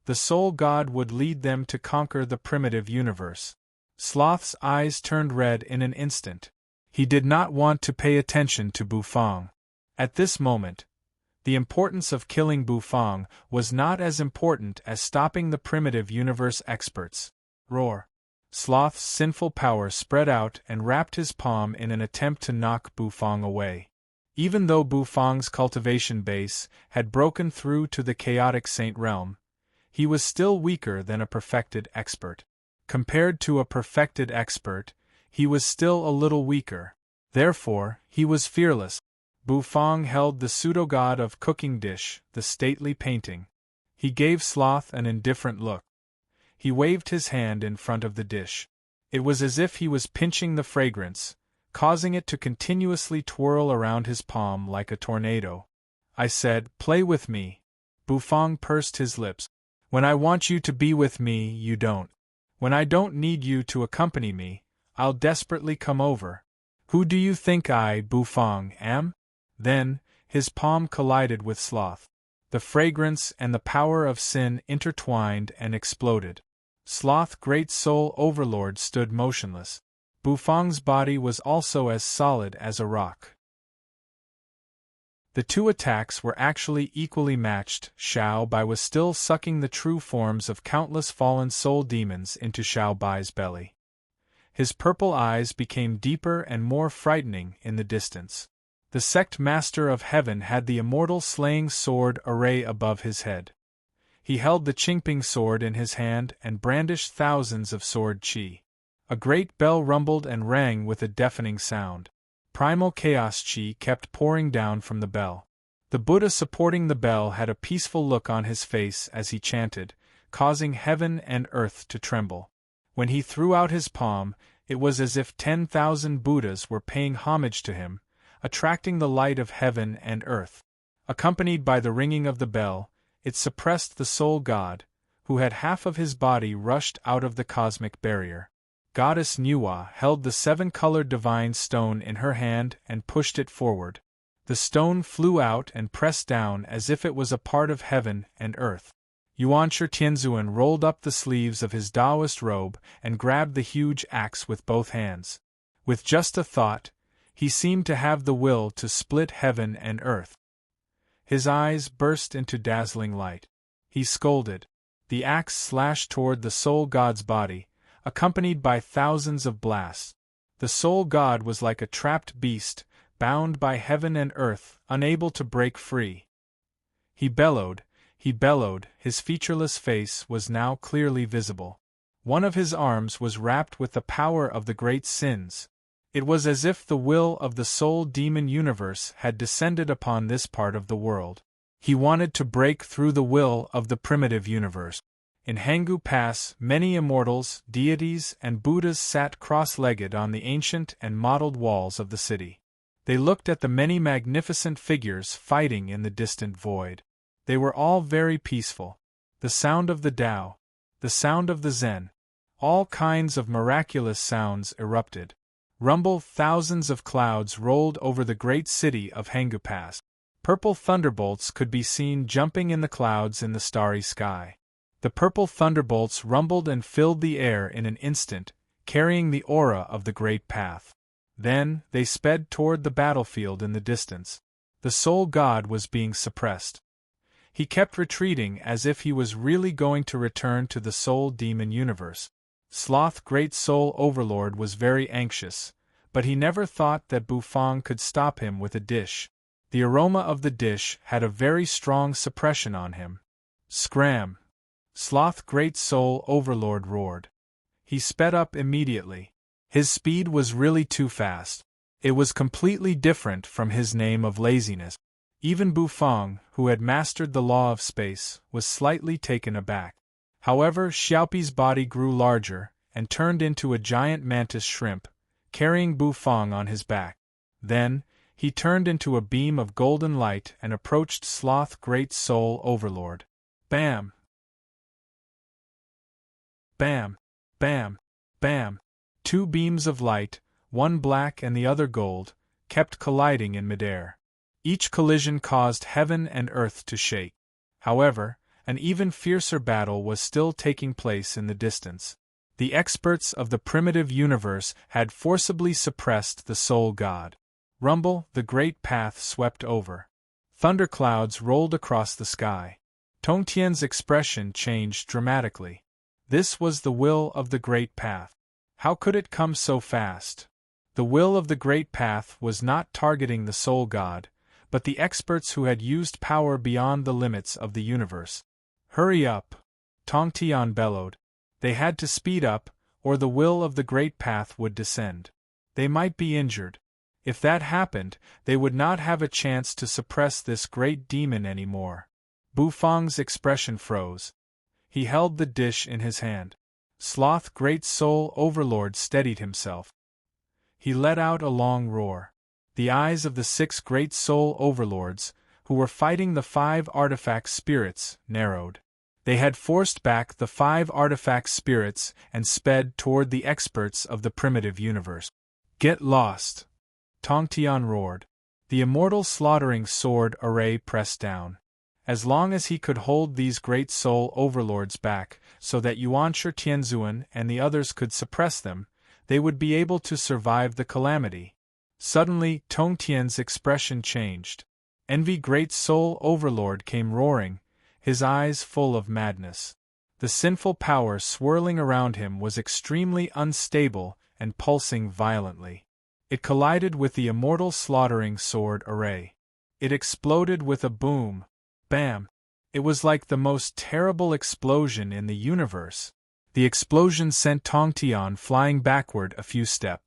Speaker 1: the soul god would lead them to conquer the primitive universe. Sloth's eyes turned red in an instant. He did not want to pay attention to Bufang. At this moment, the importance of killing Bufang was not as important as stopping the primitive universe experts. Roar! Sloth's sinful power spread out and wrapped his palm in an attempt to knock Bufang away. Even though Bufang's cultivation base had broken through to the chaotic saint realm, he was still weaker than a perfected expert. Compared to a perfected expert, he was still a little weaker. Therefore, he was fearless. Bufang held the pseudo-god of cooking dish, the stately painting. He gave Sloth an indifferent look. He waved his hand in front of the dish. It was as if he was pinching the fragrance, causing it to continuously twirl around his palm like a tornado. I said, "Play with me." Bufang pursed his lips. "When I want you to be with me, you don't. When I don't need you to accompany me, I'll desperately come over. Who do you think I, Bufang, am?" Then, his palm collided with Sloth. The fragrance and the power of sin intertwined and exploded. Sloth Great Soul Overlord stood motionless. Bufang's body was also as solid as a rock. The two attacks were actually equally matched. Xiao Bai was still sucking the true forms of countless fallen soul demons into Xiao Bai's belly. His purple eyes became deeper and more frightening in the distance. The sect master of heaven had the immortal slaying sword array above his head. He held the Qingping sword in his hand and brandished thousands of sword qi. A great bell rumbled and rang with a deafening sound. Primal chaos qi kept pouring down from the bell. The Buddha supporting the bell had a peaceful look on his face as he chanted, causing heaven and earth to tremble. When he threw out his palm, it was as if 10,000 Buddhas were paying homage to him, attracting the light of heaven and earth. Accompanied by the ringing of the bell, it suppressed the soul god, who had half of his body rushed out of the cosmic barrier. Goddess Nuwa held the 7-colored divine stone in her hand and pushed it forward. The stone flew out and pressed down as if it was a part of heaven and earth. Yuanshi Tianzuan rolled up the sleeves of his Taoist robe and grabbed the huge axe with both hands. With just a thought, he seemed to have the will to split heaven and earth. His eyes burst into dazzling light. He scolded. The axe slashed toward the soul god's body, accompanied by thousands of blasts. The soul god was like a trapped beast, bound by heaven and earth, unable to break free. He bellowed, his featureless face was now clearly visible. One of his arms was wrapped with the power of the great sins. It was as if the will of the soul demon universe had descended upon this part of the world. He wanted to break through the will of the primitive universe. In Hangu Pass, many immortals, deities, and Buddhas sat cross-legged on the ancient and mottled walls of the city. They looked at the many magnificent figures fighting in the distant void. They were all very peaceful. The sound of the Tao, the sound of the Zen, all kinds of miraculous sounds erupted. Rumble, thousands of clouds rolled over the great city of Hangu Pass. Purple thunderbolts could be seen jumping in the clouds in the starry sky. The purple thunderbolts rumbled and filled the air in an instant, carrying the aura of the great path. Then, they sped toward the battlefield in the distance. The soul god was being suppressed. He kept retreating as if he was really going to return to the soul demon universe. Sloth, great soul overlord, was very anxious, but he never thought that Bufang could stop him with a dish. The aroma of the dish had a very strong suppression on him. Scram! Sloth, great soul overlord, roared. He sped up immediately. His speed was really too fast. It was completely different from his name of laziness. Even Bufang, who had mastered the law of space, was slightly taken aback. However, Xiaopi's body grew larger, and turned into a giant mantis shrimp, carrying Bufang on his back. Then, he turned into a beam of golden light and approached Sloth, great soul overlord. Bam! Bam! Bam! Bam! Two beams of light, one black and the other gold, kept colliding in midair. Each collision caused heaven and earth to shake. However, an even fiercer battle was still taking place in the distance. The experts of the primitive universe had forcibly suppressed the soul god. Rumble, the great path swept over. Thunderclouds rolled across the sky. Tongtian's expression changed dramatically. This was the will of the great path. How could it come so fast? The will of the great path was not targeting the soul god, but the experts who had used power beyond the limits of the universe. Hurry up! Tongtian bellowed. They had to speed up, or the will of the great path would descend. They might be injured. If that happened, they would not have a chance to suppress this great demon anymore. Bufang's expression froze. He held the dish in his hand. Sloth, great soul overlord, steadied himself. He let out a long roar. The eyes of the 6 great soul overlords, who were fighting the 5 artifact spirits, narrowed. They had forced back the 5 artifact spirits and sped toward the experts of the primitive universe. Get lost! Tongtian roared. The immortal slaughtering sword array pressed down. As long as he could hold these great soul overlords back, so that Yuanshi Tianzuan and the others could suppress them, they would be able to survive the calamity. Suddenly, Tongtian's expression changed. Envy, great soul overlord, came roaring, his eyes full of madness. The sinful power swirling around him was extremely unstable and pulsing violently. It collided with the immortal slaughtering sword array. It exploded with a boom. Bam! It was like the most terrible explosion in the universe. The explosion sent Tongtian flying backward a few steps.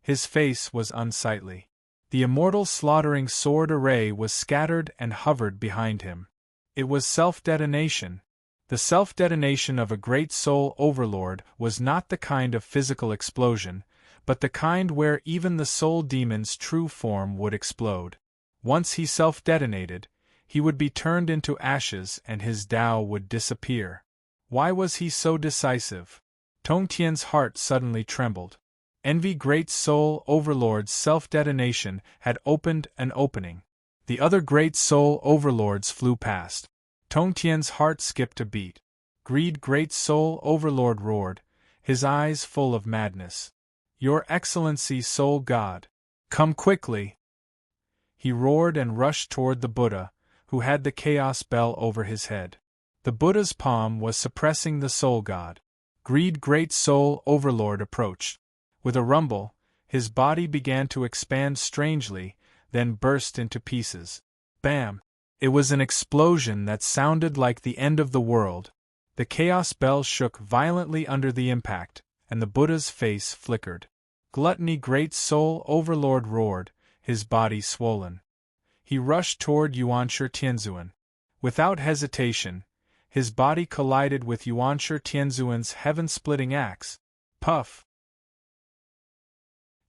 Speaker 1: His face was unsightly. The immortal slaughtering sword array was scattered and hovered behind him. It was self-detonation. The self-detonation of a great soul overlord was not the kind of physical explosion, but the kind where even the soul demon's true form would explode. Once he self-detonated, he would be turned into ashes and his Tao would disappear. Why was he so decisive? Tongtian's heart suddenly trembled. Envy, great soul overlord's self-detonation had opened an opening. The other great soul overlords flew past. Tongtian's heart skipped a beat. Greed, great soul overlord, roared, his eyes full of madness. Your Excellency, soul god, come quickly! He roared and rushed toward the Buddha, who had the chaos bell over his head. The Buddha's palm was suppressing the soul god. Greed, great soul overlord, approached. With a rumble, his body began to expand strangely, then burst into pieces. Bam! It was an explosion that sounded like the end of the world. The chaos bell shook violently under the impact, and the Buddha's face flickered. Gluttony, great soul overlord, roared, his body swollen. He rushed toward Yuanshi Tianzuan. Without hesitation, His body collided with Yuanshi Tianzuan's heaven-splitting axe. Puff!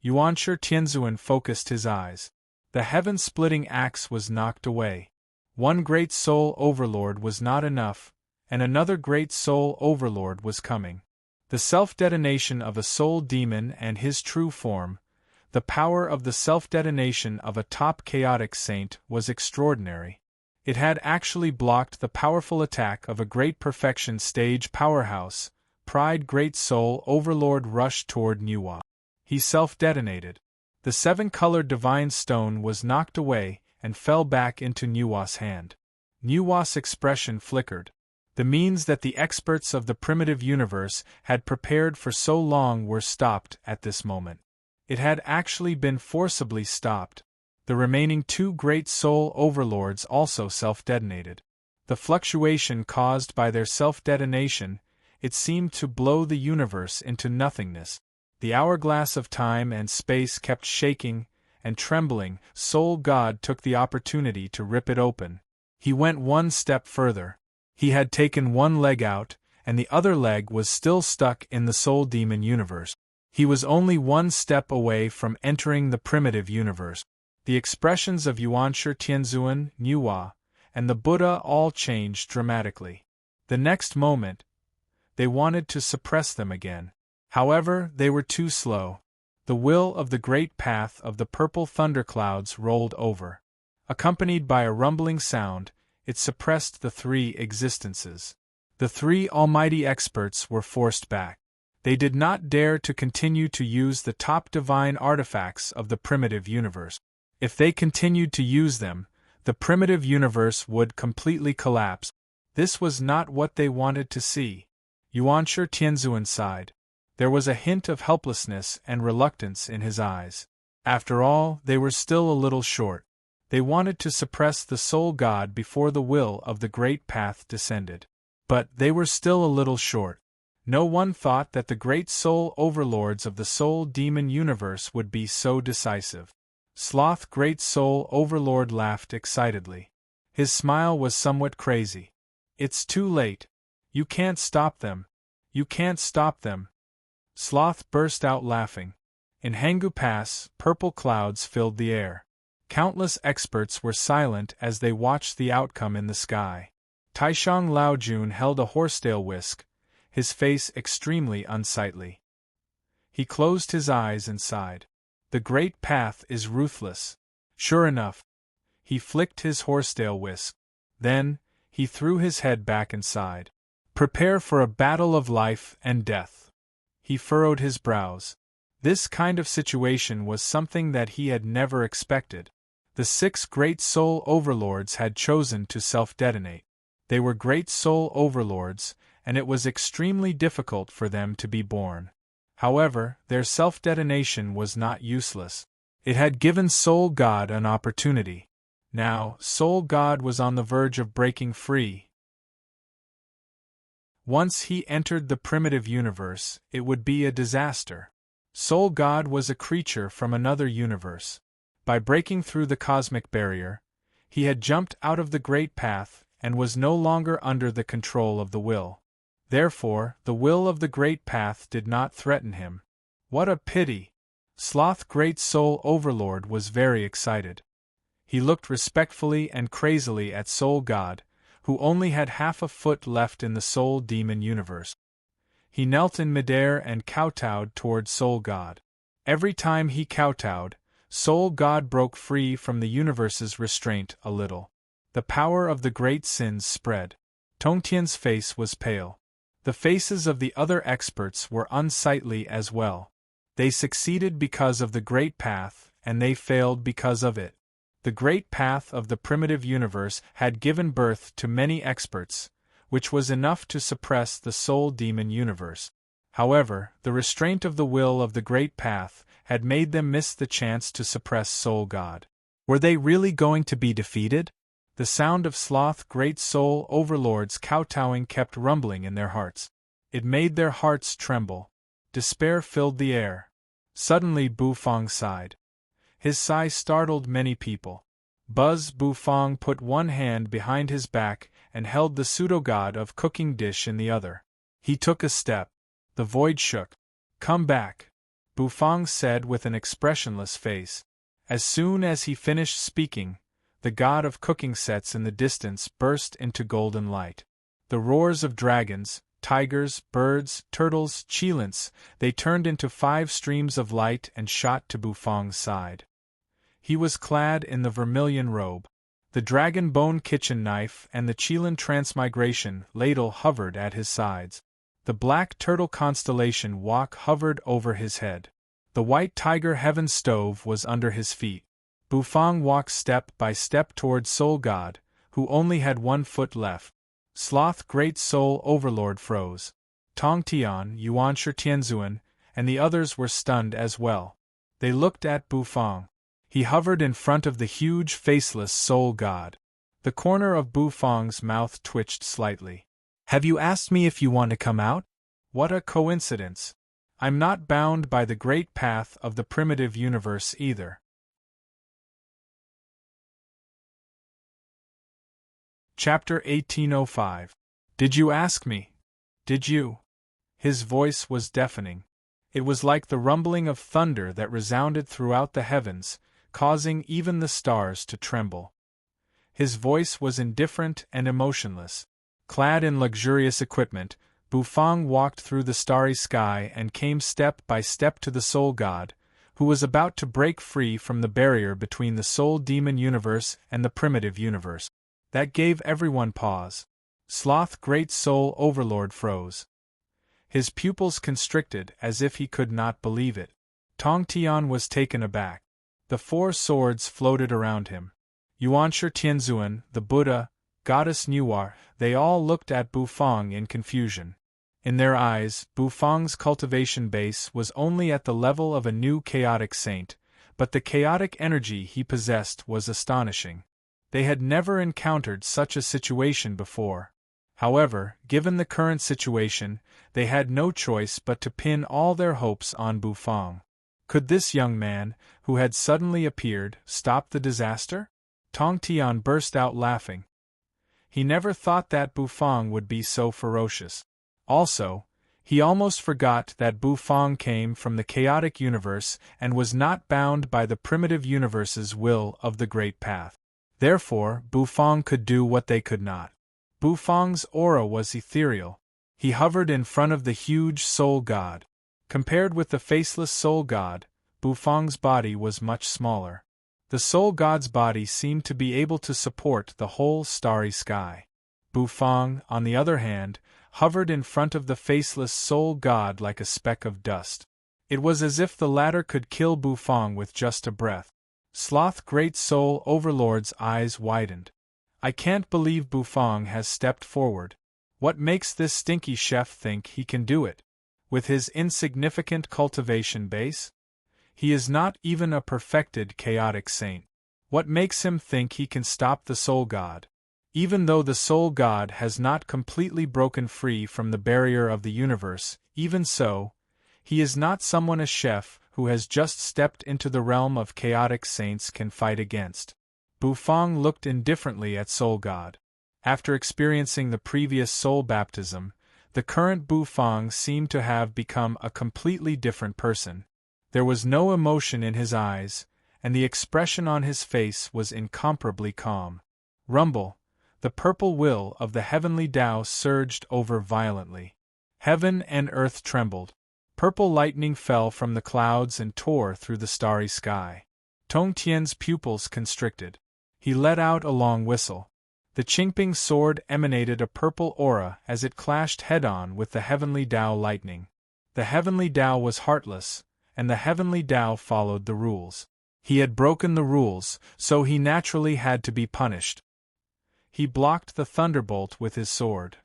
Speaker 1: Yuanshi Tianzuan focused his eyes. The heaven-splitting axe was knocked away. One great soul overlord was not enough, and another great soul overlord was coming. The self-detonation of a soul demon and his true form, the power of the self-detonation of a top chaotic saint was extraordinary. It had actually blocked the powerful attack of a great perfection stage powerhouse. Pride Great Soul Overlord rushed toward Nuwa. He self-detonated. The 7-colored divine stone was knocked away and fell back into Nuwa's hand. Nuwa's expression flickered. The means that the experts of the primitive universe had prepared for so long were stopped at this moment. It had actually been forcibly stopped. The remaining 2 great soul overlords also self-detonated. The fluctuation caused by their self-detonation, it seemed to blow the universe into nothingness. The hourglass of time and space kept shaking and trembling. Soul God took the opportunity to rip it open. He went one step further. He had taken one leg out, and the other leg was still stuck in the soul demon universe. He was only one step away from entering the primitive universe. The expressions of Yuanshi Tianzuan, Nuwa, and the Buddha all changed dramatically. The next moment, they wanted to suppress them again. However, they were too slow. The will of the great path of the purple thunderclouds rolled over. Accompanied by a rumbling sound, it suppressed the 3 existences. The 3 almighty experts were forced back. They did not dare to continue to use the top divine artifacts of the primitive universe. If they continued to use them, the primitive universe would completely collapse. This was not what they wanted to see. Yuanshi Tianzuan sighed. There was a hint of helplessness and reluctance in his eyes. After all, they were still a little short. They wanted to suppress the soul god before the will of the great path descended. But they were still a little short. No one thought that the great soul overlords of the soul demon universe would be so decisive. Sloth Great Soul Overlord laughed excitedly. His smile was somewhat crazy. It's too late. You can't stop them. You can't stop them. Sloth burst out laughing. In Hangu Pass, purple clouds filled the air. Countless experts were silent as they watched the outcome in the sky. Taishang Laojun held a horsetail whisk, his face extremely unsightly. He closed his eyes and sighed. The great path is ruthless. Sure enough. He flicked his horsetail whisk. Then, he threw his head back and sighed. Prepare for a battle of life and death. He furrowed his brows. This kind of situation was something that he had never expected. The 6 great soul overlords had chosen to self-detonate. They were great soul overlords, and it was extremely difficult for them to be born. However, their self-detonation was not useless. It had given Soul God an opportunity. Now, Soul God was on the verge of breaking free. Once he entered the primitive universe, it would be a disaster. Soul God was a creature from another universe. By breaking through the cosmic barrier, he had jumped out of the great path and was no longer under the control of the will. Therefore, the will of the great path did not threaten him. What a pity! Sloth Great Soul Overlord was very excited. He looked respectfully and crazily at Soul God, who only had half a foot left in the Soul Demon universe. He knelt in midair and kowtowed toward Soul God. Every time he kowtowed, Soul God broke free from the universe's restraint a little. The power of the great sins spread. Tongtian's face was pale. The faces of the other experts were unsightly as well. They succeeded because of the great path, and they failed because of it. The great path of the primitive universe had given birth to many experts, which was enough to suppress the soul demon universe. However, the restraint of the will of the great path had made them miss the chance to suppress Soul God. Were they really going to be defeated? The sound of Sloth Great Soul Overlords kowtowing kept rumbling in their hearts. It made their hearts tremble. Despair filled the air. Suddenly Bufang sighed. His sigh startled many people. Buzz Bufang put one hand behind his back and held the pseudo-god of cooking dish in the other. He took a step. The void shook. "Come back," Bufang said with an expressionless face. As soon as he finished speaking, the god of cooking sets in the distance burst into golden light. The roars of dragons, tigers, birds, turtles, cheelants, they turned into 5 streams of light and shot to Bufang's side. He was clad in the vermilion robe. The dragon bone kitchen knife and the cheelan transmigration ladle hovered at his sides. The black turtle constellation wok hovered over his head. The white tiger heaven stove was under his feet. Bufang walked step by step toward Soul God, who only had 1 foot left. Sloth Great Soul Overlord froze. Tong Tian, Yuanshi Tianzuan, and the others were stunned as well. They looked at Bufang. He hovered in front of the huge faceless Soul God. The corner of Bufang's mouth twitched slightly. "Have you asked me if you want to come out? What a coincidence. I'm not bound by the great path of the primitive universe either." Chapter 1805. Did you ask me? Did you? His voice was deafening. It was like the rumbling of thunder that resounded throughout the heavens, causing even the stars to tremble. His voice was indifferent and emotionless. Clad in luxurious equipment, Bufang walked through the starry sky and came step by step to the Soul God, who was about to break free from the barrier between the soul demon universe and the primitive universe. That gave everyone pause. Sloth Great Soul Overlord froze. His pupils constricted as if he could not believe it. Tong Tian was taken aback. The 4 swords floated around him. Yuanshi Tianzuan, the Buddha, Goddess Nuar, they all looked at Bufang in confusion. In their eyes, Bufang's cultivation base was only at the level of a new chaotic saint, but the chaotic energy he possessed was astonishing. They had never encountered such a situation before. However, given the current situation, they had no choice but to pin all their hopes on Bufang. Could this young man, who had suddenly appeared, stop the disaster? Tong Tian burst out laughing. He never thought that Bufang would be so ferocious. Also, he almost forgot that Bufang came from the chaotic universe and was not bound by the primitive universe's will of the Great Path. Therefore, Bufang could do what they could not. Bufang's aura was ethereal. He hovered in front of the huge Soul God. Compared with the faceless Soul God, Bufang's body was much smaller. The Soul God's body seemed to be able to support the whole starry sky. Bufang, on the other hand, hovered in front of the faceless Soul God like a speck of dust. It was as if the latter could kill Bufang with just a breath. Sloth Great Soul Overlord's eyes widened. "I can't believe Bufang has stepped forward. What makes this stinky chef think he can do it? With his insignificant cultivation base? He is not even a perfected chaotic saint. What makes him think he can stop the Soul God? Even though the Soul God has not completely broken free from the barrier of the universe, even so, he is not someone a chef who has just stepped into the realm of chaotic saints can fight against." Bufang looked indifferently at Soul God. After experiencing the previous soul baptism, the current Bufang seemed to have become a completely different person. There was no emotion in his eyes, and the expression on his face was incomparably calm. Rumble, the purple will of the heavenly Tao surged over violently. Heaven and earth trembled. Purple lightning fell from the clouds and tore through the starry sky. Tong Tian's pupils constricted. He let out a long whistle. The Qingping sword emanated a purple aura as it clashed head-on with the heavenly Tao lightning. The heavenly Tao was heartless, and the heavenly Tao followed the rules. He had broken the rules, so he naturally had to be punished. He blocked the thunderbolt with his sword.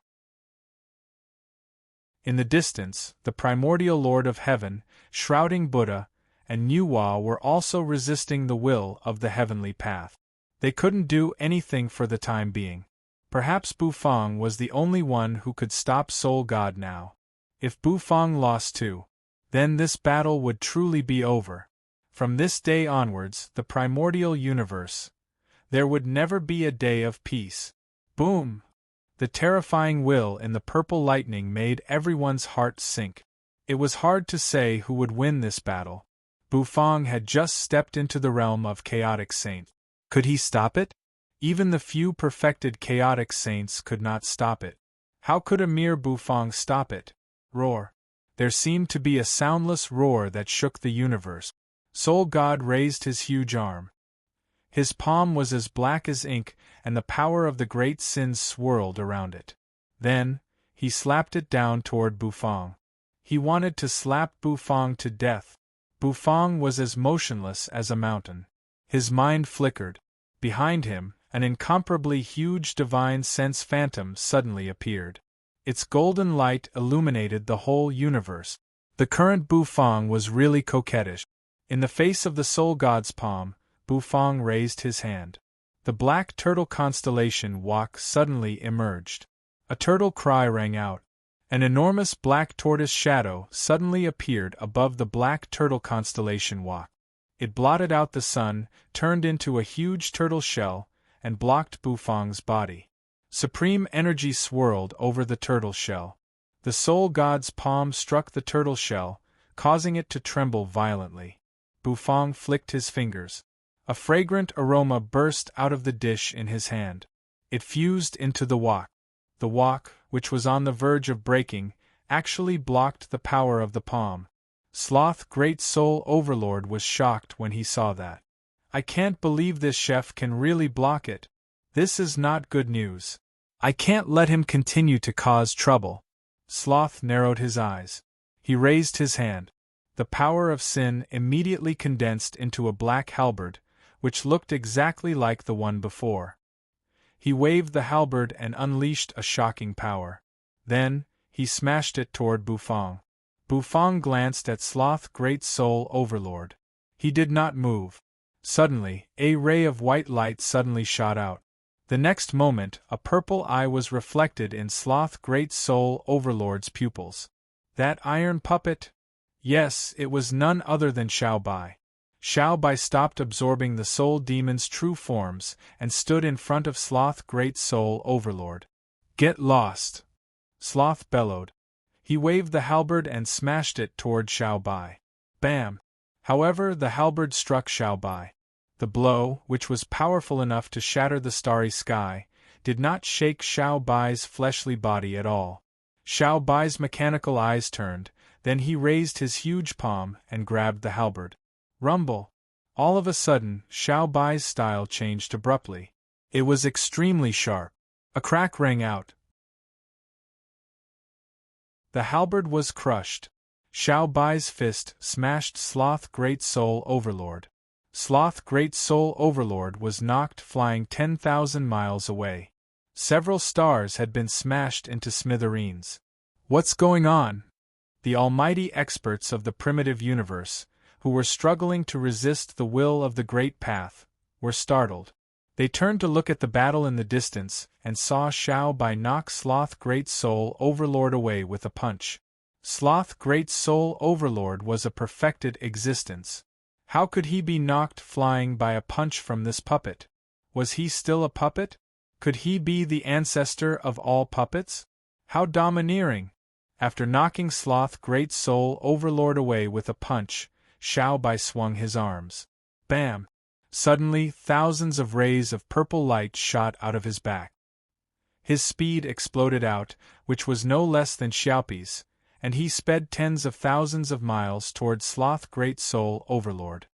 Speaker 1: In the distance, the primordial Lord of Heaven, shrouding Buddha, and Nuwa were also resisting the will of the heavenly path. They couldn't do anything for the time being. Perhaps Bufang was the only one who could stop Soul God now. If Bufang lost too, then this battle would truly be over. From this day onwards, the primordial universe, there would never be a day of peace. Boom! The terrifying will in the purple lightning made everyone's heart sink. It was hard to say who would win this battle. Bufang had just stepped into the realm of chaotic saint. Could he stop it? Even the few perfected chaotic saints could not stop it. How could a mere Bufang stop it? Roar. There seemed to be a soundless roar that shook the universe. Soul God raised his huge arm. His palm was as black as ink, and the power of the great sins swirled around it. Then, he slapped it down toward Bufang. He wanted to slap Bufang to death. Bufang was as motionless as a mountain. His mind flickered. Behind him, an incomparably huge divine sense phantom suddenly appeared. Its golden light illuminated the whole universe. The current Bufang was really coquettish. In the face of the Soul God's palm, Bufang raised his hand. The black turtle constellation walk suddenly emerged. A turtle cry rang out. An enormous black tortoise shadow suddenly appeared above the black turtle constellation walk. It blotted out the sun, turned into a huge turtle shell, and blocked Bufang's body. Supreme energy swirled over the turtle shell. The Soul God's palm struck the turtle shell, causing it to tremble violently. Bufang flicked his fingers. A fragrant aroma burst out of the dish in his hand. It fused into the wok. The wok, which was on the verge of breaking, actually blocked the power of the palm. Sloth Great Soul Overlord was shocked when he saw that. I can't believe this chef can really block it. This is not good news. I can't let him continue to cause trouble. Sloth narrowed his eyes. He raised his hand. The power of sin immediately condensed into a black halberd, which looked exactly like the one before. He waved the halberd and unleashed a shocking power. Then, he smashed it toward Bufang. Bufang glanced at Sloth Great Soul Overlord. He did not move. Suddenly, a ray of white light suddenly shot out. The next moment, a purple eye was reflected in Sloth Great Soul Overlord's pupils. That iron puppet? Yes, it was none other than Xiao Bai. Xiao Bai stopped absorbing the soul demon's true forms and stood in front of Sloth Great Soul Overlord. Get lost! Sloth bellowed. He waved the halberd and smashed it toward Xiao Bai. Bam! However, the halberd struck Xiao Bai. The blow, which was powerful enough to shatter the starry sky, did not shake Xiao Bai's fleshly body at all. Xiao Bai's mechanical eyes turned, then he raised his huge palm and grabbed the halberd. Rumble! All of a sudden, Xiao Bai's style changed abruptly. It was extremely sharp. A crack rang out. The halberd was crushed. Xiao Bai's fist smashed Sloth Great Soul Overlord. Sloth Great Soul Overlord was knocked flying 10,000 miles away. Several stars had been smashed into smithereens. What's going on? The almighty experts of the primitive universe, who were struggling to resist the will of the Great Path, were startled. They turned to look at the battle in the distance and saw Xiao Bai knock Sloth Great Soul Overlord away with a punch. Sloth Great Soul Overlord was a perfected existence. How could he be knocked flying by a punch from this puppet? Was he still a puppet? Could he be the ancestor of all puppets? How domineering! After knocking Sloth Great Soul Overlord away with a punch, Xiao Bai swung his arms. Bam! Suddenly, thousands of rays of purple light shot out of his back. His speed exploded out, which was no less than Xiaopi's, and he sped tens of thousands of miles toward Sloth Great Soul Overlord.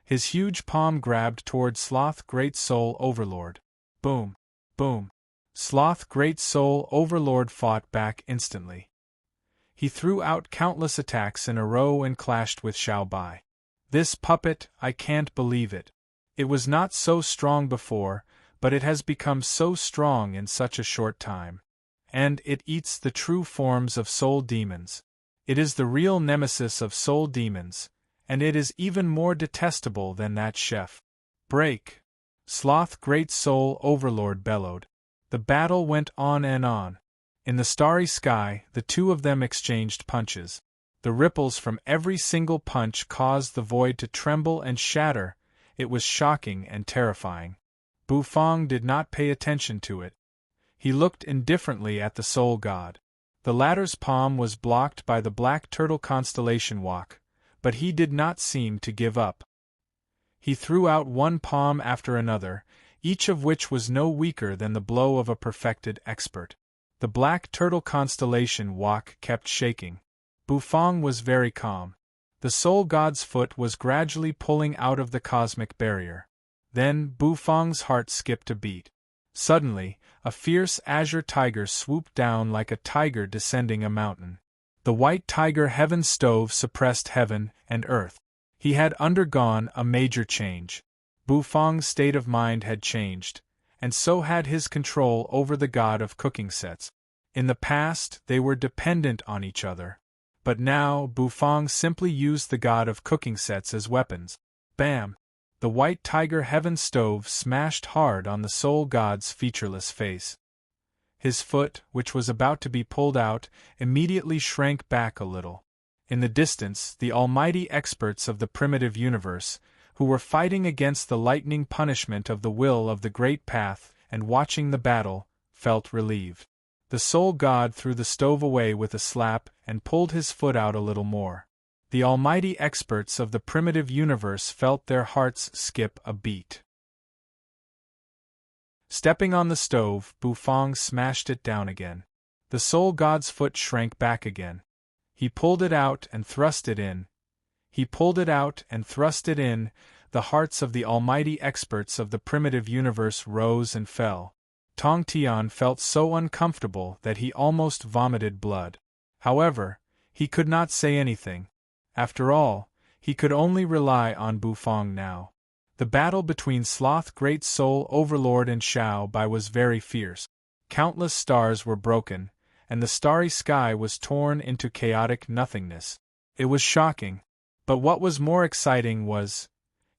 Speaker 1: His huge palm grabbed toward Sloth Great Soul Overlord. Boom! Boom! Sloth Great Soul Overlord fought back instantly. He threw out countless attacks in a row and clashed with Xiao Bai. This puppet, I can't believe it. It was not so strong before, but it has become so strong in such a short time. And it eats the true forms of soul demons. It is the real nemesis of soul demons, and it is even more detestable than that chef. Break! Sloth Great Soul Overlord bellowed. The battle went on and on. In the starry sky, the two of them exchanged punches. The ripples from every single punch caused the void to tremble and shatter. It was shocking and terrifying. Bufang did not pay attention to it. He looked indifferently at the Soul God. The latter's palm was blocked by the black turtle constellation walk, but he did not seem to give up. He threw out one palm after another, each of which was no weaker than the blow of a perfected expert. The black turtle constellation walk kept shaking. Bufang was very calm. The Soul God's foot was gradually pulling out of the cosmic barrier. Then Bufang's heart skipped a beat. Suddenly, a fierce azure tiger swooped down like a tiger descending a mountain. The white tiger heaven stove suppressed heaven and earth. He had undergone a major change. Bufang's state of mind had changed, and so had his control over the god of cooking sets. In the past, they were dependent on each other. But now, Bufang simply used the god of cooking sets as weapons. Bam! The white tiger heaven stove smashed hard on the Soul God's featureless face. His foot, which was about to be pulled out, immediately shrank back a little. In the distance, the almighty experts of the primitive universe, who were fighting against the lightning punishment of the will of the great path and watching the battle, felt relieved. The Soul God threw the stove away with a slap and pulled his foot out a little more. The almighty experts of the primitive universe felt their hearts skip a beat. Stepping on the stove, Bufang smashed it down again. The Soul God's foot shrank back again. He pulled it out and thrust it in. He pulled it out and thrust it in. The hearts of the almighty experts of the primitive universe rose and fell. Tong Tian felt so uncomfortable that he almost vomited blood. However, he could not say anything. After all, he could only rely on Bufang now. The battle between Sloth Great Soul Overlord and Shao Bai was very fierce. Countless stars were broken, and the starry sky was torn into chaotic nothingness. It was shocking. But what was more exciting was,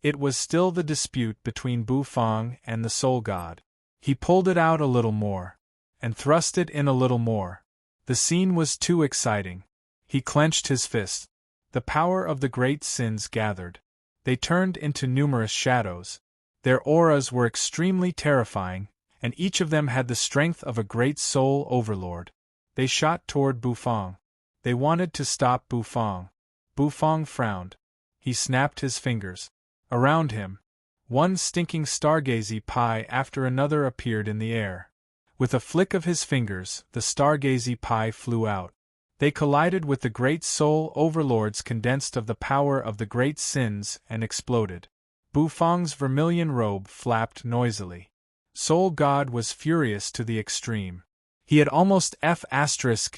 Speaker 1: it was still the dispute between Bufang and the Soul God. He pulled it out a little more, and thrust it in a little more. The scene was too exciting. He clenched his fist. The power of the great sins gathered. They turned into numerous shadows. Their auras were extremely terrifying, and each of them had the strength of a great soul overlord. They shot toward Bufang. They wanted to stop Bufang. Bufang frowned. He snapped his fingers. Around him, one stinking stargazy pie after another appeared in the air. With a flick of his fingers, the stargazy pie flew out. They collided with the great soul overlords condensed of the power of the great sins and exploded. Bufang's vermilion robe flapped noisily. Soul God was furious to the extreme. He had almost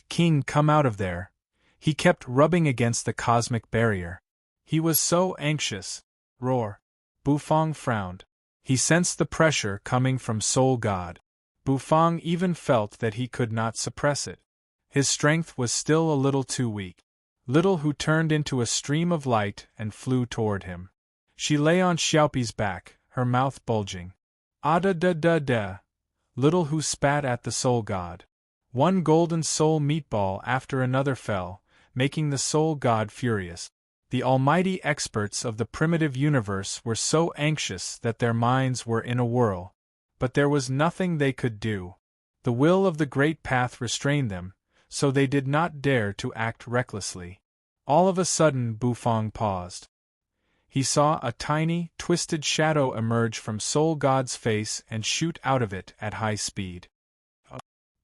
Speaker 1: King come out of there. He kept rubbing against the cosmic barrier. He was so anxious. Roar. Bufang frowned. He sensed the pressure coming from Soul God. Bufang even felt that he could not suppress it. His strength was still a little too weak. Little Hu turned into a stream of light and flew toward him. She lay on Xiaopi's back, her mouth bulging. Ah-da-da-da-da. Little Hu spat at the Soul God. One golden soul meatball after another fell, making the Soul God furious. The almighty experts of the primitive universe were so anxious that their minds were in a whirl. But there was nothing they could do. The will of the great path restrained them, so they did not dare to act recklessly. All of a sudden Bufang paused. He saw a tiny, twisted shadow emerge from Soul God's face and shoot out of it at high speed.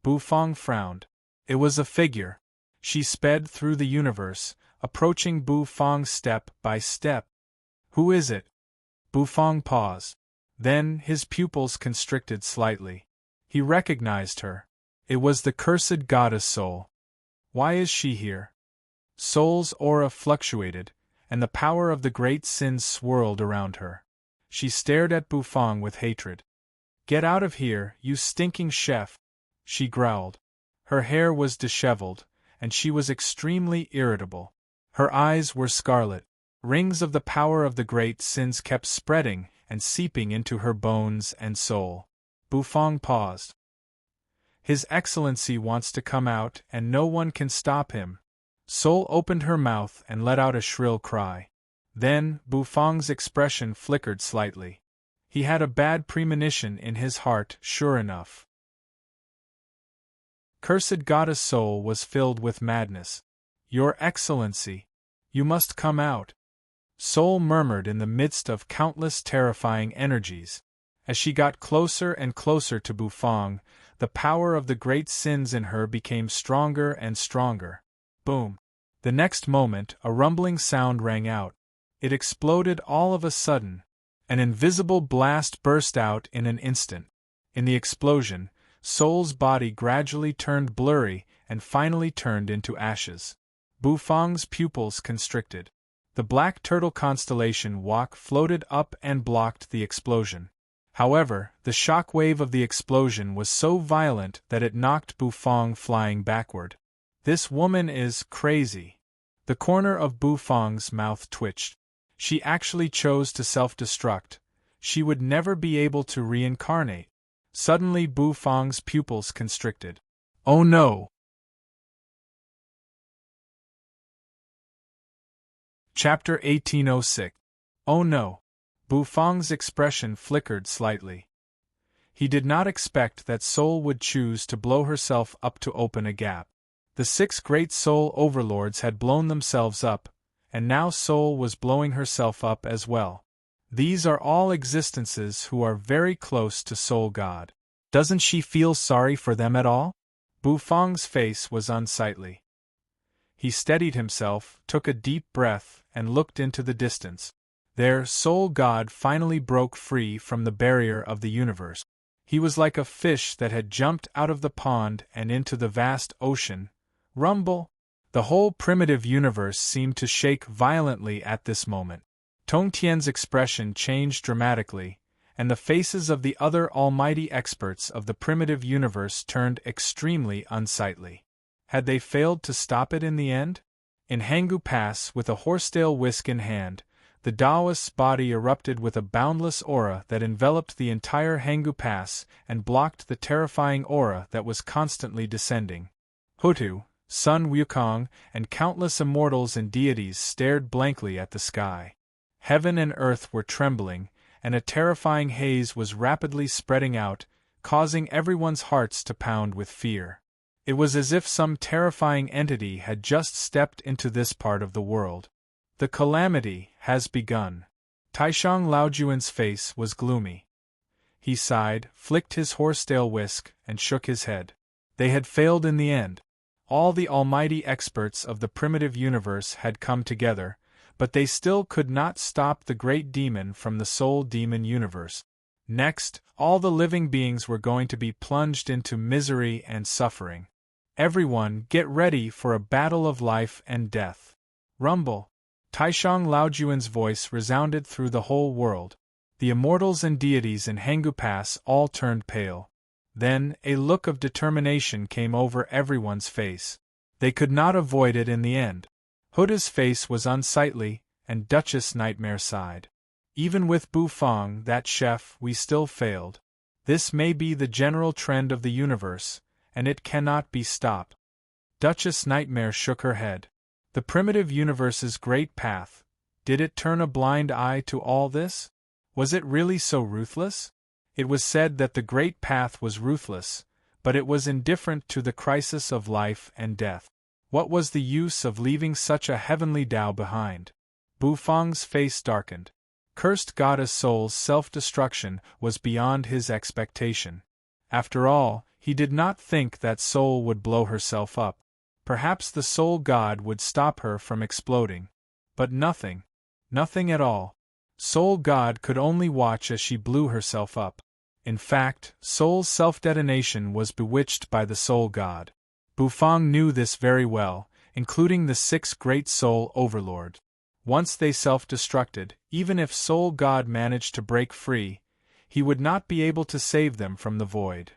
Speaker 1: Bufang frowned. It was a figure. She sped through the universe, approaching Bufang step by step. Who is it? Bufang paused. Then his pupils constricted slightly. He recognized her. It was the cursed goddess Soul. Why is she here? Soul's aura fluctuated, and the power of the great sins swirled around her. She stared at Bufang with hatred. Get out of here, you stinking chef, she growled. Her hair was disheveled, and she was extremely irritable. Her eyes were scarlet. Rings of the power of the great sins kept spreading and seeping into her bones and soul. Bufang paused. His Excellency wants to come out and no one can stop him. Soul opened her mouth and let out a shrill cry. Then, Bufang's expression flickered slightly. He had a bad premonition in his heart, sure enough. Cursed goddess Soul was filled with madness. Your Excellency, you must come out, Soul murmured in the midst of countless terrifying energies. As she got closer and closer to Bufang, the power of the great sins in her became stronger and stronger. Boom! The next moment, a rumbling sound rang out. It exploded all of a sudden. An invisible blast burst out in an instant. In the explosion, Soul's body gradually turned blurry and finally turned into ashes. Bufang's pupils constricted. The black turtle constellation Wak floated up and blocked the explosion. However, the shock wave of the explosion was so violent that it knocked Bufang flying backward. This woman is crazy. The corner of Bufang's mouth twitched. She actually chose to self-destruct. She would never be able to reincarnate. Suddenly Bufang's pupils constricted. Oh no! Chapter 1806. Oh no! Bufang's expression flickered slightly. He did not expect that Soul would choose to blow herself up to open a gap. The 6 great Soul overlords had blown themselves up, and now Soul was blowing herself up as well. These are all existences who are very close to Soul God. Doesn't she feel sorry for them at all? Bufang's face was unsightly. He steadied himself, took a deep breath, and looked into the distance. There, Soul God finally broke free from the barrier of the universe. He was like a fish that had jumped out of the pond and into the vast ocean. Rumble! The whole primitive universe seemed to shake violently at this moment. Tongtian's expression changed dramatically, and the faces of the other almighty experts of the primitive universe turned extremely unsightly. Had they failed to stop it in the end? In Hangu Pass, with a horsetail whisk in hand, the Taoist's body erupted with a boundless aura that enveloped the entire Hangu Pass and blocked the terrifying aura that was constantly descending. Hutu, Sun Wukong, and countless immortals and deities stared blankly at the sky. Heaven and earth were trembling, and a terrifying haze was rapidly spreading out, causing everyone's hearts to pound with fear. It was as if some terrifying entity had just stepped into this part of the world. The calamity has begun. Taishang Laojuan's face was gloomy. He sighed, flicked his horsetail whisk, and shook his head. They had failed in the end. All the almighty experts of the primitive universe had come together, but they still could not stop the great demon from the soul demon universe. Next, all the living beings were going to be plunged into misery and suffering. Everyone, get ready for a battle of life and death. Rumble! Taishang Laojuan's voice resounded through the whole world. The immortals and deities in Hangu Pass all turned pale. Then, a look of determination came over everyone's face. They could not avoid it in the end. Huda's face was unsightly, and Duchess Nightmare sighed. Even with Bufang, that chef, we still failed. This may be the general trend of the universe, and it cannot be stopped. Duchess Nightmare shook her head. The primitive universe's great path, did it turn a blind eye to all this? Was it really so ruthless? It was said that the great path was ruthless, but it was indifferent to the crisis of life and death. What was the use of leaving such a heavenly Tao behind? Bufang's face darkened. Cursed goddess Soul's self-destruction was beyond his expectation. After all, he did not think that Soul would blow herself up. Perhaps the Soul God would stop her from exploding. But nothing. Nothing at all. Soul God could only watch as she blew herself up. In fact, Soul's self-detonation was bewitched by the Soul God. Bufang knew this very well, including the 6 great Soul overlords. Once they self-destructed, even if Soul God managed to break free, he would not be able to save them from the void.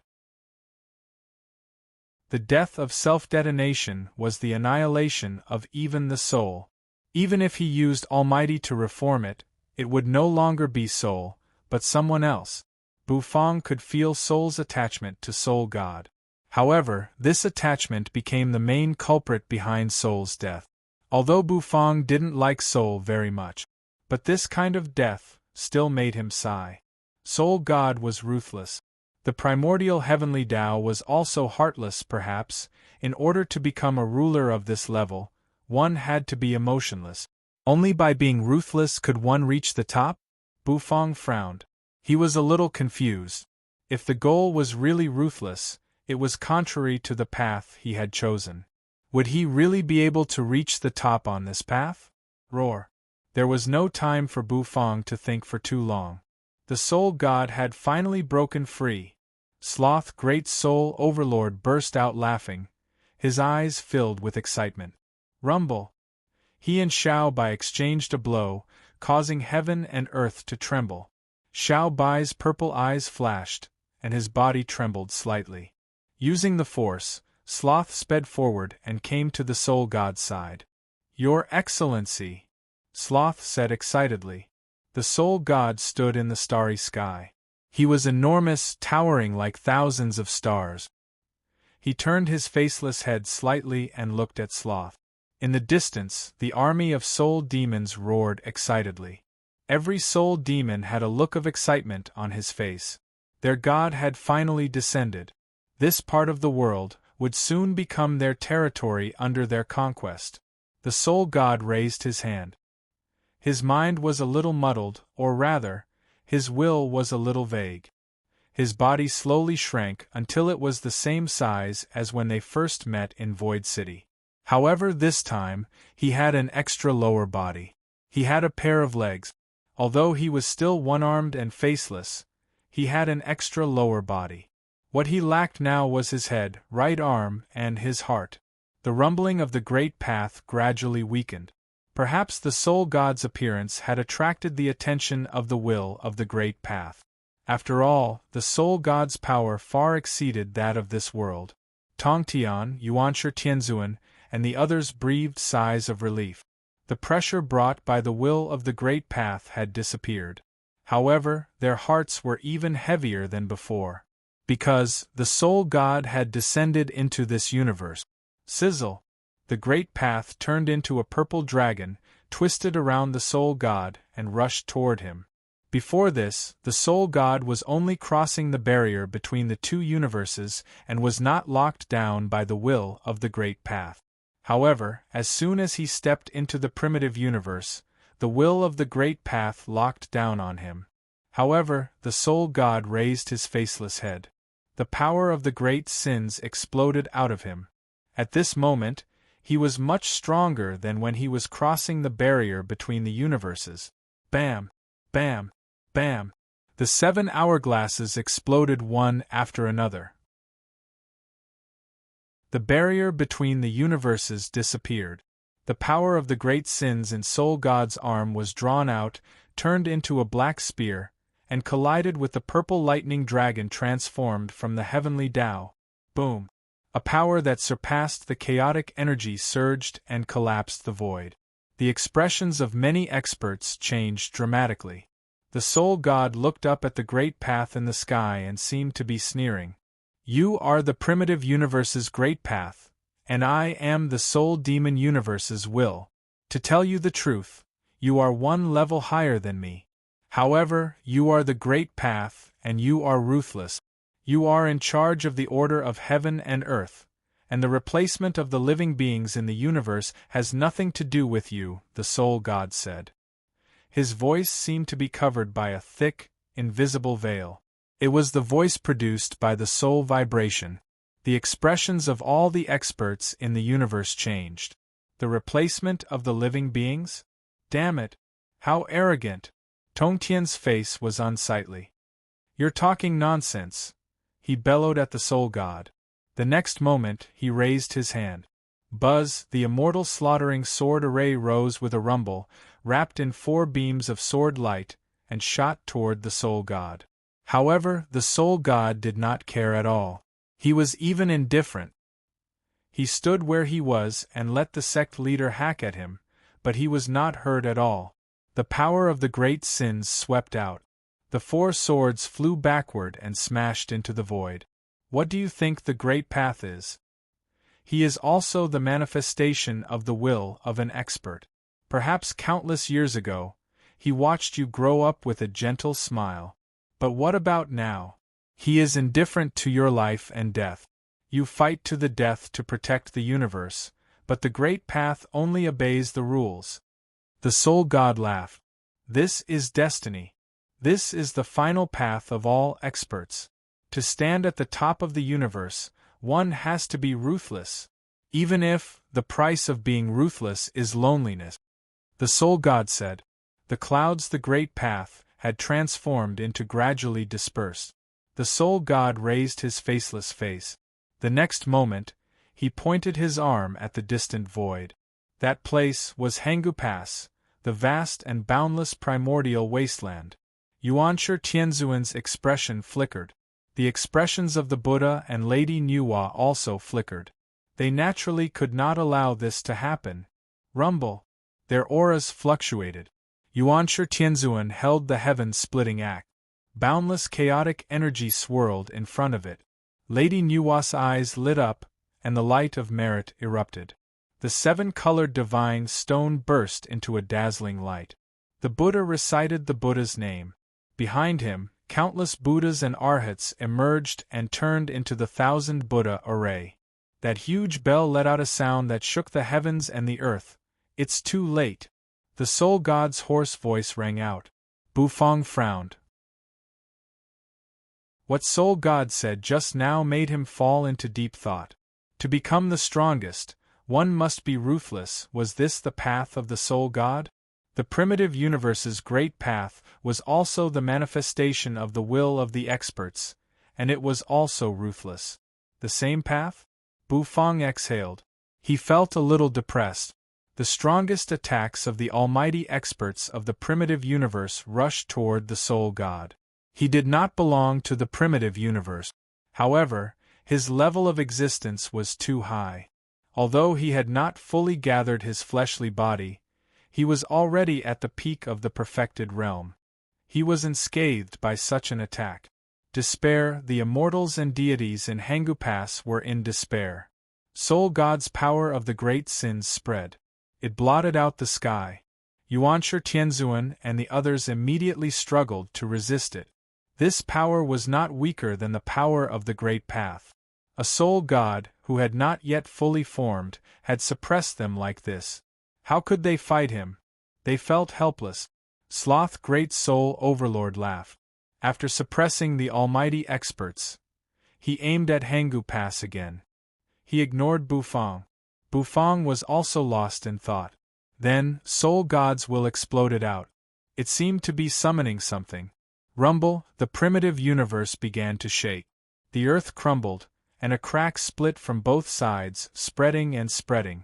Speaker 1: The death of self-detonation was the annihilation of even the soul. Even if he used Almighty to reform it, it would no longer be Soul, but someone else. Bufang could feel Soul's attachment to Soul God. However, this attachment became the main culprit behind Soul's death. Although Bufang didn't like Soul very much, but this kind of death still made him sigh. Soul God was ruthless. The primordial heavenly Tao was also heartless perhaps. In order to become a ruler of this level, one had to be emotionless. Only by being ruthless could one reach the top? Bufang frowned. He was a little confused. If the goal was really ruthless, it was contrary to the path he had chosen. Would he really be able to reach the top on this path? Roar. There was no time for Bufang to think for too long. The soul god had finally broken free. Sloth, great soul overlord, burst out laughing, his eyes filled with excitement. Rumble! He and Xiao Bai exchanged a blow, causing heaven and earth to tremble. Xiao Bai's purple eyes flashed, and his body trembled slightly. Using the force, Sloth sped forward and came to the soul god's side. Your Excellency! Sloth said excitedly. The soul god stood in the starry sky. He was enormous, towering like thousands of stars. He turned his faceless head slightly and looked at Sloth. In the distance, the army of soul demons roared excitedly. Every soul demon had a look of excitement on his face. Their god had finally descended. This part of the world would soon become their territory under their conquest. The soul god raised his hand. His mind was a little muddled, or rather, his will was a little vague. His body slowly shrank until it was the same size as when they first met in Void City. However, this time, he had an extra lower body. He had a pair of legs. Although he was still one-armed and faceless, he had an extra lower body. What he lacked now was his head, right arm, and his heart. The rumbling of the great path gradually weakened. Perhaps the soul god's appearance had attracted the attention of the will of the great path. After all, the soul god's power far exceeded that of this world. Tongtian, Yuanshi Tianzuan, and the others breathed sighs of relief. The pressure brought by the will of the great path had disappeared. However, their hearts were even heavier than before. Because the soul god had descended into this universe. Sizzle! The great path turned into a purple dragon, twisted around the soul god, and rushed toward him. Before this, the soul god was only crossing the barrier between the two universes and was not locked down by the will of the great path. However, as soon as he stepped into the primitive universe, the will of the great path locked down on him. However, the soul god raised his faceless head. The power of the great sins exploded out of him. At this moment, he was much stronger than when he was crossing the barrier between the universes. Bam! Bam! Bam! The 7 hourglasses exploded one after another. The barrier between the universes disappeared. The power of the great sins in Soul God's arm was drawn out, turned into a black spear, and collided with the purple lightning dragon transformed from the heavenly Tao. Boom! A power that surpassed the chaotic energy surged and collapsed the void. The expressions of many experts changed dramatically. The soul god looked up at the great path in the sky and seemed to be sneering. You are the primitive universe's great path, and I am the soul demon universe's will. To tell you the truth, you are one level higher than me. However, you are the great path, and you are ruthless. You are in charge of the order of heaven and earth, and the replacement of the living beings in the universe has nothing to do with you, the soul god said. His voice seemed to be covered by a thick, invisible veil. It was the voice produced by the soul vibration. The expressions of all the experts in the universe changed. The replacement of the living beings? Damn it! How arrogant! Tongtian's face was unsightly. You're talking nonsense, he bellowed at the soul god. The next moment, he raised his hand. Buzz, the immortal slaughtering sword array rose with a rumble, wrapped in 4 beams of sword light, and shot toward the soul god. However, the soul god did not care at all. He was even indifferent. He stood where he was and let the sect leader hack at him, but he was not hurt at all. The power of the great sins swept out. The 4 swords flew backward and smashed into the void. What do you think the great path is? He is also the manifestation of the will of an expert. Perhaps countless years ago, he watched you grow up with a gentle smile. But what about now? He is indifferent to your life and death. You fight to the death to protect the universe, but the great path only obeys the rules. The Soul God laughed. This is destiny. This is the final path of all experts. To stand at the top of the universe, one has to be ruthless, even if the price of being ruthless is loneliness. The Soul God said. The clouds, the great path, had transformed into gradually dispersed. The Soul God raised his faceless face. The next moment, he pointed his arm at the distant void. That place was Hangu Pass, the vast and boundless primordial wasteland. Yuanshi Tianzuan's expression flickered. The expressions of the Buddha and Lady Nuwa also flickered. They naturally could not allow this to happen. Rumble. Their auras fluctuated. Yuanshi Tianzuan held the heaven-splitting act. Boundless chaotic energy swirled in front of it. Lady Nuwa's eyes lit up, and the light of merit erupted. The seven-colored divine stone burst into a dazzling light. The Buddha recited the Buddha's name. Behind him, countless Buddhas and Arhats emerged and turned into the 1,000 Buddha array. That huge bell let out a sound that shook the heavens and the earth. It's too late. The Soul God's hoarse voice rang out. Bufang frowned. What Soul God said just now made him fall into deep thought. To become the strongest, one must be ruthless. Was this the path of the Soul God? The primitive universe's great path was also the manifestation of the will of the experts, and it was also ruthless. The same path? Bufang exhaled. He felt a little depressed. The strongest attacks of the almighty experts of the primitive universe rushed toward the Soul God. He did not belong to the primitive universe. However, his level of existence was too high. Although he had not fully gathered his fleshly body, he was already at the peak of the perfected realm. He was unscathed by such an attack. Despair. The immortals and deities in Hangu Pass were in despair. Soul God's power of the great sins spread. It blotted out the sky. Yuanshi Tianzuan and the others immediately struggled to resist it. This power was not weaker than the power of the great path. A Soul God, who had not yet fully formed, had suppressed them like this. How could they fight him? They felt helpless. Sloth Great Soul Overlord laughed. After suppressing the almighty experts, he aimed at Hangu Pass again. He ignored Bufang. Bufang was also lost in thought. Then, Soul God's will exploded out. It seemed to be summoning something. Rumble. The primitive universe began to shake. The earth crumbled, and a crack split from both sides, spreading and spreading.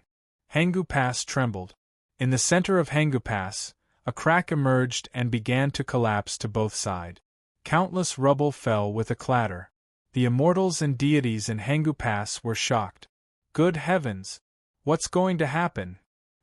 Speaker 1: Hangu Pass trembled. In the center of Hangu Pass, a crack emerged and began to collapse to both sides. Countless rubble fell with a clatter. The immortals and deities in Hangu Pass were shocked. Good heavens! What's going to happen?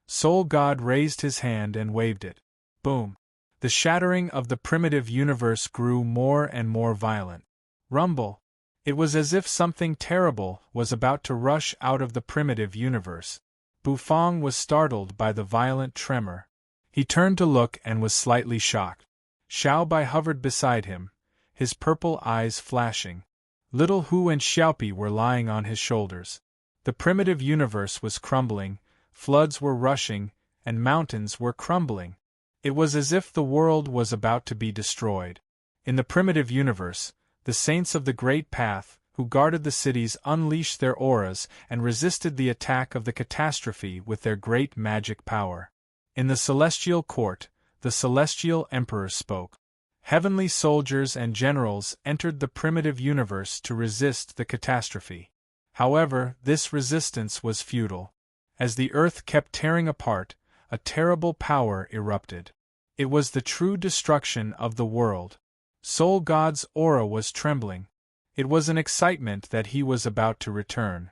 Speaker 1: Soul God raised his hand and waved it. Boom! The shattering of the primitive universe grew more and more violent. Rumble! It was as if something terrible was about to rush out of the primitive universe. Bufang was startled by the violent tremor. He turned to look and was slightly shocked. Xiao Bai hovered beside him, his purple eyes flashing. Little Hu and Xiaopi were lying on his shoulders. The primitive universe was crumbling, floods were rushing, and mountains were crumbling. It was as if the world was about to be destroyed. In the primitive universe, the saints of the Great Path, who guarded the cities, unleashed their auras and resisted the attack of the catastrophe with their great magic power. In the celestial court, the celestial emperor spoke. Heavenly soldiers and generals entered the primitive universe to resist the catastrophe. However, this resistance was futile. As the earth kept tearing apart, a terrible power erupted. It was the true destruction of the world. Soul God's aura was trembling. It was an excitement that he was about to return.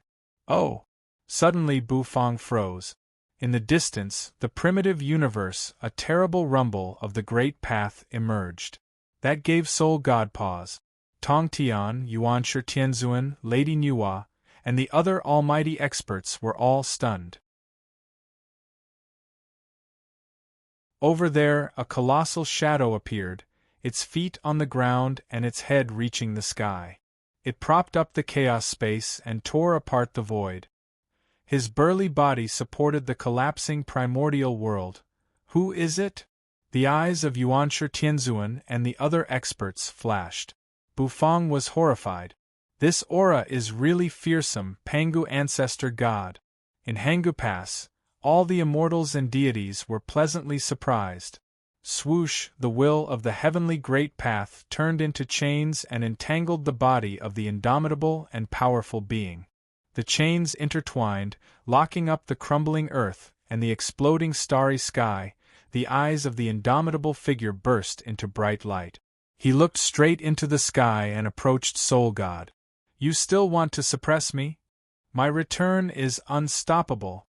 Speaker 1: Oh! Suddenly Bufang froze. In the distance, the primitive universe, a terrible rumble of the great path emerged. That gave Soul God pause. Tong Tian, Yuanshi Tianzuan, Lady Nuwa, and the other almighty experts were all stunned. Over there, a colossal shadow appeared. its feet on the ground and its head reaching the sky. It propped up the chaos space and tore apart the void. His burly body supported the collapsing primordial world. Who is it? The eyes of Yuanshi Tianzuan and the other experts flashed. Bufang was horrified. This aura is really fearsome, Pangu ancestor god. In Hangu Pass, all the immortals and deities were pleasantly surprised. Swoosh, the will of the heavenly great path turned into chains and entangled the body of the indomitable and powerful being. The chains intertwined, locking up the crumbling earth and the exploding starry sky. The eyes of the indomitable figure burst into bright light. He looked straight into the sky and approached Soul God. You still want to suppress me? My return is unstoppable.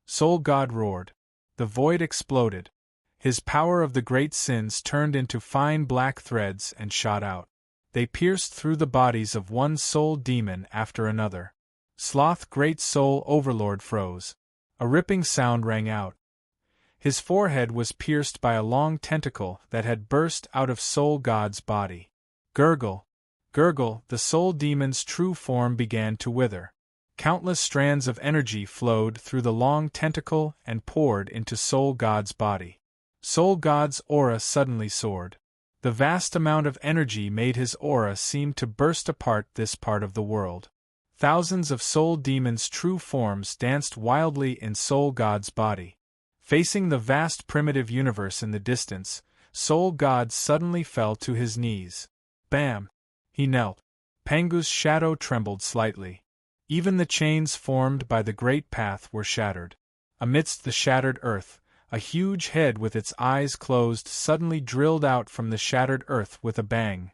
Speaker 1: Soul God roared. The void exploded. His power of the great sins turned into fine black threads and shot out. They pierced through the bodies of one soul demon after another. Sloth Great Soul Overlord froze. A ripping sound rang out. His forehead was pierced by a long tentacle that had burst out of Soul God's body. Gurgle, gurgle, the soul demon's true form began to wither. Countless strands of energy flowed through the long tentacle and poured into Soul God's body. Soul God's aura suddenly soared. The vast amount of energy made his aura seem to burst apart this part of the world. Thousands of soul demons' true forms danced wildly in Soul God's body. Facing the vast primitive universe in the distance, Soul God suddenly fell to his knees. Bam! He knelt. Pangu's shadow trembled slightly. Even the chains formed by the great path were shattered. Amidst the shattered earth, a huge head with its eyes closed suddenly drilled out from the shattered earth with a bang.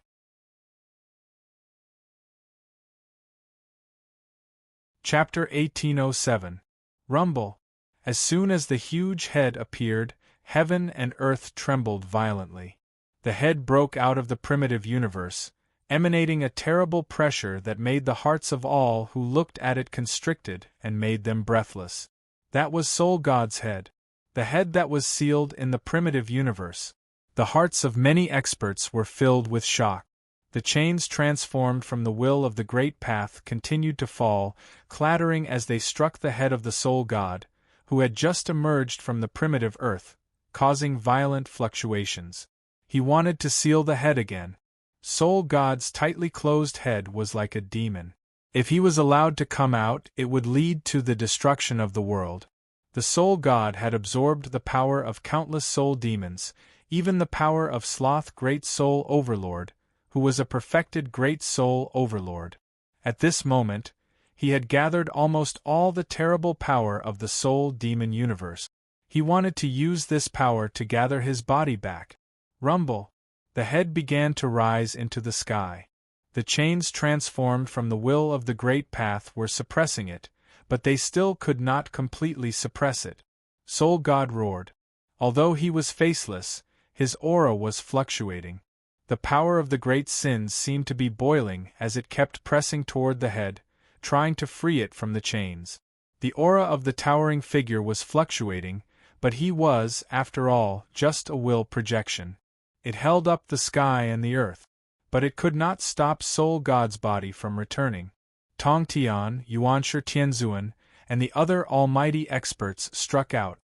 Speaker 1: Chapter 1807. Rumble. As soon as the huge head appeared, heaven and earth trembled violently. The head broke out of the primitive universe, emanating a terrible pressure that made the hearts of all who looked at it constricted and made them breathless. That was Soul God's head. The head that was sealed in the primitive universe. The hearts of many experts were filled with shock. The chains transformed from the will of the great path continued to fall, clattering as they struck the head of the Soul God, who had just emerged from the primitive earth, causing violent fluctuations. He wanted to seal the head again. Soul God's tightly closed head was like a demon. If he was allowed to come out, it would lead to the destruction of the world. The Soul God had absorbed the power of countless soul demons, even the power of Sloth Great Soul Overlord, who was a perfected Great Soul Overlord. At this moment, he had gathered almost all the terrible power of the soul demon universe. He wanted to use this power to gather his body back. Rumble. The head began to rise into the sky. The chains transformed from the will of the great path were suppressing it, but they still could not completely suppress it. Soul God roared. Although he was faceless, his aura was fluctuating. The power of the great sins seemed to be boiling as it kept pressing toward the head, trying to free it from the chains. The aura of the towering figure was fluctuating, but he was, after all, just a will projection. It held up the sky and the earth, but it could not stop Soul God's body from returning. Tong Tian, Yuanshi Tianzuan, and the other almighty experts struck out.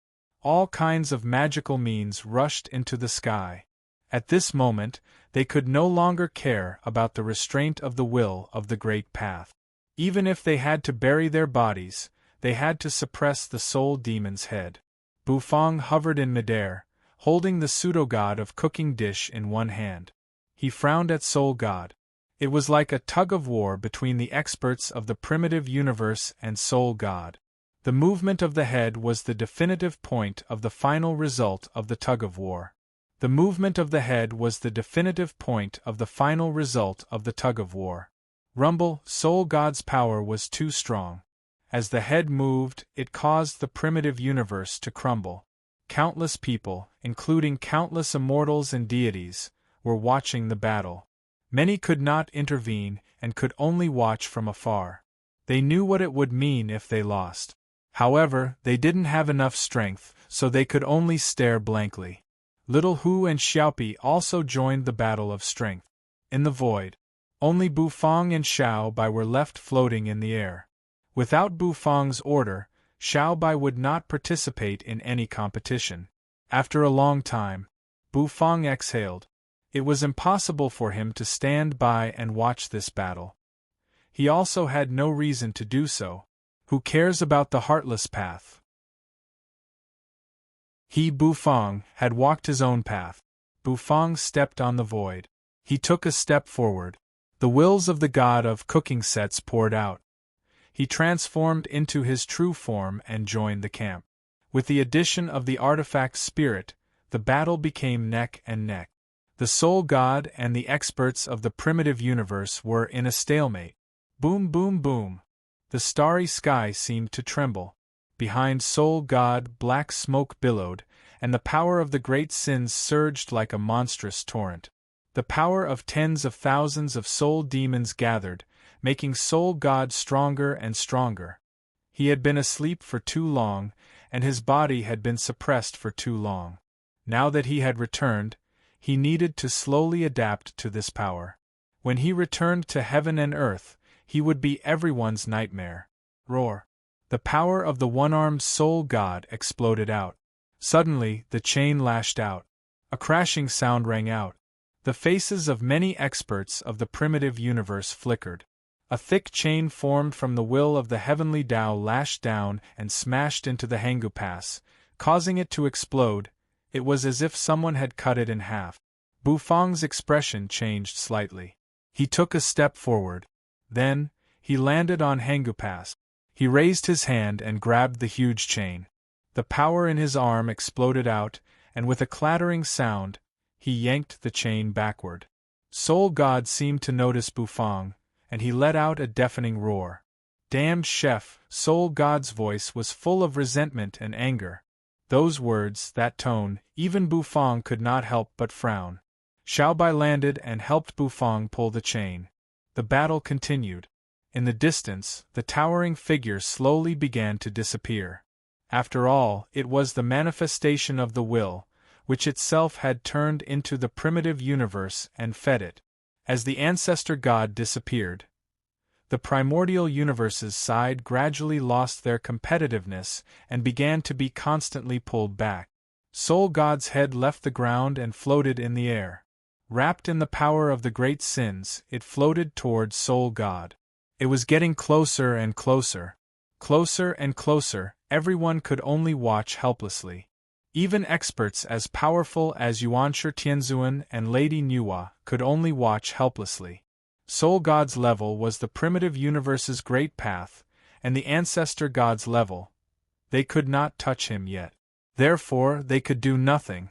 Speaker 1: All kinds of magical means rushed into the sky. At this moment, they could no longer care about the restraint of the will of the great path. Even if they had to bury their bodies, they had to suppress the soul demon's head. Bufang hovered in midair, holding the pseudo-god of cooking dish in one hand. He frowned at Soul God. It was like a tug-of-war between the experts of the primitive universe and Soul God. The movement of the head was the definitive point of the final result of the tug-of-war. The movement of the head was the definitive point of the final result of the tug-of-war. Rumble, Soul God's power was too strong. As the head moved, it caused the primitive universe to crumble. Countless people, including countless immortals and deities, were watching the battle. Many could not intervene and could only watch from afar. They knew what it would mean if they lost. However, they didn't have enough strength, so they could only stare blankly. Little Hu and Xiaopi also joined the battle of strength. In the void, only Bufang and Xiao Bai were left floating in the air. Without Bufang's order, Xiao Bai would not participate in any competition. After a long time, Bufang exhaled. It was impossible for him to stand by and watch this battle. He also had no reason to do so. Who cares about the heartless path? He, Bufang, had walked his own path. Bufang stepped on the void. He took a step forward. The wills of the god of cooking sets poured out. He transformed into his true form and joined the camp. With the addition of the artifact spirit, the battle became neck and neck. The soul god and the experts of the primitive universe were in a stalemate. Boom, boom, boom. The starry sky seemed to tremble. Behind soul god, black smoke billowed, and the power of the great sins surged like a monstrous torrent. The power of tens of thousands of soul demons gathered, making soul god stronger and stronger. He had been asleep for too long, and his body had been suppressed for too long. Now that he had returned, he needed to slowly adapt to this power. When he returned to heaven and earth, he would be everyone's nightmare. Roar! The power of the one-armed soul god exploded out. Suddenly, the chain lashed out. A crashing sound rang out. The faces of many experts of the primitive universe flickered. A thick chain formed from the will of the heavenly Tao lashed down and smashed into the Hangu Pass, causing it to explode. It was as if someone had cut it in half. Bufang's expression changed slightly. He took a step forward. Then, he landed on Hangu Pass. He raised his hand and grabbed the huge chain. The power in his arm exploded out, and with a clattering sound, he yanked the chain backward. Soul God seemed to notice Bufang, and he let out a deafening roar. Damned chef! Soul God's voice was full of resentment and anger. Those words, that tone, even Bufang could not help but frown. Xiaobai landed and helped Bufang pull the chain. The battle continued. In the distance, the towering figure slowly began to disappear. After all, it was the manifestation of the will, which itself had turned into the primitive universe and fed it. As the ancestor god disappeared, the primordial universe's side gradually lost their competitiveness and began to be constantly pulled back. Soul God's head left the ground and floated in the air. Wrapped in the power of the great sins, it floated toward Soul God. It was getting closer and closer. Closer and closer, everyone could only watch helplessly. Even experts as powerful as Yuanshi Tianzuan and Lady Nuwa could only watch helplessly. Soul God's level was the primitive universe's great path, and the ancestor God's level. They could not touch him yet. Therefore, they could do nothing.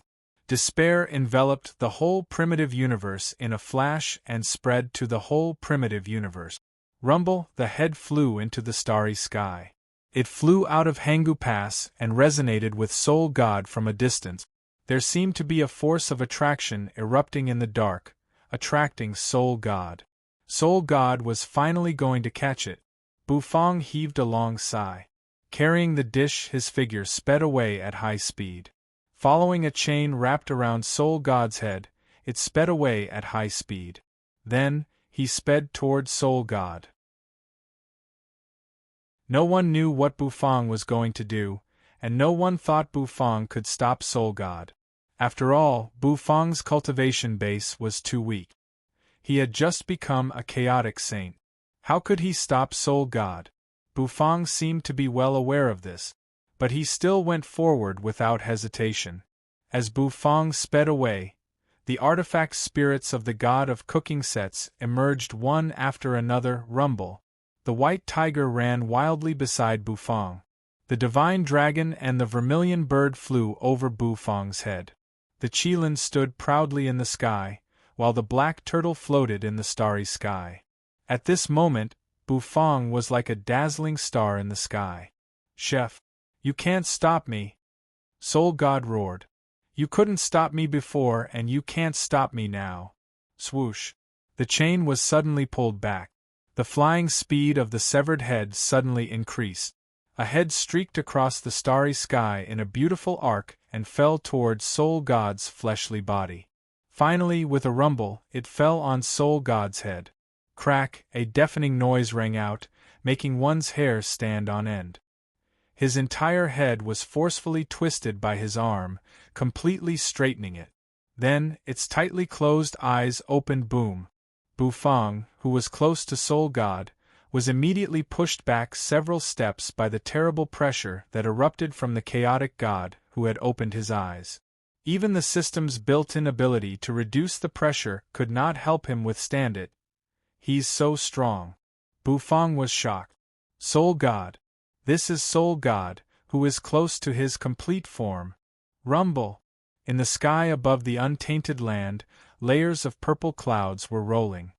Speaker 1: Despair enveloped the whole primitive universe in a flash and spread to the whole primitive universe. Rumble, the head flew into the starry sky. It flew out of Hangu Pass and resonated with Soul God from a distance. There seemed to be a force of attraction erupting in the dark, attracting Soul God. Soul God was finally going to catch it. Bufang heaved a long sigh. Carrying the dish, his figure sped away at high speed. Following a chain wrapped around Soul God's head, it sped away at high speed. Then, he sped toward Soul God. No one knew what Bufang was going to do, and no one thought Bufang could stop Soul God. After all, Bufang's cultivation base was too weak. He had just become a chaotic saint. How could he stop Soul God? Bufang seemed to be well aware of this, but he still went forward without hesitation. As Bufang sped away, the artifact spirits of the god of cooking sets emerged one after another. Rumble. The white tiger ran wildly beside Bufang. The divine dragon and the vermilion bird flew over Bufang's head. The Qilin stood proudly in the sky, while the black turtle floated in the starry sky. At this moment, Bufang was like a dazzling star in the sky. Chef, you can't stop me! Soul God roared. You couldn't stop me before and you can't stop me now. Swoosh! The chain was suddenly pulled back. The flying speed of the severed head suddenly increased. A head streaked across the starry sky in a beautiful arc and fell toward Soul God's fleshly body. Finally, with a rumble, it fell on Soul God's head. Crack, a deafening noise rang out, making one's hair stand on end. His entire head was forcefully twisted by his arm, completely straightening it. Then, its tightly closed eyes opened. Boom! Bufang, who was close to Soul God, was immediately pushed back several steps by the terrible pressure that erupted from the chaotic god who had opened his eyes. Even the system's built-in ability to reduce the pressure could not help him withstand it. He's so strong. Bufang was shocked. Soul God. This is Soul God, who is close to his complete form. Rumble. In the sky above the untainted land, layers of purple clouds were rolling.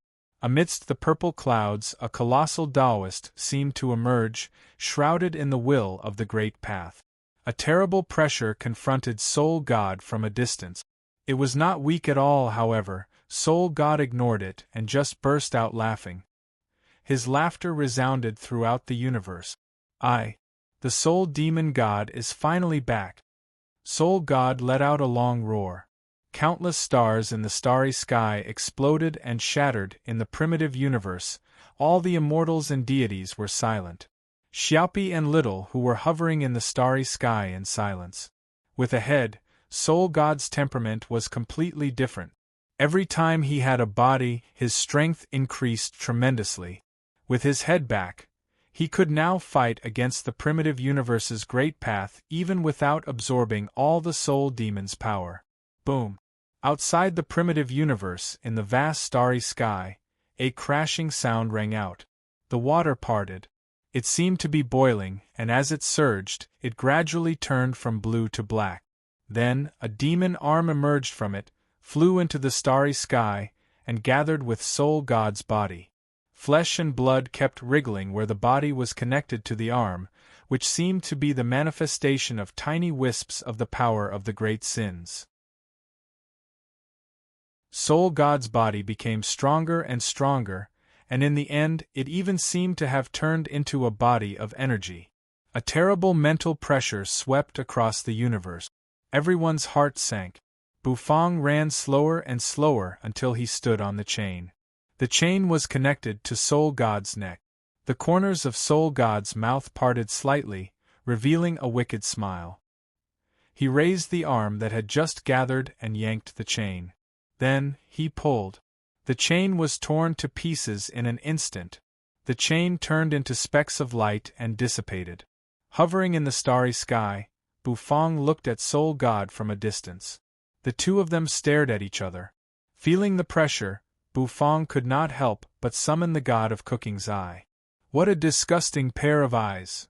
Speaker 1: Amidst the purple clouds, a colossal Taoist seemed to emerge, shrouded in the will of the Great Path. A terrible pressure confronted Soul God from a distance. It was not weak at all, however. Soul God ignored it and just burst out laughing. His laughter resounded throughout the universe. The Soul Demon God is finally back. Soul God let out a long roar. Countless stars in the starry sky exploded and shattered in the primitive universe. All the immortals and deities were silent. Xiaopi and Little, who were hovering in the starry sky in silence. With a head, Soul God's temperament was completely different. Every time he had a body, his strength increased tremendously. With his head back, he could now fight against the primitive universe's great path even without absorbing all the Soul Demon's power. Boom! Outside the primitive universe, in the vast starry sky, a crashing sound rang out. The water parted. It seemed to be boiling, and as it surged, it gradually turned from blue to black. Then, a demon arm emerged from it, flew into the starry sky, and gathered with Soul God's body. Flesh and blood kept wriggling where the body was connected to the arm, which seemed to be the manifestation of tiny wisps of the power of the great sins. Soul God's body became stronger and stronger, and in the end it even seemed to have turned into a body of energy. A terrible mental pressure swept across the universe. Everyone's heart sank. Bufang ran slower and slower until he stood on the chain. The chain was connected to Soul God's neck. The corners of Soul God's mouth parted slightly, revealing a wicked smile. He raised the arm that had just gathered and yanked the chain. Then, he pulled. The chain was torn to pieces in an instant. The chain turned into specks of light and dissipated. Hovering in the starry sky, Bufang looked at Soul God from a distance. The two of them stared at each other. Feeling the pressure, Bufang could not help but summon the god of cooking's eye. What a disgusting pair of eyes!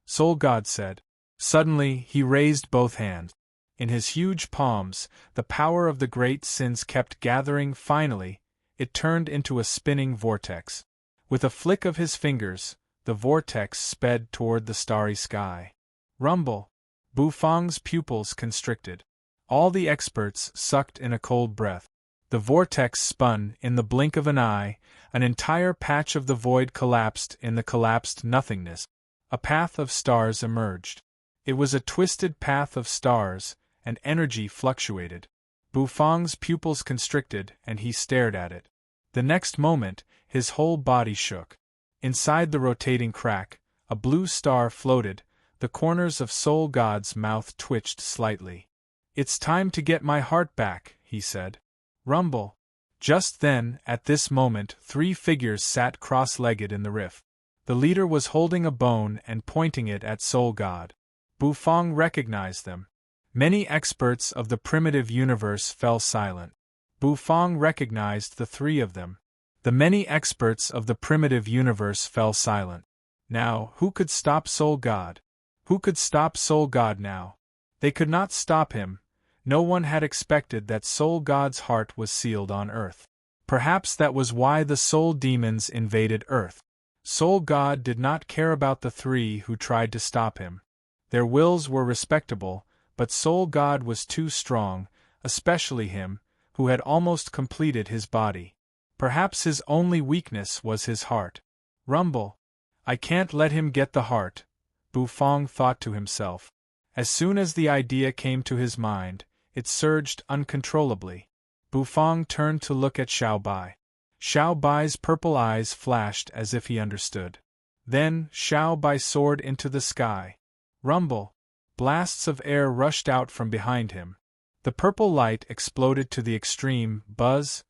Speaker 1: Soul God said. Suddenly, he raised both hands. In his huge palms, the power of the great sins kept gathering. Finally, it turned into a spinning vortex. With a flick of his fingers, the vortex sped toward the starry sky. Rumble! Bufang's pupils constricted. All the experts sucked in a cold breath. The vortex spun in the blink of an eye, an entire patch of the void collapsed in the collapsed nothingness. A path of stars emerged. It was a twisted path of stars, and energy fluctuated. Bufang's pupils constricted, and he stared at it. The next moment, his whole body shook. Inside the rotating crack, a blue star floated. The corners of Soul God's mouth twitched slightly. "It's time to get my heart back," he said. Rumble. Just then, at this moment, 3 figures sat cross-legged in the rift. The leader was holding a bone and pointing it at Soul God. Bufang recognized them. Many experts of the primitive universe fell silent. Bufang recognized the 3 of them. The many experts of the primitive universe fell silent. Now, who could stop Soul God? Who could stop Soul God now? They could not stop him. No one had expected that Soul God's heart was sealed on Earth. Perhaps that was why the Soul Demons invaded Earth. Soul God did not care about the 3 who tried to stop him. Their wills were respectable, but Soul God was too strong, especially him, who had almost completed his body. Perhaps his only weakness was his heart. Rumble. I can't let him get the heart, Bufang thought to himself. As soon as the idea came to his mind, it surged uncontrollably. Bufang turned to look at Xiao Bai. Xiao Bai's purple eyes flashed as if he understood. Then, Xiao Bai soared into the sky. Rumble! Blasts of air rushed out from behind him. The purple light exploded to the extreme. Buzz!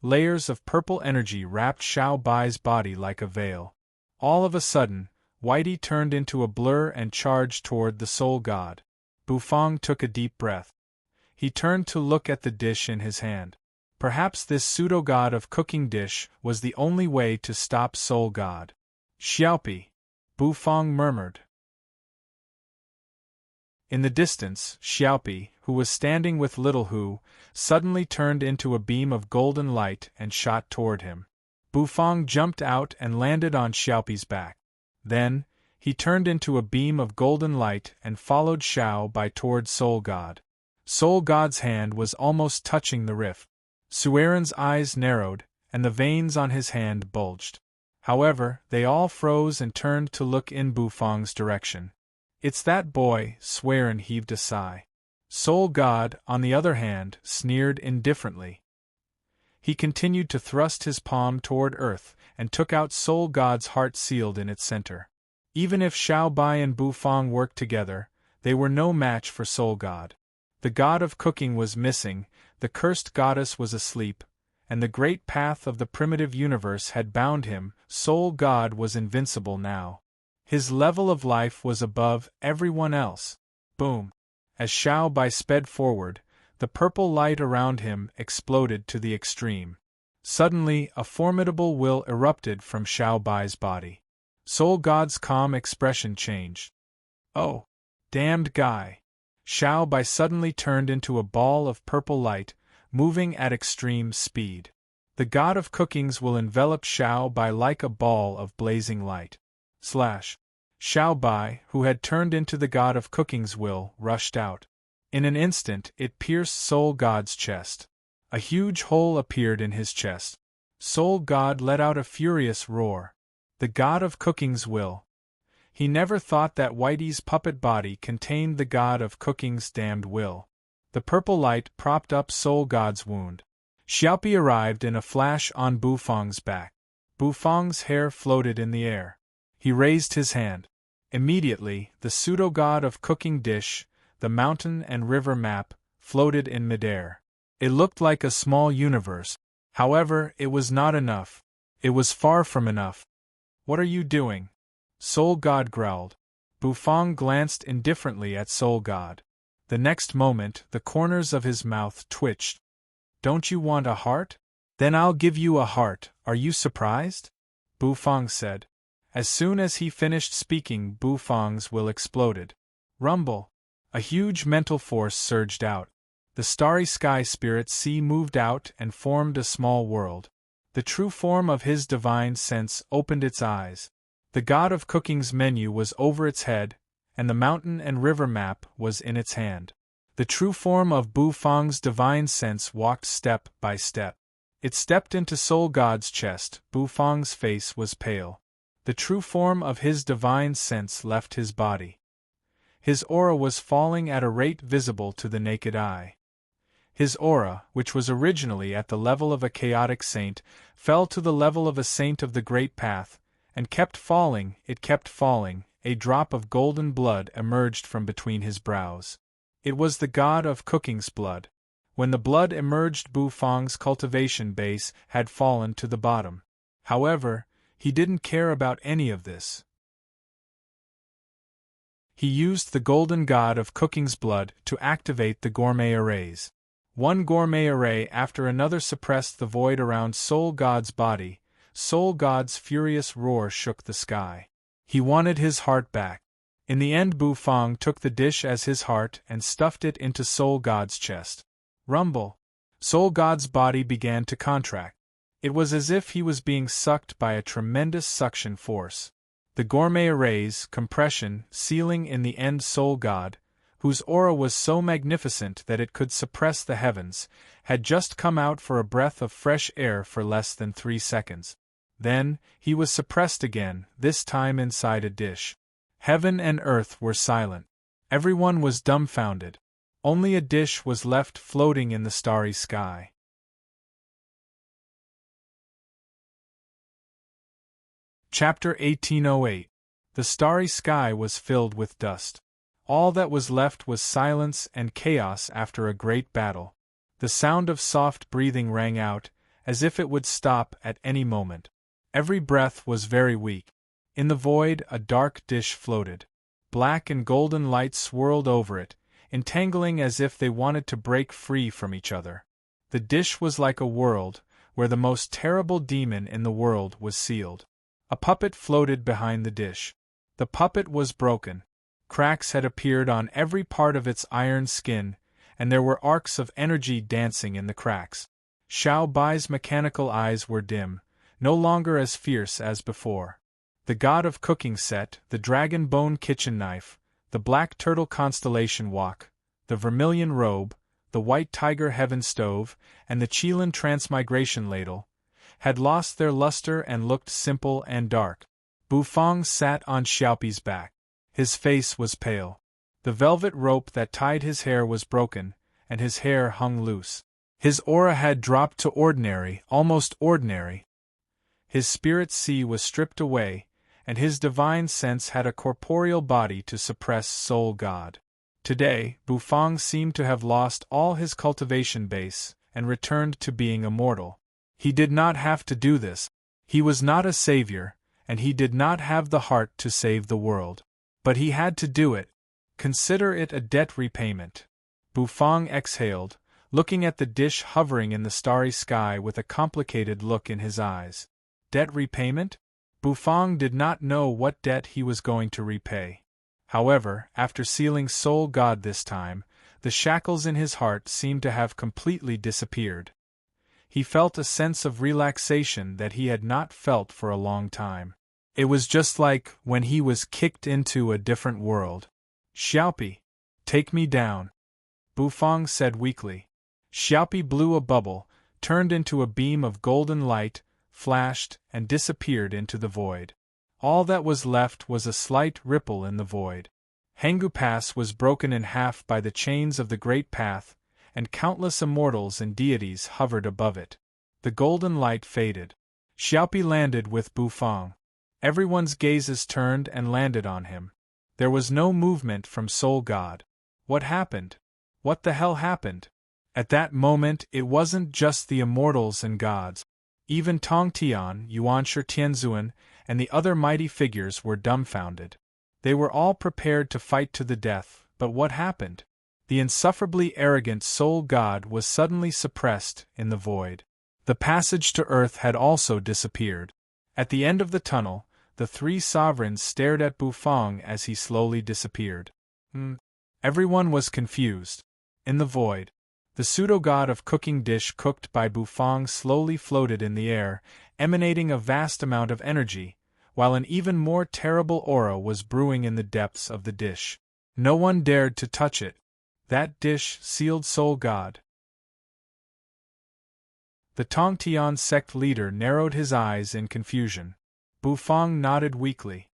Speaker 1: Layers of purple energy wrapped Xiao Bai's body like a veil. All of a sudden, Whitey turned into a blur and charged toward the Soul God. Bufang took a deep breath. He turned to look at the dish in his hand. Perhaps this pseudo-god of cooking dish was the only way to stop Soul God. Xiaopi! Bufang murmured. In the distance, Xiaopi, who was standing with Little Hu, suddenly turned into a beam of golden light and shot toward him. Bufang jumped out and landed on Xiaopi's back. Then, he turned into a beam of golden light and followed Xiao Bai toward Soul God. Soul God's hand was almost touching the rift. Sueren's eyes narrowed, and the veins on his hand bulged. However, they all froze and turned to look in Bufang's direction. "It's that boy," Sueren heaved a sigh. Soul God, on the other hand, sneered indifferently. He continued to thrust his palm toward earth, and took out Soul God's heart sealed in its center. Even if Xiao Bai and Bufang worked together, they were no match for Soul God. The god of cooking was missing, the cursed goddess was asleep, and the great path of the primitive universe had bound him. Soul God was invincible now. His level of life was above everyone else. Boom! As Xiao Bai sped forward, the purple light around him exploded to the extreme. Suddenly, a formidable will erupted from Xiao Bai's body. Soul God's calm expression changed. "Oh! Damned guy!" Xiao Bai suddenly turned into a ball of purple light, moving at extreme speed. The god of cookings will envelop Xiao Bai like a ball of blazing light. Xiao Bai, who had turned into the god of cooking's will, rushed out. In an instant it pierced Soul God's chest. A huge hole appeared in his chest. Soul God let out a furious roar. The god of cooking's will. He never thought that Whitey's puppet body contained the god of cooking's damned will. The purple light propped up Soul God's wound. Xiaopi arrived in a flash on Bufang's back. Bufang's hair floated in the air. He raised his hand. Immediately, the pseudo-god of cooking dish, the mountain and river map, floated in midair. It looked like a small universe. However, it was not enough. It was far from enough. "What are you doing?" Soul God growled. Bufang glanced indifferently at Soul God. The next moment, the corners of his mouth twitched. "Don't you want a heart? Then I'll give you a heart. Are you surprised?" Bufang said. As soon as he finished speaking, Bufang's will exploded. Rumble! A huge mental force surged out. The starry sky spirit sea moved out and formed a small world. The true form of his divine sense opened its eyes. The god of cooking's menu was over its head, and the mountain and river map was in its hand. The true form of Bufang's divine sense walked step by step. It stepped into Soul God's chest. Bufang's face was pale. The true form of his divine sense left his body. His aura was falling at a rate visible to the naked eye. His aura, which was originally at the level of a chaotic saint, fell to the level of a saint of the great path, and kept falling, it kept falling. A drop of golden blood emerged from between his brows. It was the god of cooking's blood. When the blood emerged, Bufang's cultivation base had fallen to the bottom. However, he didn't care about any of this. He used the golden god of cooking's blood to activate the gourmet arrays. One gourmet array after another suppressed the void around Soul God's body. Soul God's furious roar shook the sky. He wanted his heart back. In the end, Bufang took the dish as his heart and stuffed it into Soul God's chest. Rumble! Soul God's body began to contract. It was as if he was being sucked by a tremendous suction force. The gourmet arrays, compression, sealing in the end Soul God, whose aura was so magnificent that it could suppress the heavens, had just come out for a breath of fresh air for less than 3 seconds. Then, he was suppressed again, this time inside a dish. Heaven and earth were silent. Everyone was dumbfounded. Only a dish was left floating in the starry sky. Chapter 1808. The starry sky was filled with dust. All that was left was silence and chaos after a great battle. The sound of soft breathing rang out, as if it would stop at any moment. Every breath was very weak. In the void, a dark dish floated. Black and golden light swirled over it, entangling as if they wanted to break free from each other. The dish was like a world, where the most terrible demon in the world was sealed. A puppet floated behind the dish. The puppet was broken. Cracks had appeared on every part of its iron skin, and there were arcs of energy dancing in the cracks. Xiao Bai's mechanical eyes were dim, no longer as fierce as before. The god of cooking set, the dragon bone kitchen knife, the black turtle constellation wok, the vermilion robe, the white tiger heaven stove, and the Qilin transmigration ladle, had lost their luster and looked simple and dark. Bufang sat on Xiaopi's back. His face was pale. The velvet rope that tied his hair was broken, and his hair hung loose. His aura had dropped to ordinary, almost ordinary. His spirit sea was stripped away, and his divine sense had a corporeal body to suppress soul god. Today, Bufang seemed to have lost all his cultivation base, and returned to being immortal. He did not have to do this. He was not a savior, and he did not have the heart to save the world. But he had to do it. Consider it a debt repayment. Bufang exhaled, looking at the dish hovering in the starry sky with a complicated look in his eyes. Debt repayment? Bufang did not know what debt he was going to repay. However, after sealing Soul God this time, the shackles in his heart seemed to have completely disappeared. He felt a sense of relaxation that he had not felt for a long time. It was just like when he was kicked into a different world. Xiaopi, take me down, Bufang said weakly. Xiaopi blew a bubble, turned into a beam of golden light, flashed, and disappeared into the void. All that was left was a slight ripple in the void. Hengu Pass was broken in half by the chains of the Great Path, and countless immortals and deities hovered above it. The golden light faded. Xiaopi landed with Bufang. Everyone's gazes turned and landed on him. There was no movement from Soul God. What happened? What the hell happened? At that moment, it wasn't just the immortals and gods. Even Tong Tian, Yuanshi Tianzuan, and the other mighty figures were dumbfounded. They were all prepared to fight to the death, but what happened? The insufferably arrogant Soul God was suddenly suppressed in the void. The passage to Earth had also disappeared. At the end of the tunnel, the three sovereigns stared at Bufang as he slowly disappeared. Everyone was confused. In the void, the pseudo-god of cooking dish cooked by Bufang slowly floated in the air, emanating a vast amount of energy, while an even more terrible aura was brewing in the depths of the dish. No one dared to touch it. That dish sealed Soul God. The Tongtian sect leader narrowed his eyes in confusion. Bufang nodded weakly.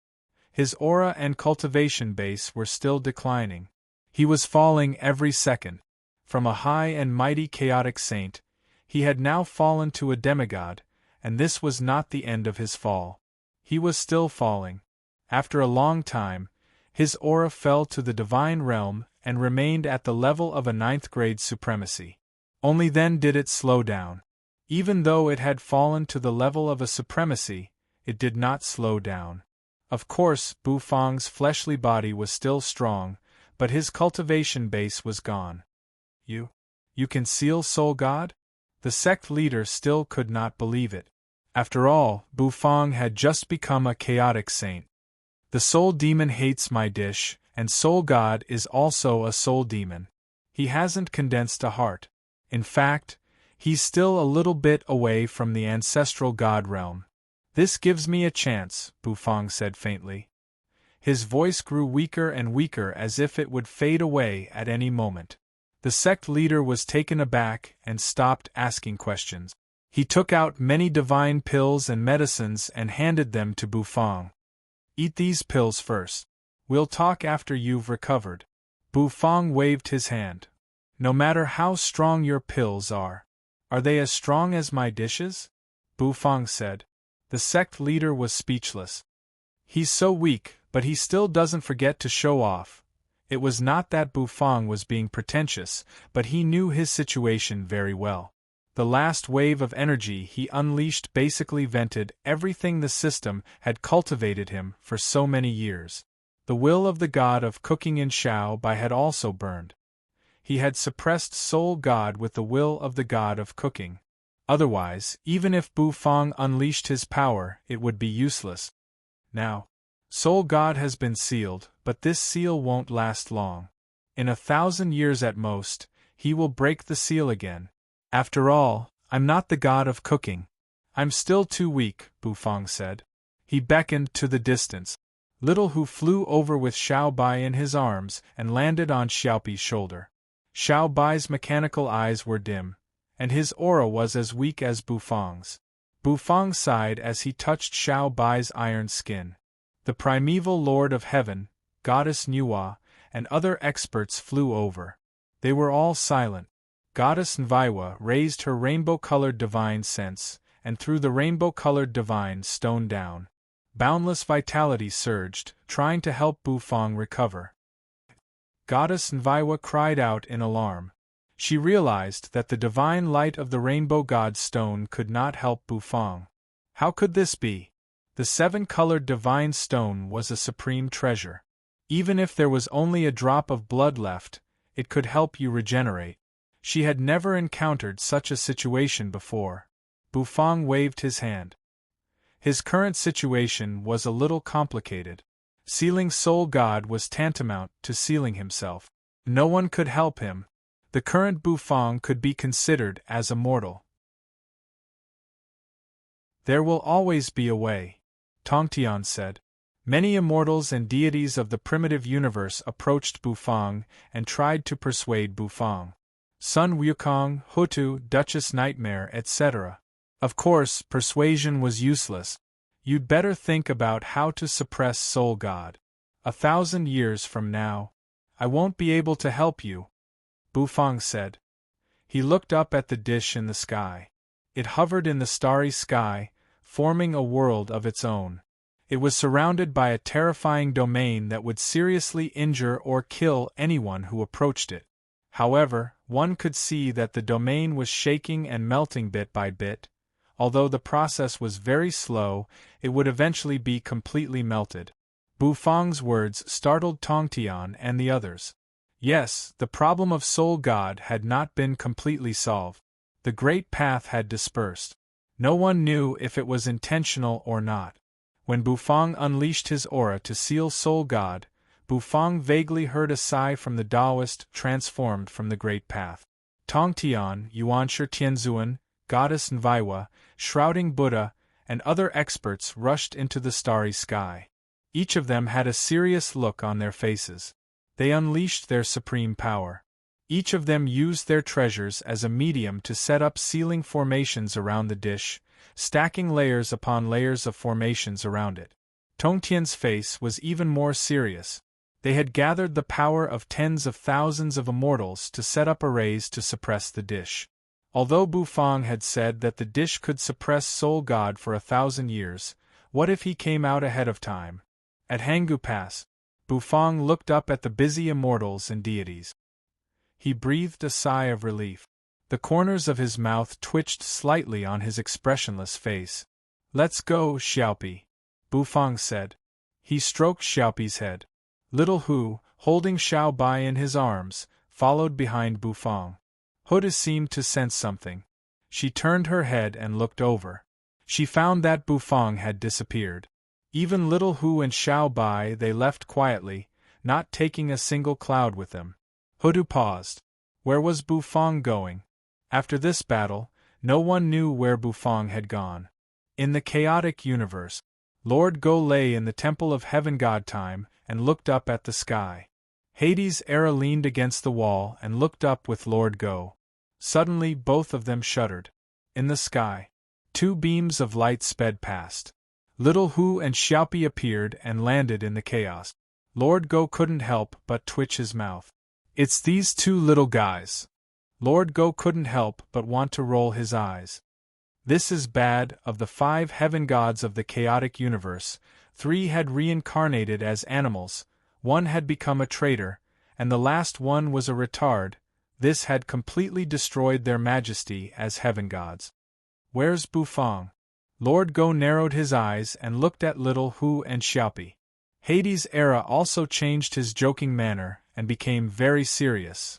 Speaker 1: His aura and cultivation base were still declining. He was falling every second. From a high and mighty chaotic saint, he had now fallen to a demigod, and this was not the end of his fall. He was still falling. After a long time, his aura fell to the divine realm and remained at the level of a 9th-grade supremacy. Only then did it slow down. Even though it had fallen to the level of a supremacy, it did not slow down. Of course, Bufang's fleshly body was still strong, but his cultivation base was gone. You can seal Soul God? The sect leader still could not believe it. After all, Bufang had just become a chaotic saint. The soul demon hates my dish, and Soul God is also a soul demon. He hasn't condensed a heart. In fact, he's still a little bit away from the ancestral god realm. This gives me a chance, Bufang said faintly. His voice grew weaker and weaker as if it would fade away at any moment. The sect leader was taken aback and stopped asking questions. He took out many divine pills and medicines and handed them to Bufang. Eat these pills first. We'll talk after you've recovered. Bufang waved his hand. No matter how strong your pills are they as strong as my dishes? Bufang said. The sect leader was speechless. He's so weak, but he still doesn't forget to show off. It was not that Bufang was being pretentious, but he knew his situation very well. The last wave of energy he unleashed basically vented everything the system had cultivated him for so many years. The will of the god of cooking in Shao Bai had also burned. He had suppressed Soul God with the will of the god of cooking. Otherwise, even if Bufang unleashed his power, it would be useless. Now, Soul God has been sealed, but this seal won't last long. In 1,000 years at most, he will break the seal again. After all, I'm not the god of cooking. I'm still too weak, Bufang said. He beckoned to the distance. Little Hu flew over with Xiao Bai in his arms and landed on Xiaopi's shoulder. Xiao Bai's mechanical eyes were dim, and his aura was as weak as Bufang's. Bufang sighed as he touched Xiao Bai's iron skin. The primeval Lord of Heaven, Goddess Nuwa, and other experts flew over. They were all silent. Goddess Nviwa raised her rainbow-colored divine sense, and threw the rainbow-colored divine stone down. Boundless vitality surged, trying to help Bufang recover. Goddess Nviwa cried out in alarm. She realized that the divine light of the rainbow god stone could not help Bufang. How could this be? The 7-colored divine stone was a supreme treasure. Even if there was only a drop of blood left, it could help you regenerate. She had never encountered such a situation before. Bufang waved his hand. His current situation was a little complicated. Sealing Soul God was tantamount to sealing himself. No one could help him. The current Bufang could be considered as a mortal. There will always be a way, Tongtian said. Many immortals and deities of the primitive universe approached Bufang and tried to persuade Bufang. Sun Wukong, Hutu, Duchess Nightmare, etc. Of course, persuasion was useless. You'd better think about how to suppress Soul God. 1,000 years from now, I won't be able to help you, Bufang said. He looked up at the dish in the sky. It hovered in the starry sky, forming a world of its own. It was surrounded by a terrifying domain that would seriously injure or kill anyone who approached it. However, one could see that the domain was shaking and melting bit by bit. Although the process was very slow, it would eventually be completely melted. Bufang's words startled Tongtian and the others. Yes, the problem of Soul God had not been completely solved. The Great Path had dispersed. No one knew if it was intentional or not. When Bufang unleashed his aura to seal Soul God, Bufang vaguely heard a sigh from the Taoist transformed from the Great Path. Tongtian, Yuanshi Tianzuan, Goddess Nviwa, Shrouding Buddha, and other experts rushed into the starry sky. Each of them had a serious look on their faces. They unleashed their supreme power. Each of them used their treasures as a medium to set up sealing formations around the dish, stacking layers upon layers of formations around it. Tongtian's face was even more serious. They had gathered the power of tens of thousands of immortals to set up arrays to suppress the dish. Although Bufang had said that the dish could suppress Soul God for 1,000 years, what if he came out ahead of time? At Hangu Pass, Bufang looked up at the busy immortals and deities. He breathed a sigh of relief. The corners of his mouth twitched slightly on his expressionless face. "Let's go, Xiaopi," Bufang said. He stroked Xiaopi's head. Little Hu, holding Xiao Bai in his arms, followed behind Bufang. Huda seemed to sense something. She turned her head and looked over. She found that Bufang had disappeared. Even Little Hu and Xiao Bai they left quietly, not taking a single cloud with them. Hudu paused. Where was Bufang going? After this battle, no one knew where Bufang had gone. In the chaotic universe, Lord Go lay in the Temple of Heaven God Time and looked up at the sky. Hades' Era leaned against the wall and looked up with Lord Go. Suddenly both of them shuddered. In the sky, 2 beams of light sped past. Little Hu and Xiaopi appeared and landed in the chaos. Lord Go couldn't help but twitch his mouth. It's these two little guys. Lord Go couldn't help but want to roll his eyes. This is bad. Of the 5 heaven gods of the chaotic universe, 3 had reincarnated as animals, 1 had become a traitor, and the last one was a retard. This had completely destroyed their majesty as heaven gods. Where's Bufang? Lord Go narrowed his eyes and looked at Little Hu and Xiaopi. Hades' era also changed his joking manner and became very serious.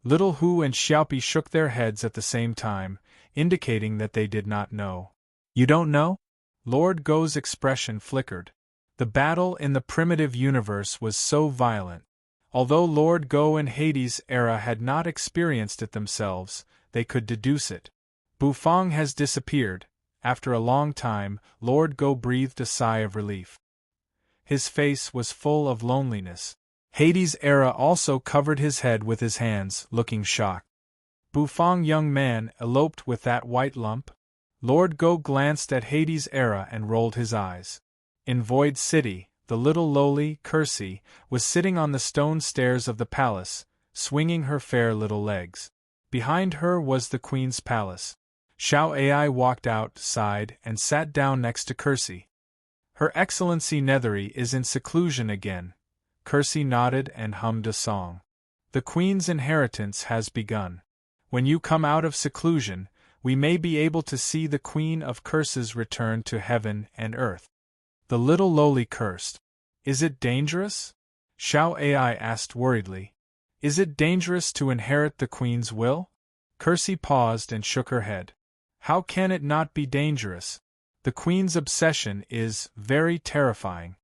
Speaker 1: Little Hu and Xiaopi shook their heads at the same time, indicating that they did not know. You don't know? Lord Go's expression flickered. The battle in the primitive universe was so violent. Although Lord Go and Hades' era had not experienced it themselves, they could deduce it. Bufang has disappeared. After a long time, Lord Go breathed a sigh of relief. His face was full of loneliness. Hades' era also covered his head with his hands, looking shocked. Bufang, young man, eloped with that white lump? Lord Go glanced at Hades' era and rolled his eyes. In Void City, the little lowly Kersey was sitting on the stone stairs of the palace, swinging her fair little legs. Behind her was the queen's palace. Xiao Ai walked outside and sat down next to Kersey. Her Excellency Nethery is in seclusion again. Kersey nodded and hummed a song. The Queen's inheritance has begun. When you come out of seclusion, we may be able to see the Queen of Curses return to heaven and earth. The little lowly cursed. Is it dangerous? Xiao Ai asked worriedly. Is it dangerous to inherit the Queen's will? Kersey paused and shook her head. How can it not be dangerous? The Queen's obsession is very terrifying.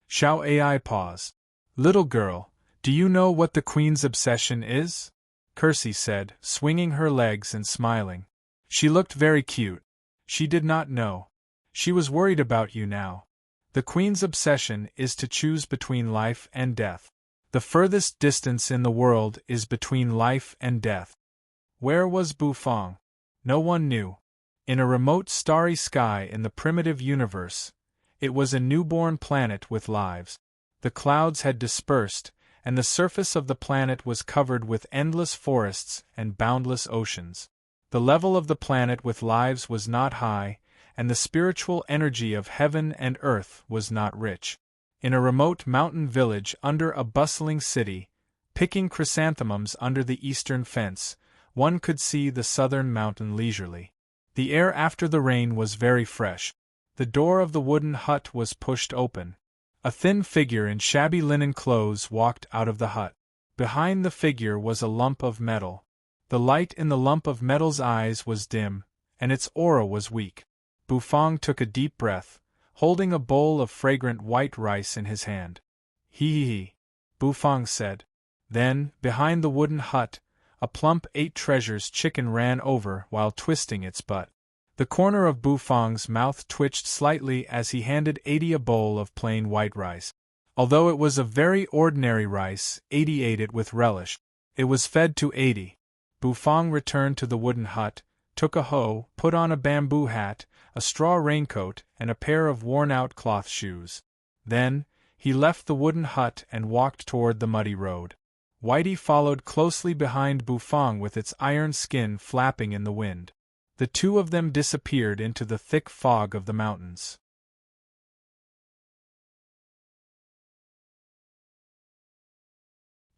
Speaker 1: Xiao Ai paused. Little girl, do you know what the Queen's obsession is? Kersey said, swinging her legs and smiling. She looked very cute. She did not know. She was worried about you now. The Queen's obsession is to choose between life and death. The furthest distance in the world is between life and death. Where was Bufang? No one knew. In a remote starry sky in the primitive universe, it was a newborn planet with lives. The clouds had dispersed, and the surface of the planet was covered with endless forests and boundless oceans. The level of the planet with lives was not high, and the spiritual energy of heaven and earth was not rich. In a remote mountain village under a bustling city, picking chrysanthemums under the eastern fence, one could see the southern mountain leisurely. The air after the rain was very fresh. The door of the wooden hut was pushed open. A thin figure in shabby linen clothes walked out of the hut. Behind the figure was a lump of metal. The light in the lump of metal's eyes was dim, and its aura was weak. Bufang took a deep breath, holding a bowl of fragrant white rice in his hand. Hee, Bufang said. Then, behind the wooden hut, a plump 8 treasures chicken ran over while twisting its butt. The corner of Bufang's mouth twitched slightly as he handed 80 a bowl of plain white rice. Although it was a very ordinary rice, 80 ate it with relish. It was fed to 80. Bufang returned to the wooden hut, took a hoe, put on a bamboo hat, a straw raincoat, and a pair of worn-out cloth shoes. Then, he left the wooden hut and walked toward the muddy road. Whitey followed closely behind Bufang with its iron skin flapping in the wind. The two of them disappeared into the thick fog of the mountains.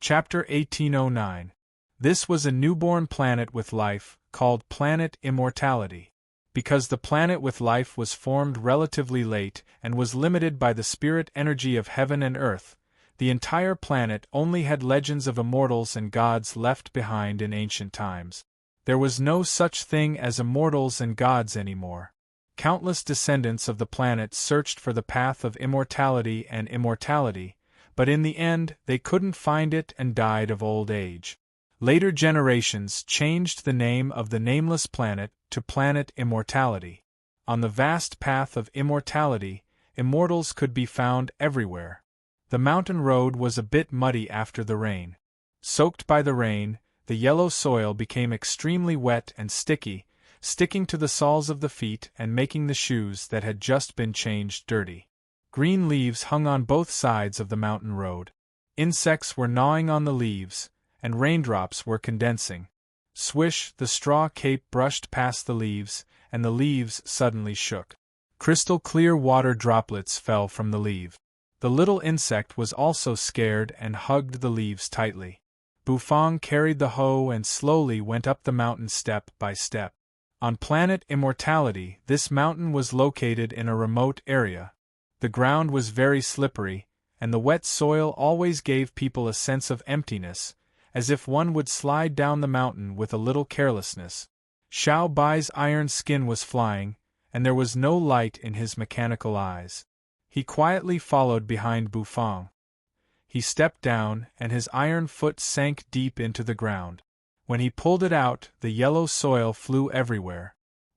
Speaker 1: Chapter 1809. This was a newborn planet with life, called Planet Immortality. Because the planet with life was formed relatively late and was limited by the spirit energy of heaven and earth, the entire planet only had legends of immortals and gods left behind in ancient times. There was no such thing as immortals and gods anymore. Countless descendants of the planet searched for the path of immortality and immortality, but in the end they couldn't find it and died of old age. Later generations changed the name of the nameless planet to Planet Immortality. On the vast path of immortality, immortals could be found everywhere. The mountain road was a bit muddy after the rain. Soaked by the rain, the yellow soil became extremely wet and sticky, sticking to the soles of the feet and making the shoes that had just been changed dirty. Green leaves hung on both sides of the mountain road. Insects were gnawing on the leaves, and raindrops were condensing. Swish, the straw cape brushed past the leaves, and the leaves suddenly shook. Crystal clear water droplets fell from the leaf. The little insect was also scared and hugged the leaves tightly. Bufang carried the hoe and slowly went up the mountain step by step. On planet Immortality, this mountain was located in a remote area. The ground was very slippery, and the wet soil always gave people a sense of emptiness, as if one would slide down the mountain with a little carelessness. Xiao Bai's iron skin was flying, and there was no light in his mechanical eyes. He quietly followed behind Bufang. He stepped down, and his iron foot sank deep into the ground. When he pulled it out, the yellow soil flew everywhere.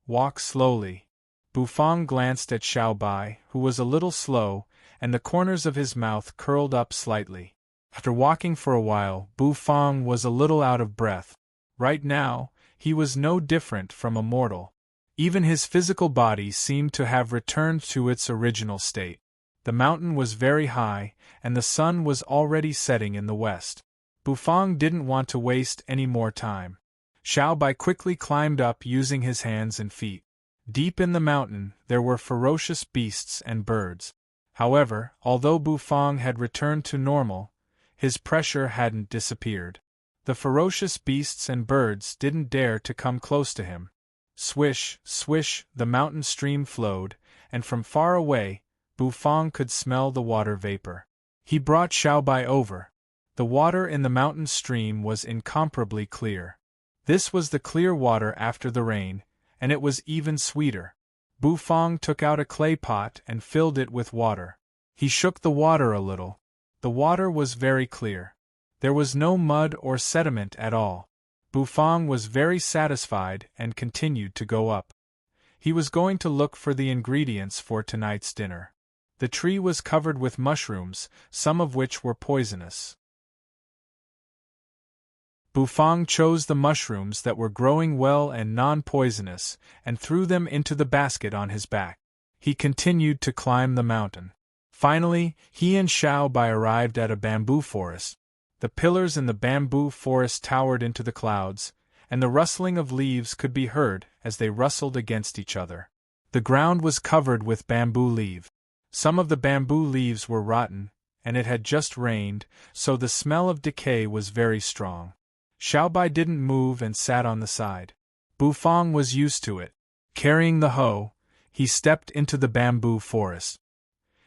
Speaker 1: Walk slowly. Bufang glanced at Xiao Bai, who was a little slow, and the corners of his mouth curled up slightly. After walking for a while, Bufang was a little out of breath. Right now, he was no different from a mortal. Even his physical body seemed to have returned to its original state. The mountain was very high, and the sun was already setting in the west. Bufang didn't want to waste any more time. Xiao Bai quickly climbed up using his hands and feet. Deep in the mountain, there were ferocious beasts and birds. However, although Bufang had returned to normal, his pressure hadn't disappeared. The ferocious beasts and birds didn't dare to come close to him. Swish, swish, the mountain stream flowed, and from far away, Bufang could smell the water vapor. He brought Xiao Bai over. The water in the mountain stream was incomparably clear. This was the clear water after the rain, and it was even sweeter. Bufang took out a clay pot and filled it with water. He shook the water a little. The water was very clear. There was no mud or sediment at all. Bufang was very satisfied and continued to go up. He was going to look for the ingredients for tonight's dinner. The tree was covered with mushrooms, some of which were poisonous. Bufang chose the mushrooms that were growing well and non-poisonous, and threw them into the basket on his back. He continued to climb the mountain. Finally, he and Xiao Bai arrived at a bamboo forest. The pillars in the bamboo forest towered into the clouds, and the rustling of leaves could be heard as they rustled against each other. The ground was covered with bamboo leaves. Some of the bamboo leaves were rotten, and it had just rained, so the smell of decay was very strong. Xiao Bai didn't move and sat on the side. Bufang was used to it. Carrying the hoe, he stepped into the bamboo forest.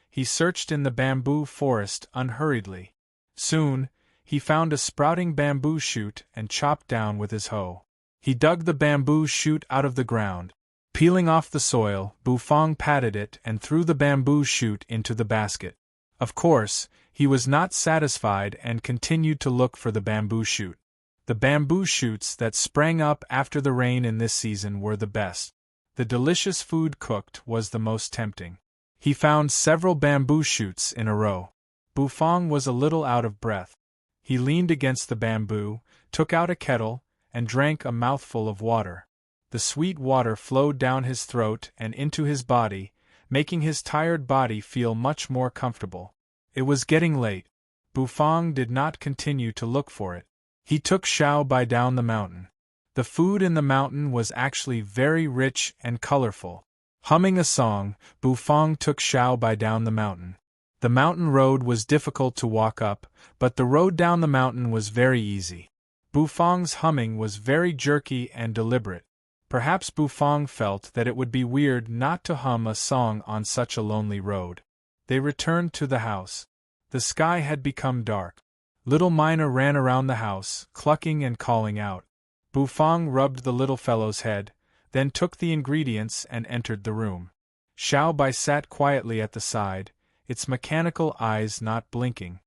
Speaker 1: He searched in the bamboo forest unhurriedly. Soon, he found a sprouting bamboo shoot and chopped down with his hoe. He dug the bamboo shoot out of the ground. Peeling off the soil, Bufang patted it and threw the bamboo shoot into the basket. Of course, he was not satisfied and continued to look for the bamboo shoot. The bamboo shoots that sprang up after the rain in this season were the best. The delicious food cooked was the most tempting. He found several bamboo shoots in a row. Bufang was a little out of breath. He leaned against the bamboo, took out a kettle, and drank a mouthful of water. The sweet water flowed down his throat and into his body, making his tired body feel much more comfortable. It was getting late. Bufang did not continue to look for it. He took Xiao Bai down the mountain. The food in the mountain was actually very rich and colorful. Humming a song, Bufang took Xiao Bai down the mountain. The mountain road was difficult to walk up, but the road down the mountain was very easy. Bufang's humming was very jerky and deliberate. Perhaps Bufang felt that it would be weird not to hum a song on such a lonely road. They returned to the house. The sky had become dark. Little Mina ran around the house, clucking and calling out. Bufang rubbed the little fellow's head, then took the ingredients and entered the room. Xiao Bai sat quietly at the side, its mechanical eyes not blinking.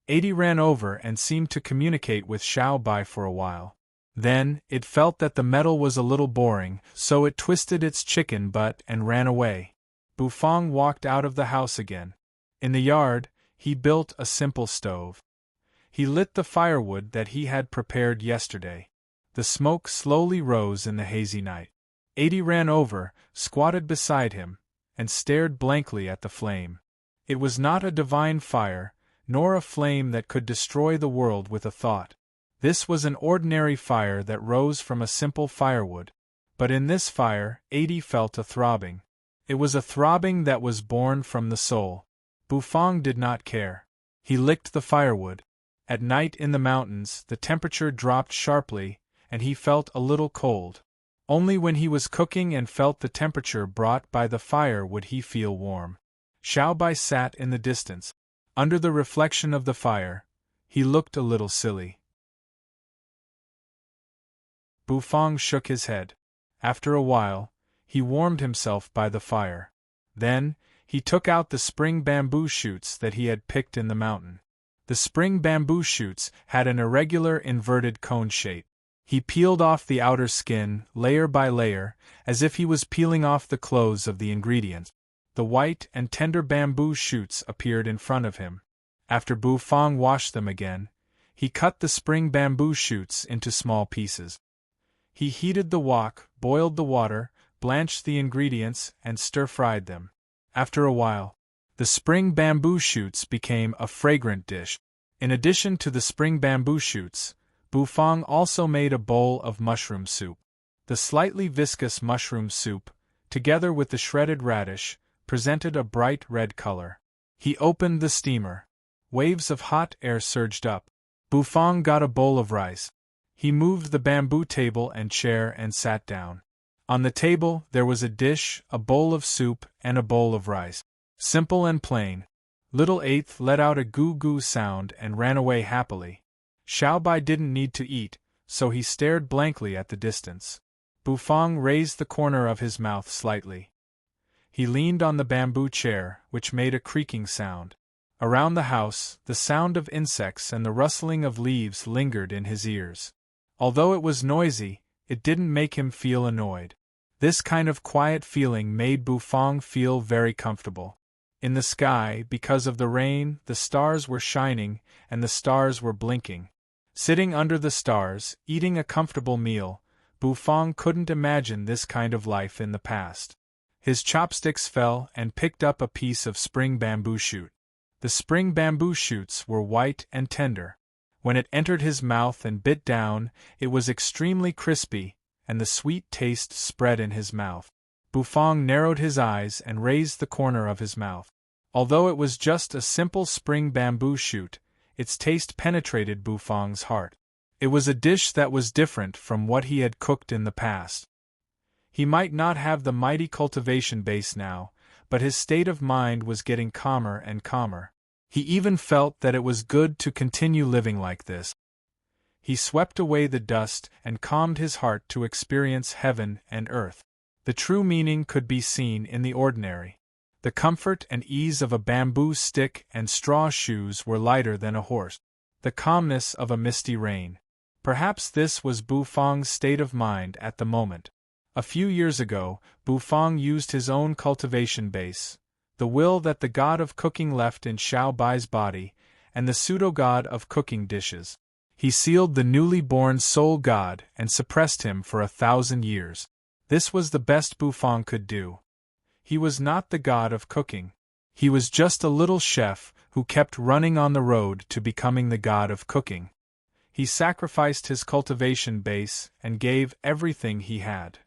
Speaker 1: Adi ran over and seemed to communicate with Xiao Bai for a while. Then, it felt that the metal was a little boring, so it twisted its chicken butt and ran away. Bufang walked out of the house again. In the yard, he built a simple stove. He lit the firewood that he had prepared yesterday. The smoke slowly rose in the hazy night. Adi ran over, squatted beside him, and stared blankly at the flame. It was not a divine fire, nor a flame that could destroy the world with a thought. This was an ordinary fire that rose from a simple firewood. But in this fire, Adi felt a throbbing. It was a throbbing that was born from the soul. Bufang did not care. He licked the firewood. At night in the mountains, the temperature dropped sharply, and he felt a little cold. Only when he was cooking and felt the temperature brought by the fire would he feel warm. Xiaobai sat in the distance. Under the reflection of the fire, he looked a little silly. Bufang shook his head. After a while, he warmed himself by the fire. Then, he took out the spring bamboo shoots that he had picked in the mountain. The spring bamboo shoots had an irregular inverted cone shape. He peeled off the outer skin, layer by layer, as if he was peeling off the clothes of the ingredients. The white and tender bamboo shoots appeared in front of him. After Bufang washed them again, he cut the spring bamboo shoots into small pieces. He heated the wok, boiled the water, blanched the ingredients, and stir-fried them. After a while, the spring bamboo shoots became a fragrant dish. In addition to the spring bamboo shoots, Bufang also made a bowl of mushroom soup. The slightly viscous mushroom soup, together with the shredded radish, presented a bright red color. He opened the steamer. Waves of hot air surged up. Bufang got a bowl of rice. He moved the bamboo table and chair and sat down. On the table there was a dish, a bowl of soup, and a bowl of rice. Simple and plain. Little Eighth let out a goo-goo sound and ran away happily. Xiaobai didn't need to eat, so he stared blankly at the distance. Bufang raised the corner of his mouth slightly. He leaned on the bamboo chair, which made a creaking sound. Around the house, the sound of insects and the rustling of leaves lingered in his ears. Although it was noisy, it didn't make him feel annoyed. This kind of quiet feeling made Bufang feel very comfortable. In the sky, because of the rain, the stars were shining, and the stars were blinking. Sitting under the stars, eating a comfortable meal, Bufang couldn't imagine this kind of life in the past. His chopsticks fell and picked up a piece of spring bamboo shoot. The spring bamboo shoots were white and tender. When it entered his mouth and bit down, it was extremely crispy, and the sweet taste spread in his mouth. Bufang narrowed his eyes and raised the corner of his mouth. Although it was just a simple spring bamboo shoot, its taste penetrated Bufang's heart. It was a dish that was different from what he had cooked in the past. He might not have the mighty cultivation base now, but his state of mind was getting calmer and calmer. He even felt that it was good to continue living like this. He swept away the dust and calmed his heart to experience heaven and earth. The true meaning could be seen in the ordinary. The comfort and ease of a bamboo stick and straw shoes were lighter than a horse. The calmness of a misty rain. Perhaps this was Bufang's state of mind at the moment. A few years ago, Bufang used his own cultivation base, the will that the god of cooking left in Xiaobai's body, and the pseudo-god of cooking dishes. He sealed the newly born soul god and suppressed him for 1,000 years. This was the best Bufang could do. He was not the god of cooking. He was just a little chef who kept running on the road to becoming the god of cooking. He sacrificed his cultivation base and gave everything he had.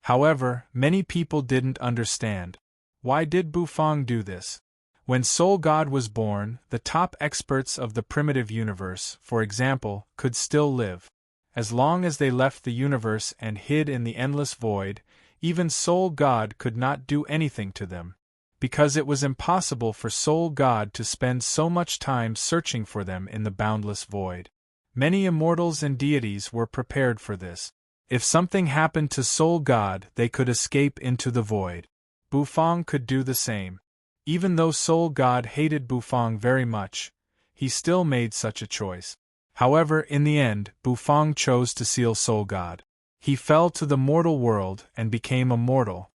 Speaker 1: However, many people didn't understand. Why did Bufang do this? When Soul God was born, the top experts of the primitive universe, for example, could still live. As long as they left the universe and hid in the endless void, even Soul God could not do anything to them. Because it was impossible for Soul God to spend so much time searching for them in the boundless void. Many immortals and deities were prepared for this. If something happened to Soul God, they could escape into the void. Bufang could do the same. Even though Soul God hated Bufang very much, he still made such a choice. However, in the end, Bufang chose to seal Soul God. He fell to the mortal world and became a mortal.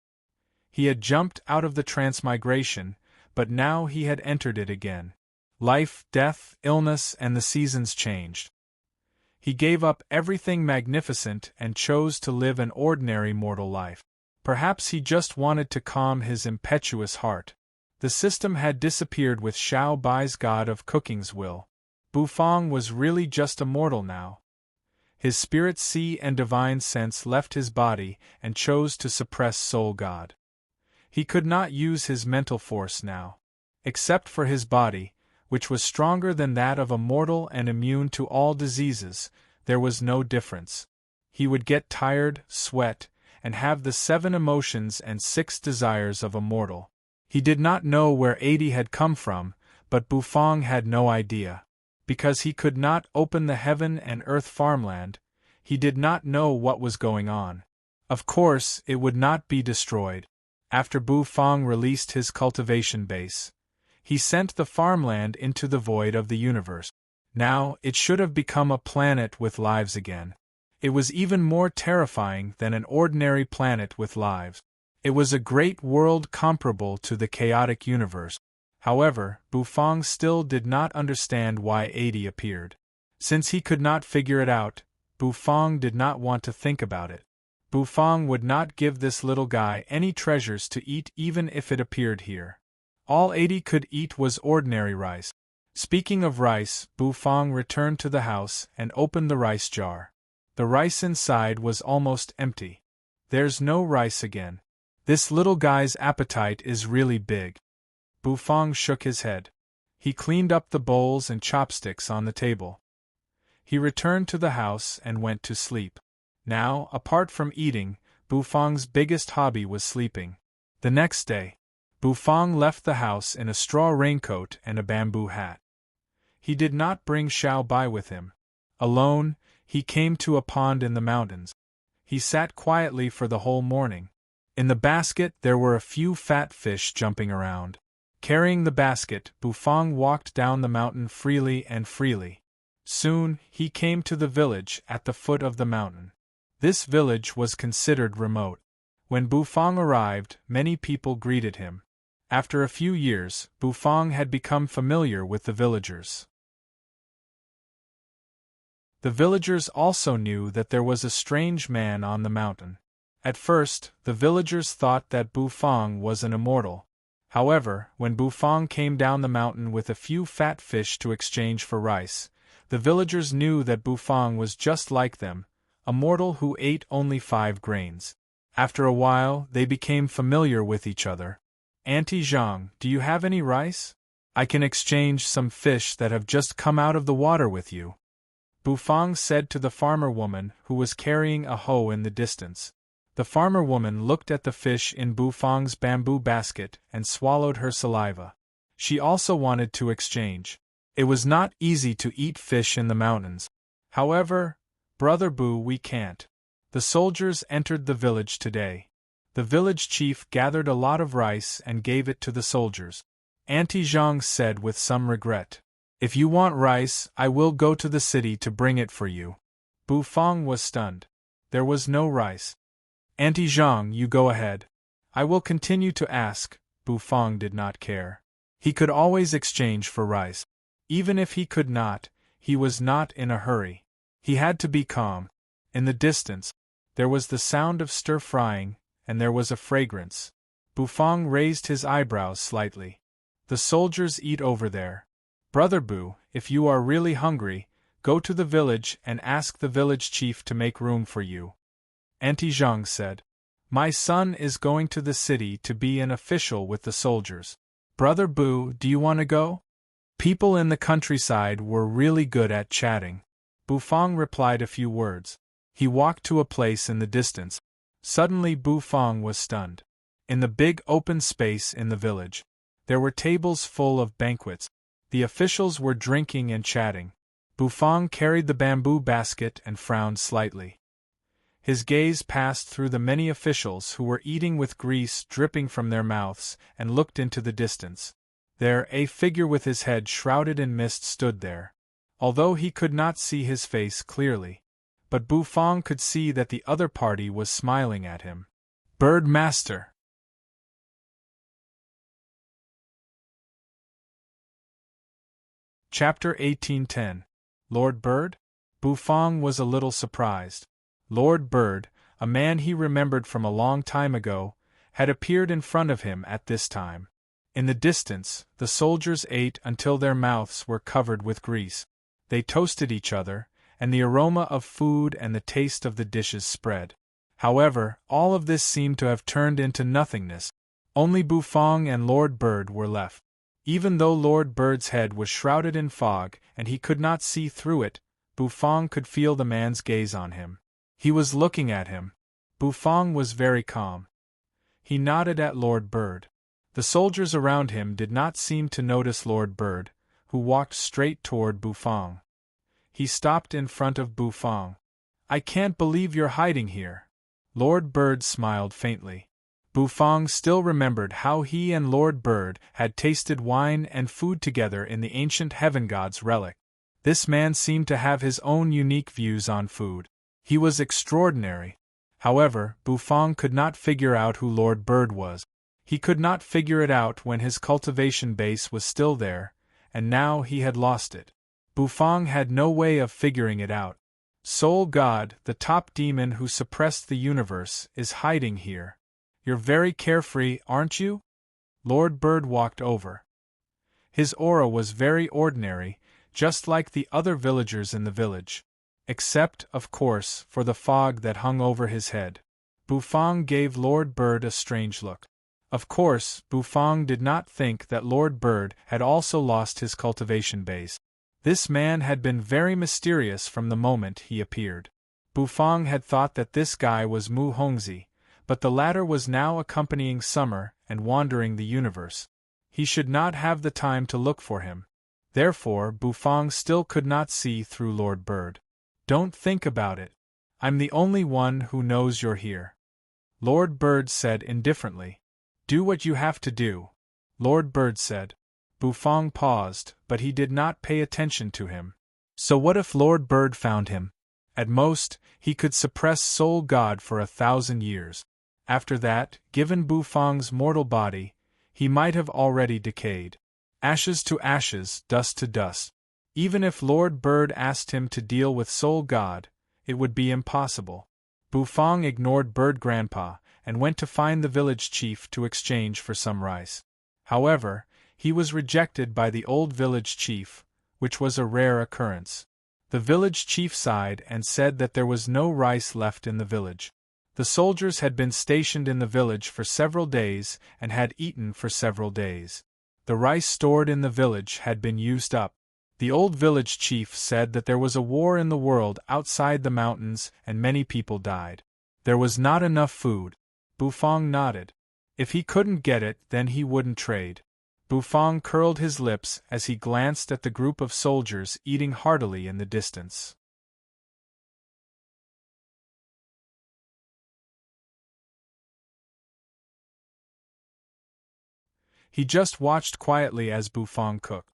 Speaker 1: He had jumped out of the transmigration, but now he had entered it again. Life, death, illness, and the seasons changed. He gave up everything magnificent and chose to live an ordinary mortal life. Perhaps he just wanted to calm his impetuous heart. The system had disappeared with Xiao Bai's god of cooking's will. Bufang was really just a mortal now. His spirit sea and divine sense left his body and chose to suppress soul god. He could not use his mental force now. Except for his body, which was stronger than that of a mortal and immune to all diseases, there was no difference. He would get tired, sweat, and have the 7 emotions and 6 desires of a mortal. He did not know where 80 had come from, but Bufang had no idea. Because he could not open the heaven and earth farmland, he did not know what was going on. Of course, it would not be destroyed. After Bufang released his cultivation base, he sent the farmland into the void of the universe. Now, it should have become a planet with lives again. It was even more terrifying than an ordinary planet with lives. It was a great world comparable to the chaotic universe. However, Bufang still did not understand why 80 appeared. Since he could not figure it out, Bufang did not want to think about it. Bufang would not give this little guy any treasures to eat even if it appeared here. All 80 could eat was ordinary rice. Speaking of rice, Bufang returned to the house and opened the rice jar. The rice inside was almost empty. There's no rice again. This little guy's appetite is really big. Bufang shook his head. He cleaned up the bowls and chopsticks on the table. He returned to the house and went to sleep. Now, apart from eating, Bufang's biggest hobby was sleeping. The next day, Bufang left the house in a straw raincoat and a bamboo hat. He did not bring Xiao Bai with him. Alone, he came to a pond in the mountains. He sat quietly for the whole morning. In the basket there were a few fat fish jumping around. Carrying the basket, Bufang walked down the mountain freely and freely. Soon, he came to the village at the foot of the mountain. This village was considered remote. When Bufang arrived, many people greeted him. After a few years, Bufang had become familiar with the villagers. The villagers also knew that there was a strange man on the mountain. At first, the villagers thought that Bufang was an immortal. However, when Bufang came down the mountain with a few fat fish to exchange for rice, the villagers knew that Bufang was just like them, a mortal who ate only 5 grains. After a while, they became familiar with each other. "Auntie Zhang, do you have any rice? I can exchange some fish that have just come out of the water with you," Bufang said to the farmer woman who was carrying a hoe in the distance. The farmer woman looked at the fish in Bufang's bamboo basket and swallowed her saliva. She also wanted to exchange. It was not easy to eat fish in the mountains. However, "Brother Bu, we can't." The soldiers entered the village today. The village chief gathered a lot of rice and gave it to the soldiers. Auntie Zhang said with some regret, "If you want rice, I will go to the city to bring it for you." Bufang was stunned. There was no rice. "Auntie Zhang, you go ahead. I will continue to ask." Bufang did not care. He could always exchange for rice. Even if he could not, he was not in a hurry. He had to be calm. In the distance, there was the sound of stir-frying, and there was a fragrance. Bufang raised his eyebrows slightly. "The soldiers eat over there. Brother Bu, if you are really hungry, go to the village and ask the village chief to make room for you." Auntie Zhang said, "My son is going to the city to be an official with the soldiers. Brother Bu, do you want to go?" People in the countryside were really good at chatting. Bufang replied a few words. He walked to a place in the distance. Suddenly Bufang was stunned. In the big open space in the village, there were tables full of banquets. The officials were drinking and chatting. Bufang carried the bamboo basket and frowned slightly. His gaze passed through the many officials who were eating with grease dripping from their mouths and looked into the distance. There, a figure with his head shrouded in mist stood there. Although he could not see his face clearly, but Bufang could see that the other party was smiling at him. Bird Master. Chapter 1810. Lord Bird? Bufang was a little surprised. Lord Bird, a man he remembered from a long time ago, had appeared in front of him at this time. In the distance, the soldiers ate until their mouths were covered with grease. They toasted each other, and the aroma of food and the taste of the dishes spread. However, all of this seemed to have turned into nothingness. Only Bufang and Lord Bird were left. Even though Lord Bird's head was shrouded in fog and he could not see through it, Bufang could feel the man's gaze on him. He was looking at him. Bufang was very calm. He nodded at Lord Bird. The soldiers around him did not seem to notice Lord Bird, who walked straight toward Bufang. He stopped in front of Bufang. "I can't believe you're hiding here." Lord Bird smiled faintly. Bufang still remembered how he and Lord Bird had tasted wine and food together in the ancient heaven god's relic. This man seemed to have his own unique views on food. He was extraordinary. However, Bufang could not figure out who Lord Bird was. He could not figure it out when his cultivation base was still there, and now he had lost it. Bufang had no way of figuring it out. Soul God, the top demon who suppressed the universe, is hiding here. You're very carefree, aren't you? Lord Bird walked over. His aura was very ordinary, just like the other villagers in the village. Except, of course, for the fog that hung over his head. Bufang gave Lord Bird a strange look. Of course, Bufang did not think that Lord Bird had also lost his cultivation base. This man had been very mysterious from the moment he appeared. Bufang had thought that this guy was Mu Hongzi, but the latter was now accompanying Summer and wandering the universe. He should not have the time to look for him. Therefore, Bufang still could not see through Lord Bird. "Don't think about it. I'm the only one who knows you're here," Lord Bird said indifferently. "Do what you have to do," Lord Bird said. Bufang paused, but he did not pay attention to him. So what if Lord Bird found him? At most, he could suppress Soul God for 1,000 years. After that, given Bufang's mortal body, he might have already decayed. Ashes to ashes, dust to dust. Even if Lord Bird asked him to deal with Soul God, it would be impossible. Bufang ignored Bird Grandpa and went to find the village chief to exchange for some rice. However, he was rejected by the old village chief, which was a rare occurrence. The village chief sighed and said that there was no rice left in the village. The soldiers had been stationed in the village for several days and had eaten for several days. The rice stored in the village had been used up. The old village chief said that there was a war in the world outside the mountains and many people died. There was not enough food. Bufang nodded. If he couldn't get it, then he wouldn't trade. Bufang curled his lips as he glanced at the group of soldiers eating heartily in the distance. He just watched quietly as Bufang cooked.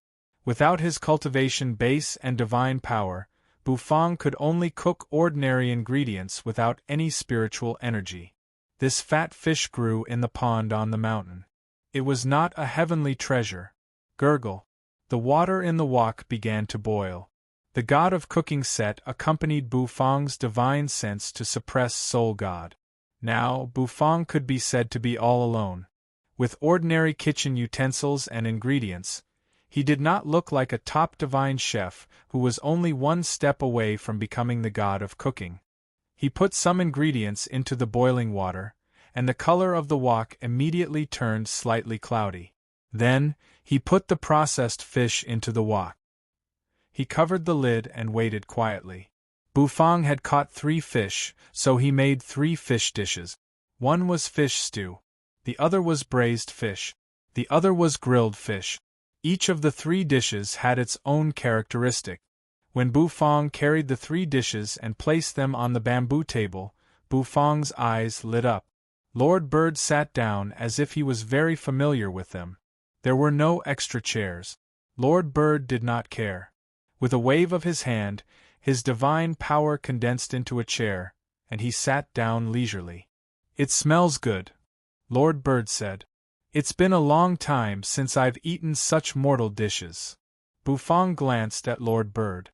Speaker 1: Without his cultivation base and divine power, Bufang could only cook ordinary ingredients without any spiritual energy. This fat fish grew in the pond on the mountain. It was not a heavenly treasure. Gurgle. The water in the wok began to boil. The god of cooking set accompanied Bufang's divine sense to suppress Soul God. Now, Bufang could be said to be all alone. With ordinary kitchen utensils and ingredients, he did not look like a top divine chef who was only one step away from becoming the god of cooking. He put some ingredients into the boiling water, and the color of the wok immediately turned slightly cloudy. Then, he put the processed fish into the wok. He covered the lid and waited quietly. Bufang had caught 3 fish, so he made 3 fish dishes. One was fish stew. The other was braised fish. The other was grilled fish. Each of the 3 dishes had its own characteristic. When Bufang carried the 3 dishes and placed them on the bamboo table, Bufang's eyes lit up. Lord Bird sat down as if he was very familiar with them. There were no extra chairs. Lord Bird did not care. With a wave of his hand, his divine power condensed into a chair, and he sat down leisurely. "It smells good," Lord Bird said. "It's been a long time since I've eaten such mortal dishes." Bufang glanced at Lord Bird.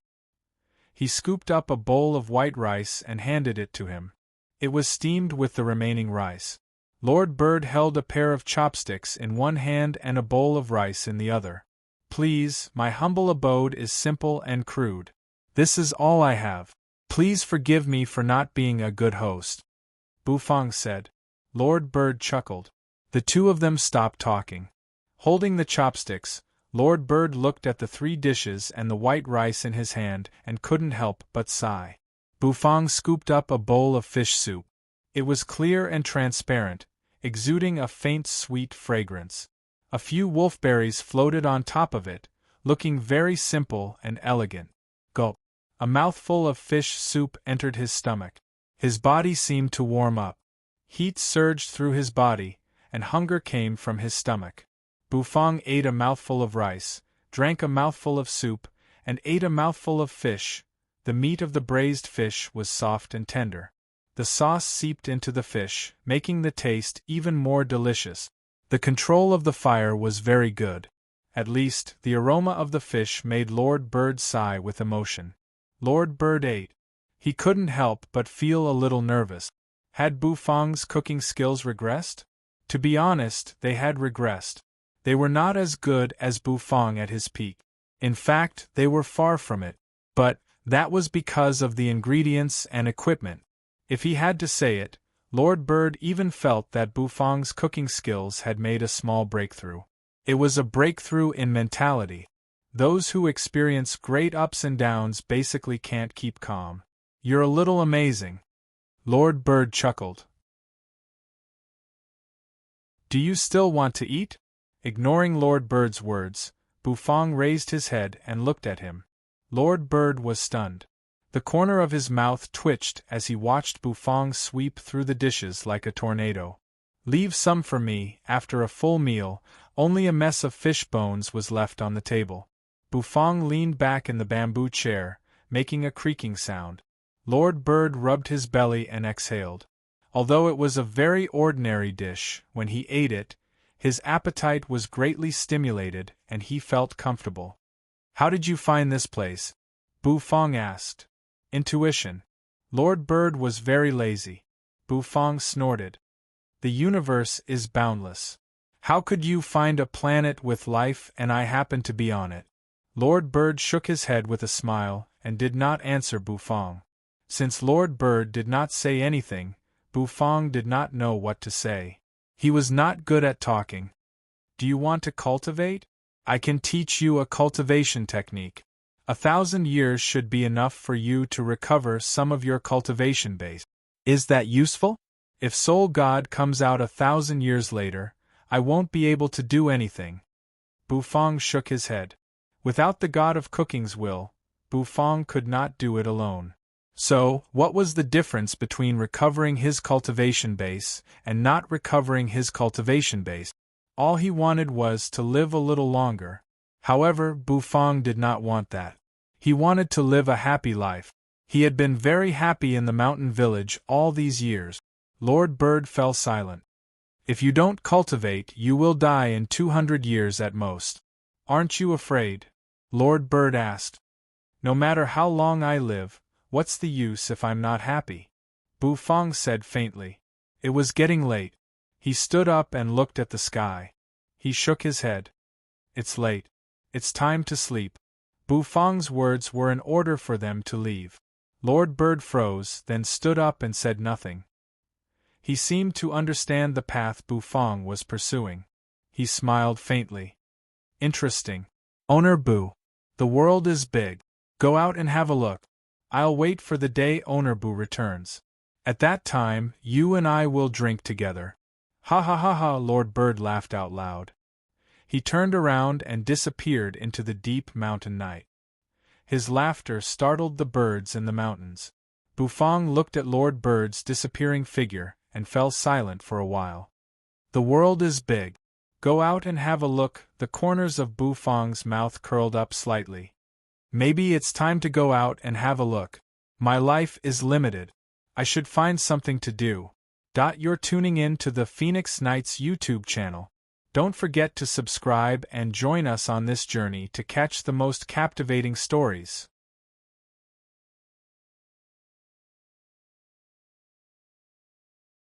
Speaker 1: He scooped up a bowl of white rice and handed it to him. It was steamed with the remaining rice. Lord Bird held a pair of chopsticks in one hand and a bowl of rice in the other. Please, my humble abode is simple and crude. This is all I have. Please forgive me for not being a good host. Bufang said. Lord Bird chuckled. The two of them stopped talking. Holding the chopsticks, Lord Bird looked at the 3 dishes and the white rice in his hand and couldn't help but sigh. Bufang scooped up a bowl of fish soup. It was clear and transparent, exuding a faint sweet fragrance. A few wolfberries floated on top of it, looking very simple and elegant. Gulp! A mouthful of fish soup entered his stomach. His body seemed to warm up. Heat surged through his body, and hunger came from his stomach. Bufang ate a mouthful of rice, drank a mouthful of soup, and ate a mouthful of fish. The meat of the braised fish was soft and tender. The sauce seeped into the fish, making the taste even more delicious. The control of the fire was very good. At least, the aroma of the fish made Lord Bird sigh with emotion. Lord Bird ate. He couldn't help but feel a little nervous. Had Bufang's cooking skills regressed? To be honest, they had regressed. They were not as good as Bufang at his peak. In fact, they were far from it. But that was because of the ingredients and equipment. If he had to say it, Lord Bird even felt that Bufang's cooking skills had made a small breakthrough. It was a breakthrough in mentality. Those who experience great ups and downs basically can't keep calm. You're a little amazing. Lord Bird chuckled. Do you still want to eat? Ignoring Lord Bird's words, Bufang raised his head and looked at him. Lord Bird was stunned. The corner of his mouth twitched as he watched Bufang sweep through the dishes like a tornado. Leave some for me. After a full meal, only a mess of fish bones was left on the table. Bufang leaned back in the bamboo chair, making a creaking sound. Lord Bird rubbed his belly and exhaled. Although it was a very ordinary dish, when he ate it, his appetite was greatly stimulated and he felt comfortable. How did you find this place? Bufang asked. Intuition. Lord Bird was very lazy. Bufang snorted. The universe is boundless. How could you find a planet with life and I happen to be on it? Lord Bird shook his head with a smile and did not answer Bufang. Since Lord Bird did not say anything, Bufang did not know what to say. He was not good at talking. Do you want to cultivate? I can teach you a cultivation technique. 1,000 years should be enough for you to recover some of your cultivation base. Is that useful? If Soul God comes out 1,000 years later, I won't be able to do anything. Bufang shook his head. Without the God of Cooking's will, Bufang could not do it alone. So, what was the difference between recovering his cultivation base and not recovering his cultivation base? All he wanted was to live a little longer. However, Bufang did not want that. He wanted to live a happy life. He had been very happy in the mountain village all these years. Lord Bird fell silent. If you don't cultivate, you will die in 200 years at most. Aren't you afraid? Lord Bird asked. No matter how long I live, what's the use if I'm not happy? Bufang said faintly. It was getting late. He stood up and looked at the sky. He shook his head. It's late. It's time to sleep. Bufang's words were an order for them to leave. Lord Bird froze, then stood up and said nothing. He seemed to understand the path Bufang was pursuing. He smiled faintly. Interesting. Owner Boo. The world is big. Go out and have a look. I'll wait for the day Owner Boo returns. At that time, you and I will drink together. Ha ha ha ha, Lord Bird laughed out loud. He turned around and disappeared into the deep mountain night. His laughter startled the birds in the mountains. Bufang looked at Lord Bird's disappearing figure and fell silent for a while. The world is big. Go out and have a look. The corners of Bufang's mouth curled up slightly. Maybe it's time to go out and have a look. My life is limited. I should find something to do. You're tuning in to the Phoenix Nights YouTube channel. Don't forget to subscribe and join us on this journey to catch the most captivating stories.